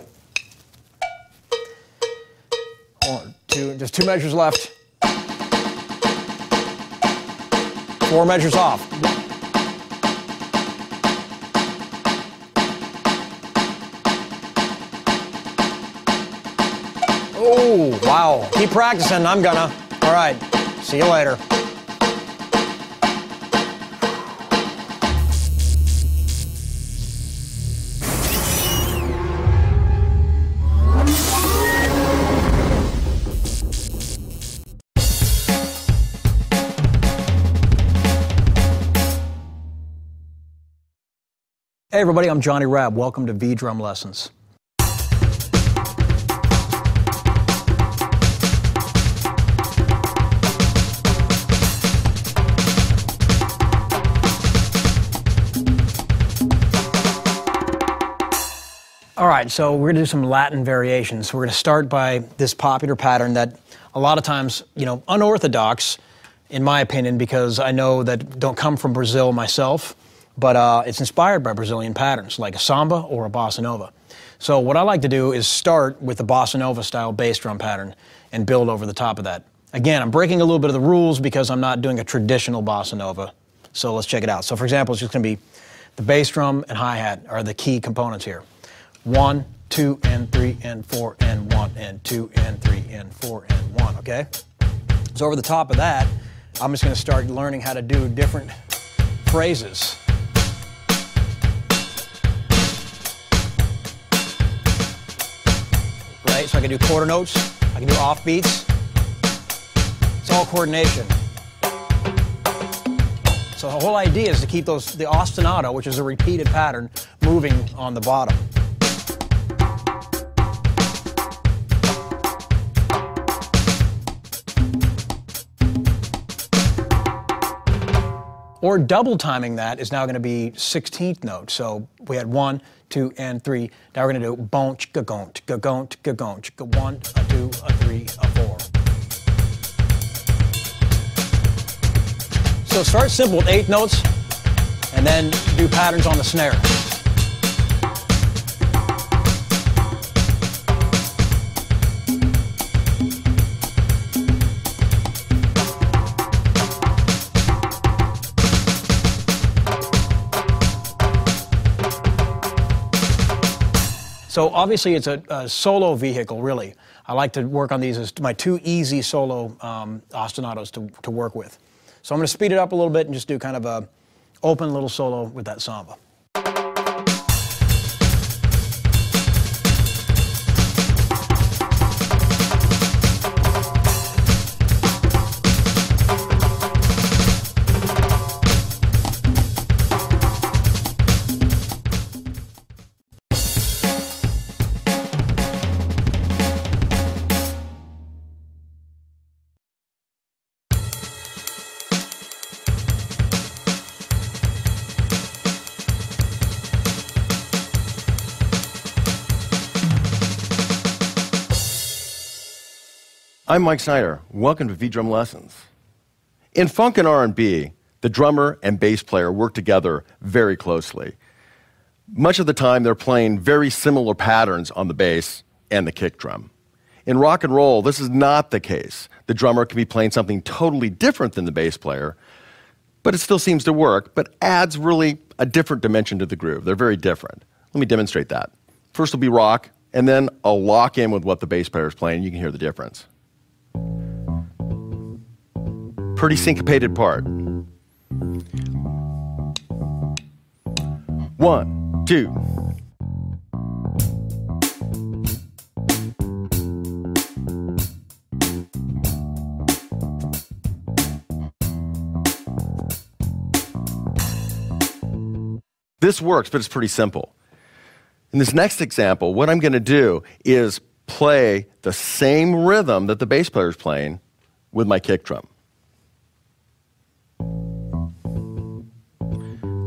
1, 2, just 2 measures left. 4 measures off. Oh, wow. Keep practicing. I'm gonna. All right. See you later. Hey everybody, I'm Johnny Rabb. Welcome to V-Drum Lessons. All right, so we're going to do some Latin variations. We're going to start by this popular pattern that a lot of times, unorthodox, in my opinion, because I know that don't come from Brazil myself, but it's inspired by Brazilian patterns, like a samba or a bossa nova. So what I like to do is start with the bossa nova style bass drum pattern and build over the top of that. Again, I'm breaking a little bit of the rules because I'm not doing a traditional bossa nova. So let's check it out. So for example, it's just going to be the bass drum and hi-hat are the key components here. 1, 2, and 3, and 4, and 1, and 2, and 3, and 4, and 1, okay? So over the top of that, I'm just going to start learning how to do different phrases. Right, so I can do quarter notes, I can do off beats. It's all coordination. So the whole idea is to keep the ostinato, which is a repeated pattern, moving on the bottom. Or double timing that is now going to be 16th note. So we had 1, 2, and 3. Now we're going to do bon chicka gon chicka gon chicka gon chicka 1, a 2, a 3, a 4. So start simple with 8 notes, and then do patterns on the snare. So obviously it's a solo vehicle, really. I like to work on these as my 2 easy solo ostinatos to work with. So I'm going to speed it up a little bit and just do kind of a open little solo with that samba. I'm Mike Snyder. Welcome to V-Drum Lessons. In funk and R&B, the drummer and bass player work together very closely. Much of the time, they're playing very similar patterns on the bass and the kick drum. In rock and roll, this is not the case. The drummer can be playing something totally different than the bass player, but it still seems to work, but adds really a different dimension to the groove. They're very different. Let me demonstrate that. First will be rock, and then I'll lock in with what the bass player is playing. You can hear the difference. Pretty syncopated part. 1, 2. This works, but it's pretty simple. In this next example, what I'm going to do is play the same rhythm that the bass player is playing with my kick drum.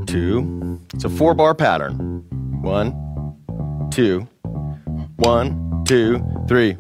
2. It's a 4-bar pattern. 1, 2, 1, 2, 3.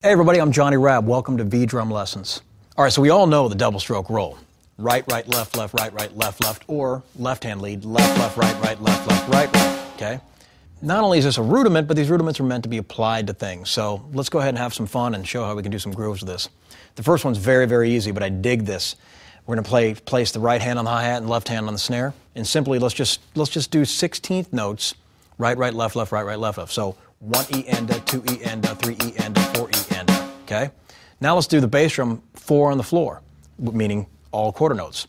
Hey everybody, I'm Johnny Rabb. Welcome to V-Drum Lessons. All right, so we all know the double stroke roll. Right, right, left, left, right, right, left, left, or left-hand lead, left, left, right, right, left, left, right, right, okay? Not only is this a rudiment, but these rudiments are meant to be applied to things. So let's go ahead and have some fun and show how we can do some grooves with this. The first one's very, very easy, but I dig this. We're gonna place the right hand on the hi-hat and left hand on the snare. And simply, let's just do 16th notes, right, right, left, left, right, right, left, left. So 1 E enda, 2 E enda, 3 E enda, 4 E enda, okay? Now let's do the bass drum 4 on the floor, meaning all quarter notes.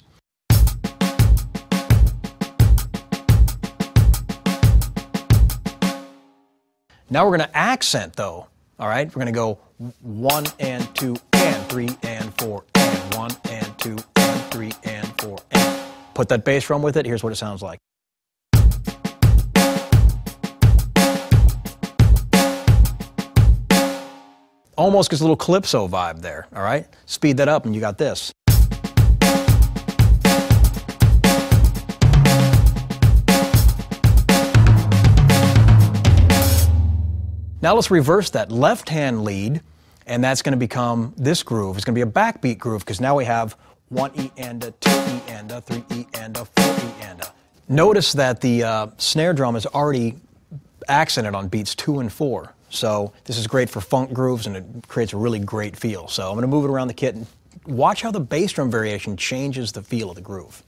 Now we're going to accent though, all right? We're going to go 1 and 2 and 3 and 4 and 1 and 2 and 3 and 4 and. Put that bass drum with it, here's what it sounds like. Almost gets a little calypso vibe there, all right? Speed that up and you got this. Now let's reverse that left hand lead, and that's going to become this groove. It's going to be a backbeat groove because now we have 1 E enda, 2 E enda, 3 E enda, 4 E enda. Notice that the snare drum is already accented on beats 2 and 4. So this is great for funk grooves and it creates a really great feel. So I'm going to move it around the kit and watch how the bass drum variation changes the feel of the groove.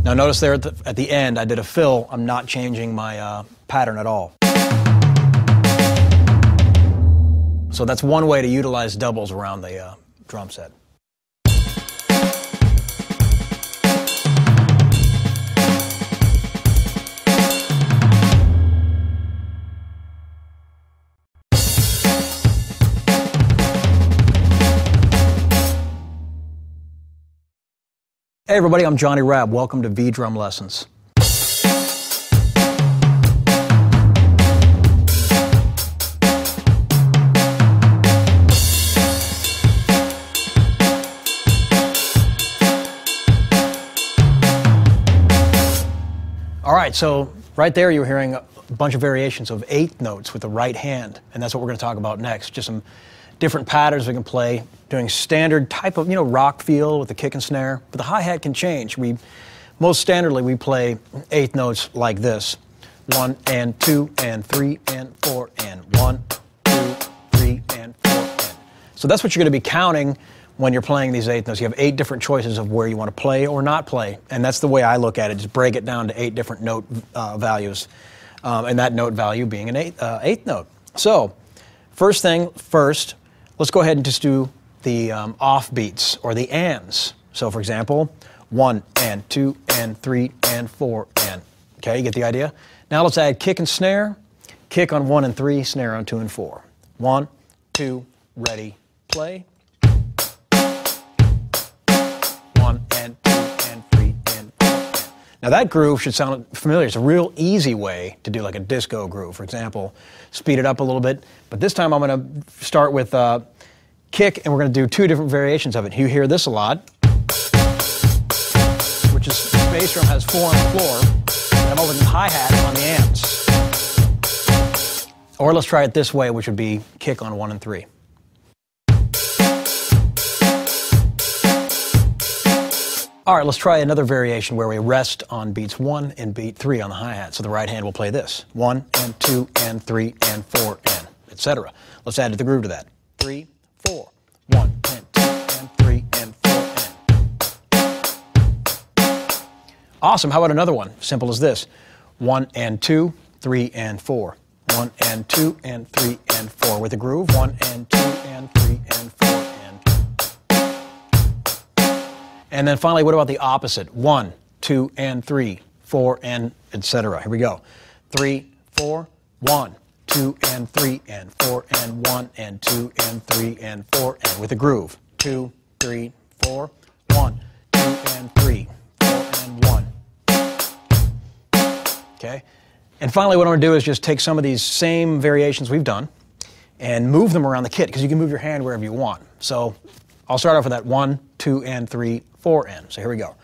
Now notice there at the end I did a fill. I'm not changing my pattern at all. So that's one way to utilize doubles around the drum set. Hey everybody, I'm Johnny Rabb. Welcome to V-Drum Lessons. All right, so right there you're hearing a bunch of variations of 8th notes with the right hand, and that's what we're going to talk about next. Just some different patterns we can play, doing standard type of, rock feel with the kick and snare, but the hi-hat can change. Most standardly, we play 8th notes like this. 1 and 2 and 3 and 4 and 1, 2, 3 and 4 and. So that's what you're going to be counting when you're playing these 8th notes. You have 8 different choices of where you want to play or not play, and that's the way I look at it, just break it down to 8 different note values, and that note value being an 8th note. So, first thing first, let's go ahead and just do the off beats, or the ands. So for example, 1 and 2 and 3 and 4 and. Okay, you get the idea? Now let's add kick and snare kick on 1 and 3, snare on 2 and 4. 1, 2, ready, play. 1 and 2 and 3 and 4. Now that groove should sound familiar. It's a real easy way to do like a disco groove. For example, speed it up a little bit. But this time I'm going to start with kick, and we're going to do 2 different variations of it. You hear this a lot, which is the bass drum has 4 on the floor, and I'm over the hi-hat on the amps. Or let's try it this way, which would be kick on 1 and 3. All right, let's try another variation where we rest on beats 1 and beat 3 on the hi-hat. So the right hand will play this. 1 and 2 and 3 and 4 and etc. Let's add the groove to that. 3, 4, 1 and 2 and 3 and 4 and. Awesome. How about another one? Simple as this. 1 and 2, 3 and 4. 1 and 2 and 3 and 4 with a groove. 1 and 2 and 3 and 4 and. And then finally, what about the opposite? 1, 2 and 3, 4 and etc. Here we go. 3, 4, 1, 2 and 3 and 4 and 1 and 2 and 3 and 4 and with a groove. 2, 3, 4, 1, 2 and 3, 4 and 1. Okay? And finally, what I'm going to do is just take some of these same variations we've done and move them around the kit, because you can move your hand wherever you want. So I'll start off with that 1, 2 and 3, 4 and. So here we go.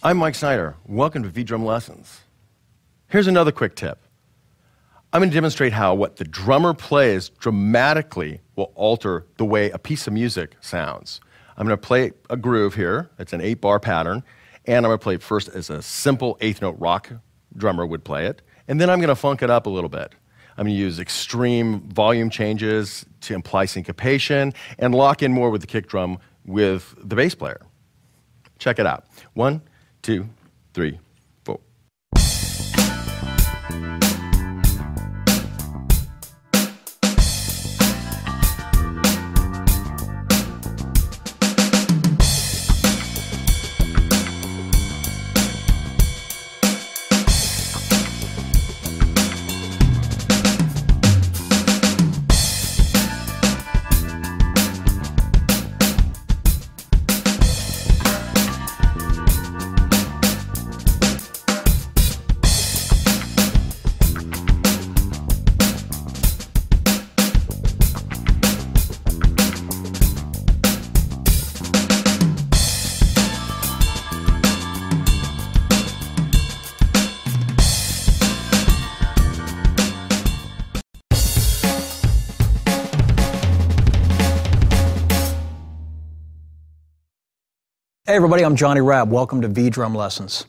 I'm Mike Snyder. Welcome to V-Drum Lessons. Here's another quick tip. I'm going to demonstrate how what the drummer plays dramatically will alter the way a piece of music sounds. I'm going to play a groove here. It's an 8-bar pattern. And I'm going to play it first as a simple 8th-note rock drummer would play it. And then I'm going to funk it up a little bit. I'm going to use extreme volume changes to imply syncopation and lock in more with the kick drum with the bass player. Check it out. 1, 2, 3, 4. Hey everybody, I'm Johnny Rabb. Welcome to V-Drum Lessons.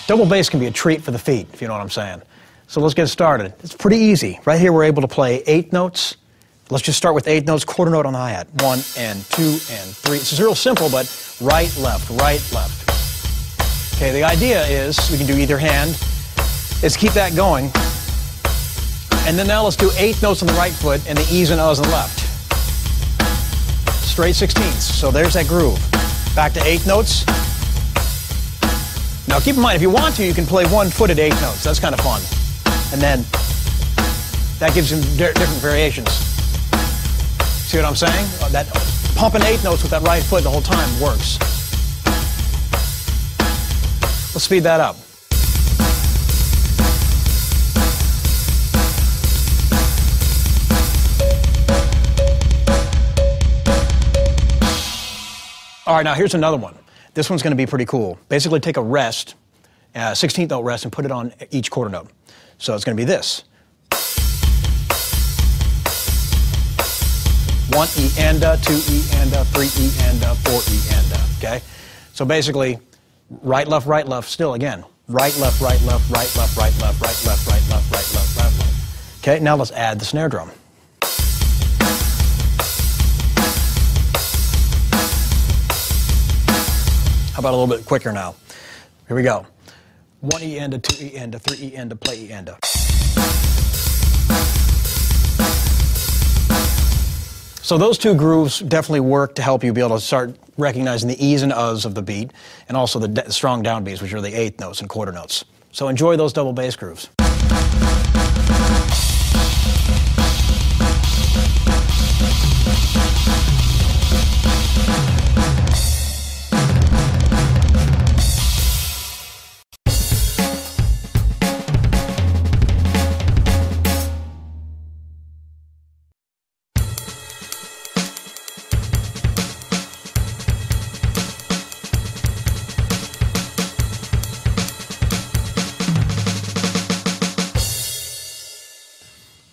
Double bass can be a treat for the feet, if you know what I'm saying. So let's get started. It's pretty easy. Right here we're able to play 8 notes. Let's just start with 8 notes, quarter note on the hi-hat. 1 and 2 and 3. It's real simple, but right, left, right, left. Okay, the idea is, we can do either hand, is keep that going. And then now let's do 8 notes on the right foot and the E's and O's on the left. Straight 16ths, so there's that groove. Back to 8 notes. Now keep in mind, if you want to, you can play one-footed 8 notes. That's kind of fun. And then that gives you different variations. See what I'm saying? That pumping 8 notes with that right foot the whole time works. Let's speed that up. All right, now here's another one. This one's going to be pretty cool. Basically take a rest, 16th note rest, and put it on each quarter note. So it's going to be this. 1 E and a, 2 E and a, 3 E and a, 4 E and a, okay? So basically, right, left, still again. Right, left, right, left, right, left, right, left, right, left, right, left, right, left, right, left. Okay, now let's add the snare drum. How about a little bit quicker now? Here we go. 1 E and a, 2 E and a, 3 E and a, play E and a. So those two grooves definitely work to help you be able to start recognizing the E's and U's of the beat, and also the strong downbeats, which are the eighth notes and quarter notes. So enjoy those double bass grooves.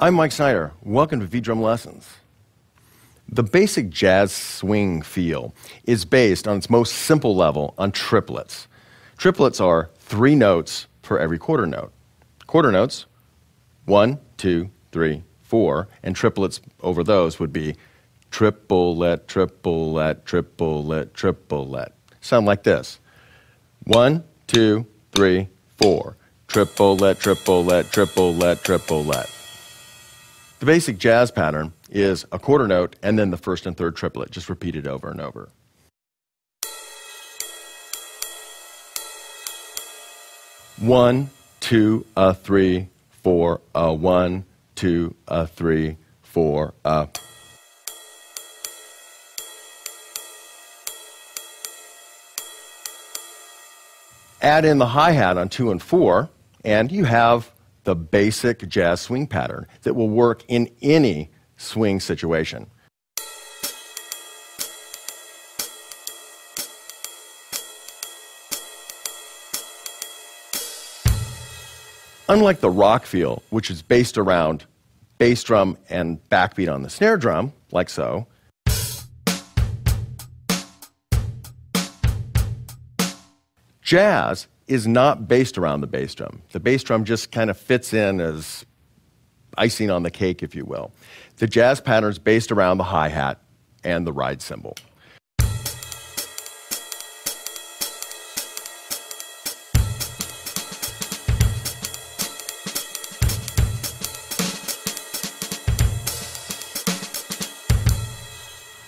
I'm Mike Snyder. Welcome to V-Drum Lessons. The basic jazz swing feel is based on its most simple level on triplets. Triplets are 3 notes for every quarter note. Quarter notes, 1, 2, 3, 4, and triplets over those would be triplet, triplet, triplet, triplet. Sound like this. 1, 2, 3, 4. Triplet, triplet, triplet, triplet. The basic jazz pattern is a quarter note and then the first and third triplet, just repeated over and over. One, two, a, 3, 4, a, 1, 2, a, 3, 4, a. Add in the hi-hat on 2 and 4, and you have the basic jazz swing pattern that will work in any swing situation. Unlike the rock feel, which is based around bass drum and backbeat on the snare drum, like so, jazz is not based around the bass drum. The bass drum just kind of fits in as icing on the cake, if you will. The jazz pattern is based around the hi-hat and the ride cymbal.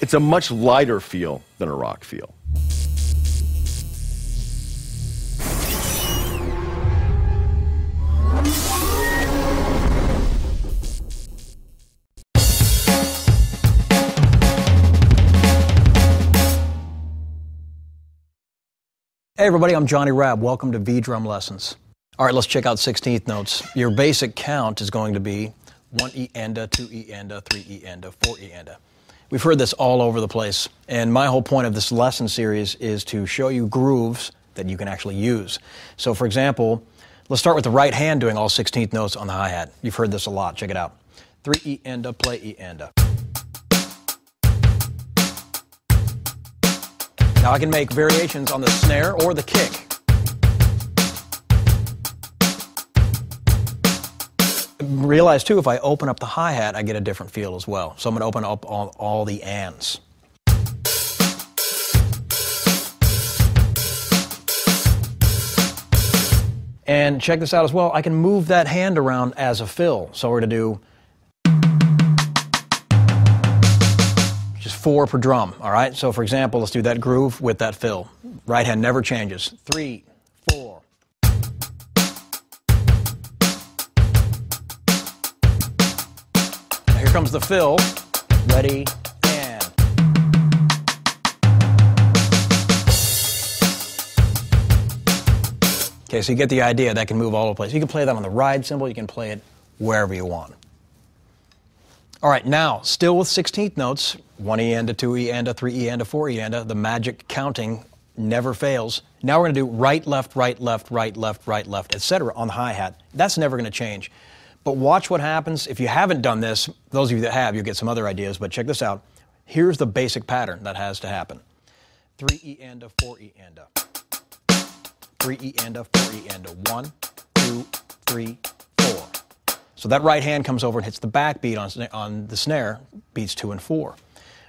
It's a much lighter feel than a rock feel. Hey everybody, I'm Johnny Rabb. Welcome to V-Drum Lessons. All right, let's check out 16th notes. Your basic count is going to be 1 E and a, 2 E and a, 3 E and a, 4 E and a. We've heard this all over the place, and my whole point of this lesson series is to show you grooves that you can actually use. So for example, let's start with the right hand doing all 16th notes on the hi-hat. You've heard this a lot. Check it out. 3 E and a, play E and a. Now I can make variations on the snare or the kick. Realize too, if I open up the hi-hat, I get a different feel as well. So I'm going to open up all the ands. And check this out as well. I can move that hand around as a fill. So we're going to do 4 per drum, all right? So for example, let's do that groove with that fill. Right hand never changes. 3, 4. Now here comes the fill. Ready, and. Okay, so you get the idea. That can move all over the place. You can play that on the ride cymbal. You can play it wherever you want. All right, now, still with 16th notes, 1 E and a, 2 E and a, 3 E and a, 4 E and a, the magic counting never fails. Now we're going to do right, left, right, left, right, left, right, left, etc. on the hi-hat. That's never going to change. But watch what happens. If you haven't done this, those of you that have, you'll get some other ideas, but check this out. Here's the basic pattern that has to happen. 3E end of 4E end of. 3E end of 4E end of. 1, 2, 3, 4. So that right hand comes over and hits the backbeat on the snare, beats 2 and 4.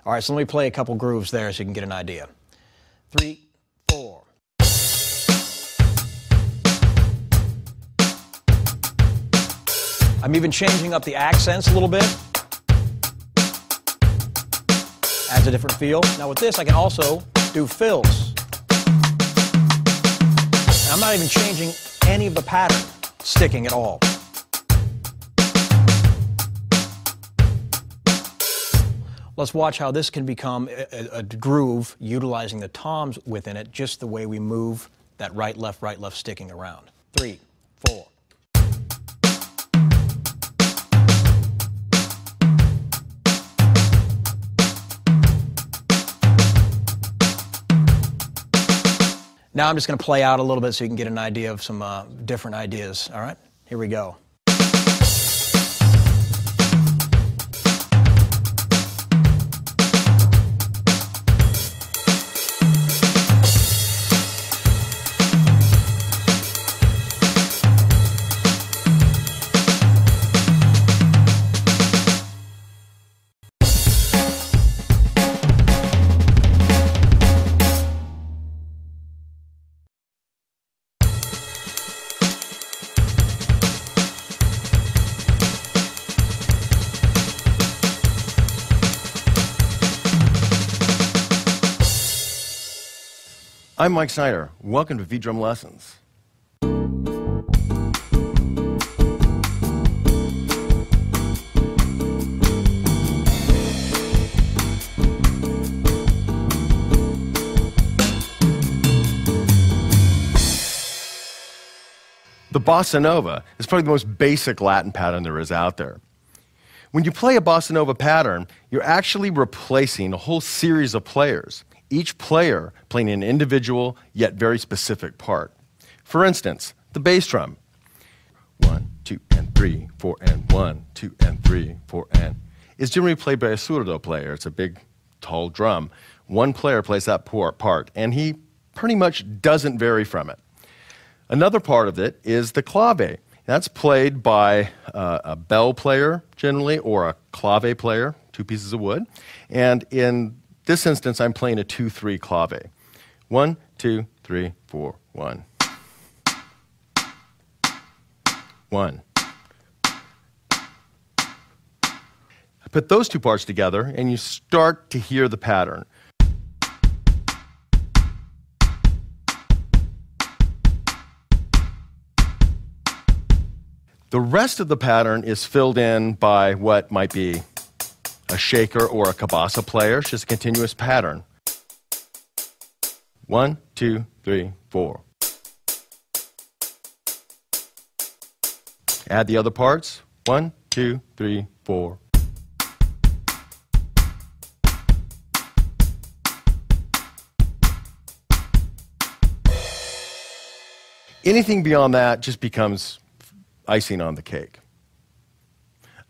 All right, so let me play a couple grooves there so you can get an idea. 3, 4. I'm even changing up the accents a little bit. Adds a different feel. Now with this, I can also do fills. And I'm not even changing any of the pattern sticking at all. Let's watch how this can become a groove utilizing the toms within it, just the way we move that right, left sticking around. 3, 4. Now I'm just going to play out a little bit so you can get an idea of some different ideas. All right, here we go. I'm Mike Snyder. Welcome to V-Drum Lessons. The Bossa Nova is probably the most basic Latin pattern there is out there. When you play a Bossa Nova pattern, you're actually replacing a whole series of players, each player playing an individual yet very specific part. For instance, the bass drum. 1, 2, and 3, 4, and 1, 2, and 3, 4, and is generally played by a surdo player. It's a big, tall drum. One player plays that part, and he pretty much doesn't vary from it. Another part of it is the clave. That's played by a bell player, generally, or a clave player, 2 pieces of wood. And in this instance, I'm playing a 2-3 clave. 1, 2, 3, 4, 1. 1. I put those 2 parts together, and you start to hear the pattern. The rest of the pattern is filled in by what might be a shaker or a cabasa player. It's just a continuous pattern. 1, 2, 3, 4. Add the other parts. 1, 2, 3, 4. Anything beyond that just becomes icing on the cake.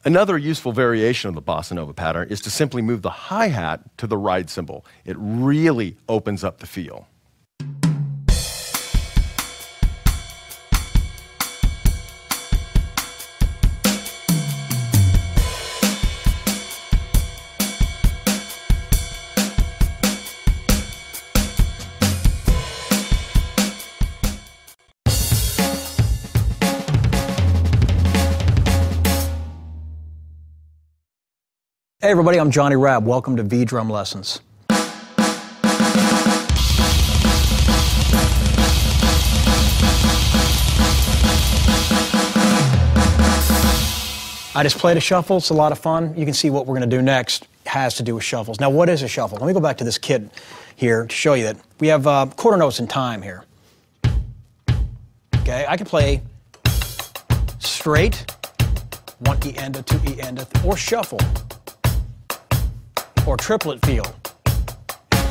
Another useful variation of the Bossa Nova pattern is to simply move the hi-hat to the ride cymbal. It really opens up the feel. Hey everybody, I'm Johnny Rabb. Welcome to V-Drum Lessons. I just played a shuffle. It's a lot of fun. You can see what we're going to do next has to do with shuffles. Now, what is a shuffle? Let me go back to this kit here to show you that we have quarter notes in time here. Okay, I can play straight, 1E enda, 2E enda, or shuffle, or triplet feel.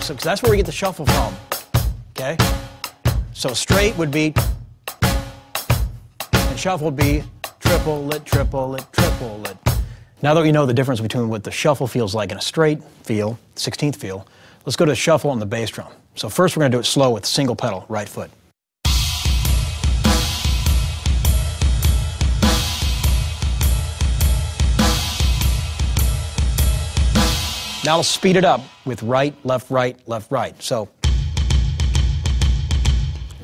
So that's where we get the shuffle from. Okay? So straight would be, and shuffle would be triplet, triplet, triplet. Now that we know the difference between what the shuffle feels like in a straight feel, 16th feel, let's go to shuffle on the bass drum. So first we're going to do it slow with single pedal, right foot. Now I'll speed it up with right, left, right, left, right. So,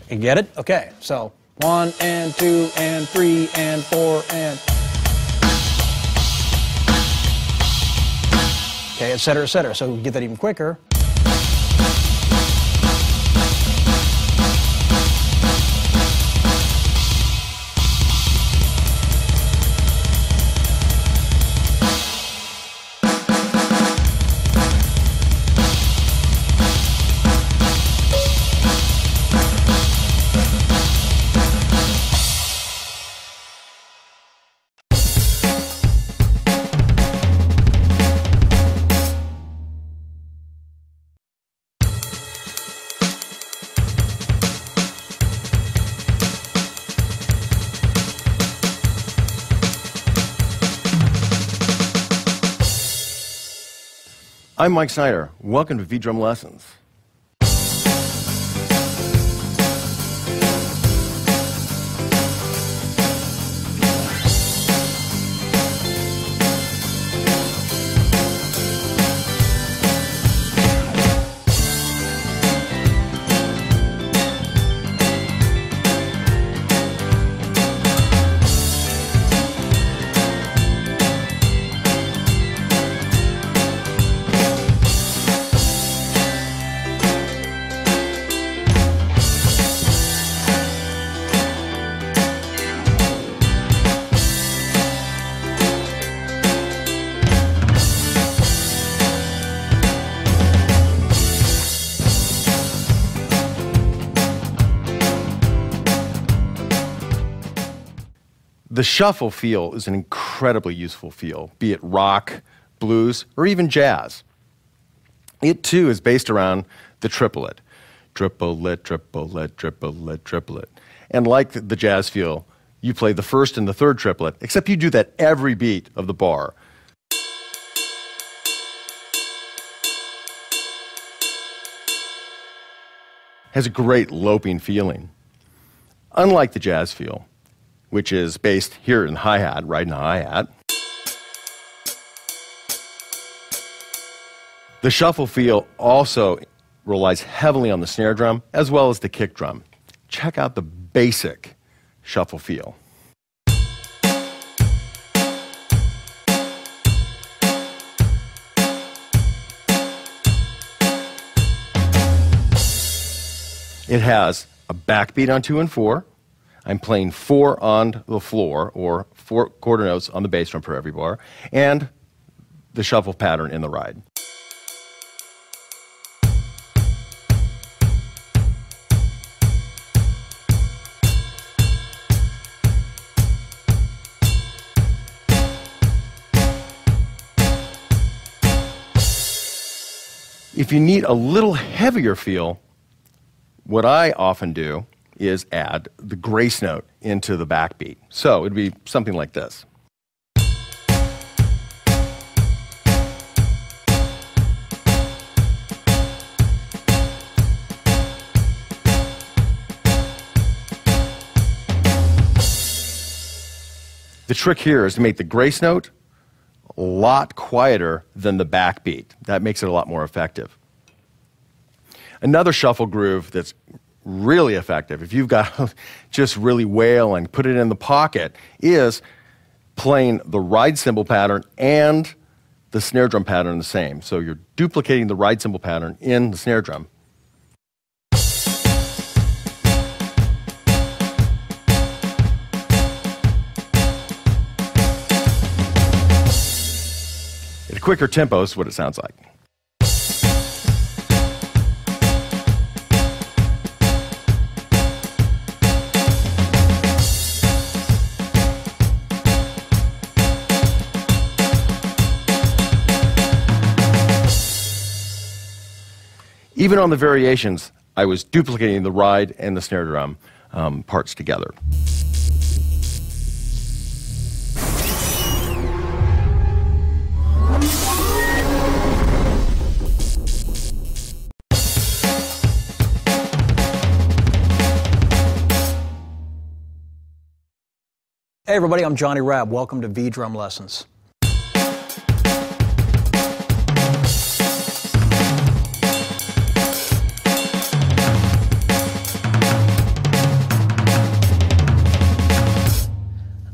you get it? Okay, so 1 and 2 and 3 and 4 and... Okay, et cetera, et cetera. So we get that even quicker. I'm Mike Snyder. Welcome to V-Drum Lessons. The shuffle feel is an incredibly useful feel, be it rock, blues, or even jazz. It, too, is based around the triplet. Triplet, triplet, triplet, triplet. And like the jazz feel, you play the first and the third triplet, except you do that every beat of the bar. Has a great loping feeling. Unlike the jazz feel, which is based here in the hi-hat, right in the hi-hat. The shuffle feel also relies heavily on the snare drum as well as the kick drum. Check out the basic shuffle feel. It has a backbeat on 2 and 4. I'm playing 4 on the floor, or 4 quarter notes on the bass drum for every bar, and the shuffle pattern in the ride. If you need a little heavier feel, what I often do is add the grace note into the backbeat. So it'd be something like this. The trick here is to make the grace note a lot quieter than the backbeat. That makes it a lot more effective. Another shuffle groove that's really effective, if you've got just really wail and put it in the pocket, is playing the ride cymbal pattern and the snare drum pattern the same. So you're duplicating the ride cymbal pattern in the snare drum. At a quicker tempo is what it sounds like. Even on the variations, I was duplicating the ride and the snare drum parts together. Hey everybody, I'm Johnny Rabb. Welcome to V-Drum Lessons.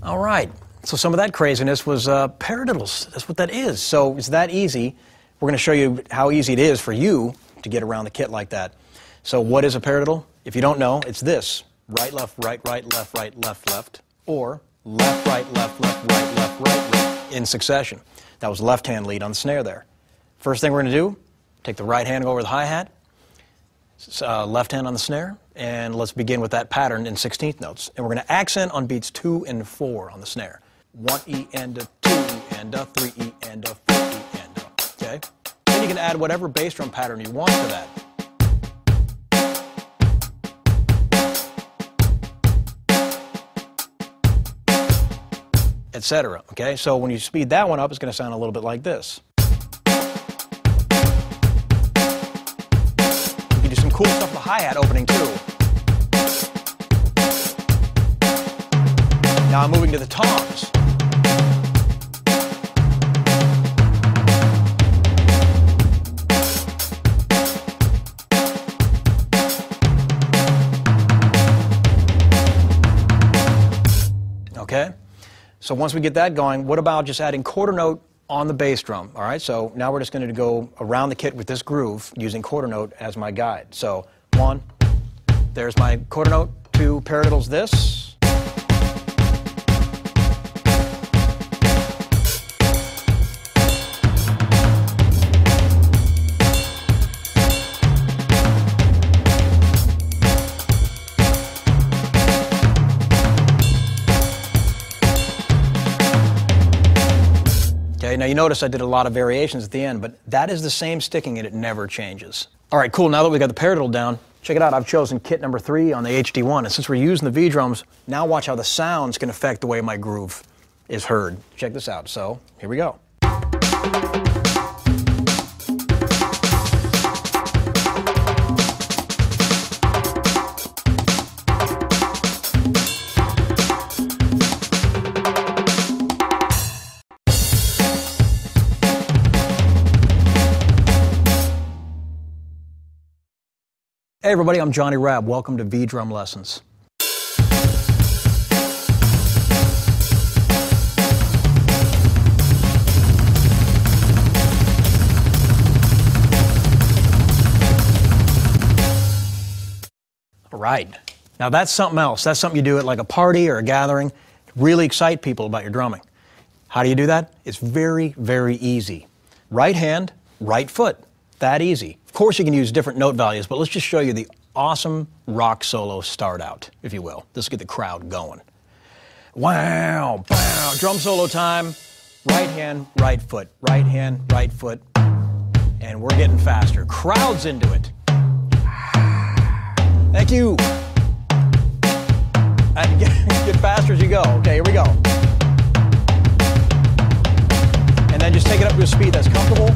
All right, so some of that craziness was paradiddles. That's what that is. So it's that easy. We're going to show you how easy it is for you to get around the kit like that. So what is a paradiddle? If you don't know, it's this. Right, left, right, left, left, or left, right, left, right, in succession. That was left hand lead on the snare there. First thing we're going to do, take the right hand, go over the hi-hat, left hand on the snare, and let's begin with that pattern in 16th notes. And we're going to accent on beats 2 and 4 on the snare. 1 E and a 2 E and a 3 E and a 4 E and a, okay? Then you can add whatever bass drum pattern you want to that. Etc. Okay, so when you speed that one up, it's going to sound a little bit like this. You can do some cool stuff with the hi-hat opening too. Now I'm moving to the toms. Okay. So once we get that going, what about just adding quarter note on the bass drum? All right, so now we're just going to go around the kit with this groove using quarter note as my guide. So 1, there's my quarter note, 2, paradiddles this. Okay, now you notice I did a lot of variations at the end, but that is the same sticking and it never changes. All right, cool, now that we got the paradiddle down, check it out, I've chosen kit number 3 on the HD1, and since we're using the V-drums, now watch how the sounds can affect the way my groove is heard. Check this out, so here we go. Hey everybody, I'm Johnny Rabb. Welcome to V-Drum Lessons. All right, now that's something else. That's something you do at like a party or a gathering to really excite people about your drumming. How do you do that? It's very, very easy. Right hand, right foot. That easy. Of course you can use different note values, but let's just show you the awesome rock solo start out, if you will. This will get the crowd going. Wow, wow, drum solo time. Right hand, right foot. Right hand, right foot. And we're getting faster. Crowd's into it. Thank you. And get faster as you go. Okay, here we go. And then just take it up to a speed that's comfortable.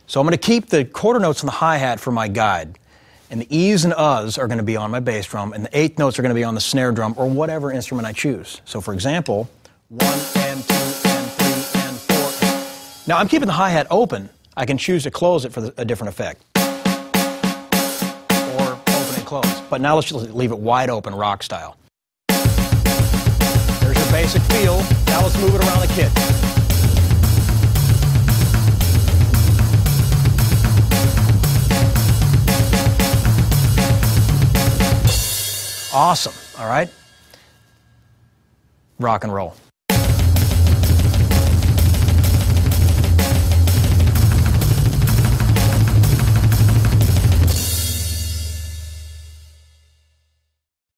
So I'm going to keep the quarter notes on the hi-hat for my guide, and the E's and U's are going to be on my bass drum, and the eighth notes are going to be on the snare drum or whatever instrument I choose. So for example, 1 and 2 and 3 and 4. Now I'm keeping the hi-hat open. I can choose to close it for a different effect, or open and close. But now let's just leave it wide open, rock style. There's your basic feel. Now let's move it around the kit. Awesome, all right? Rock and roll.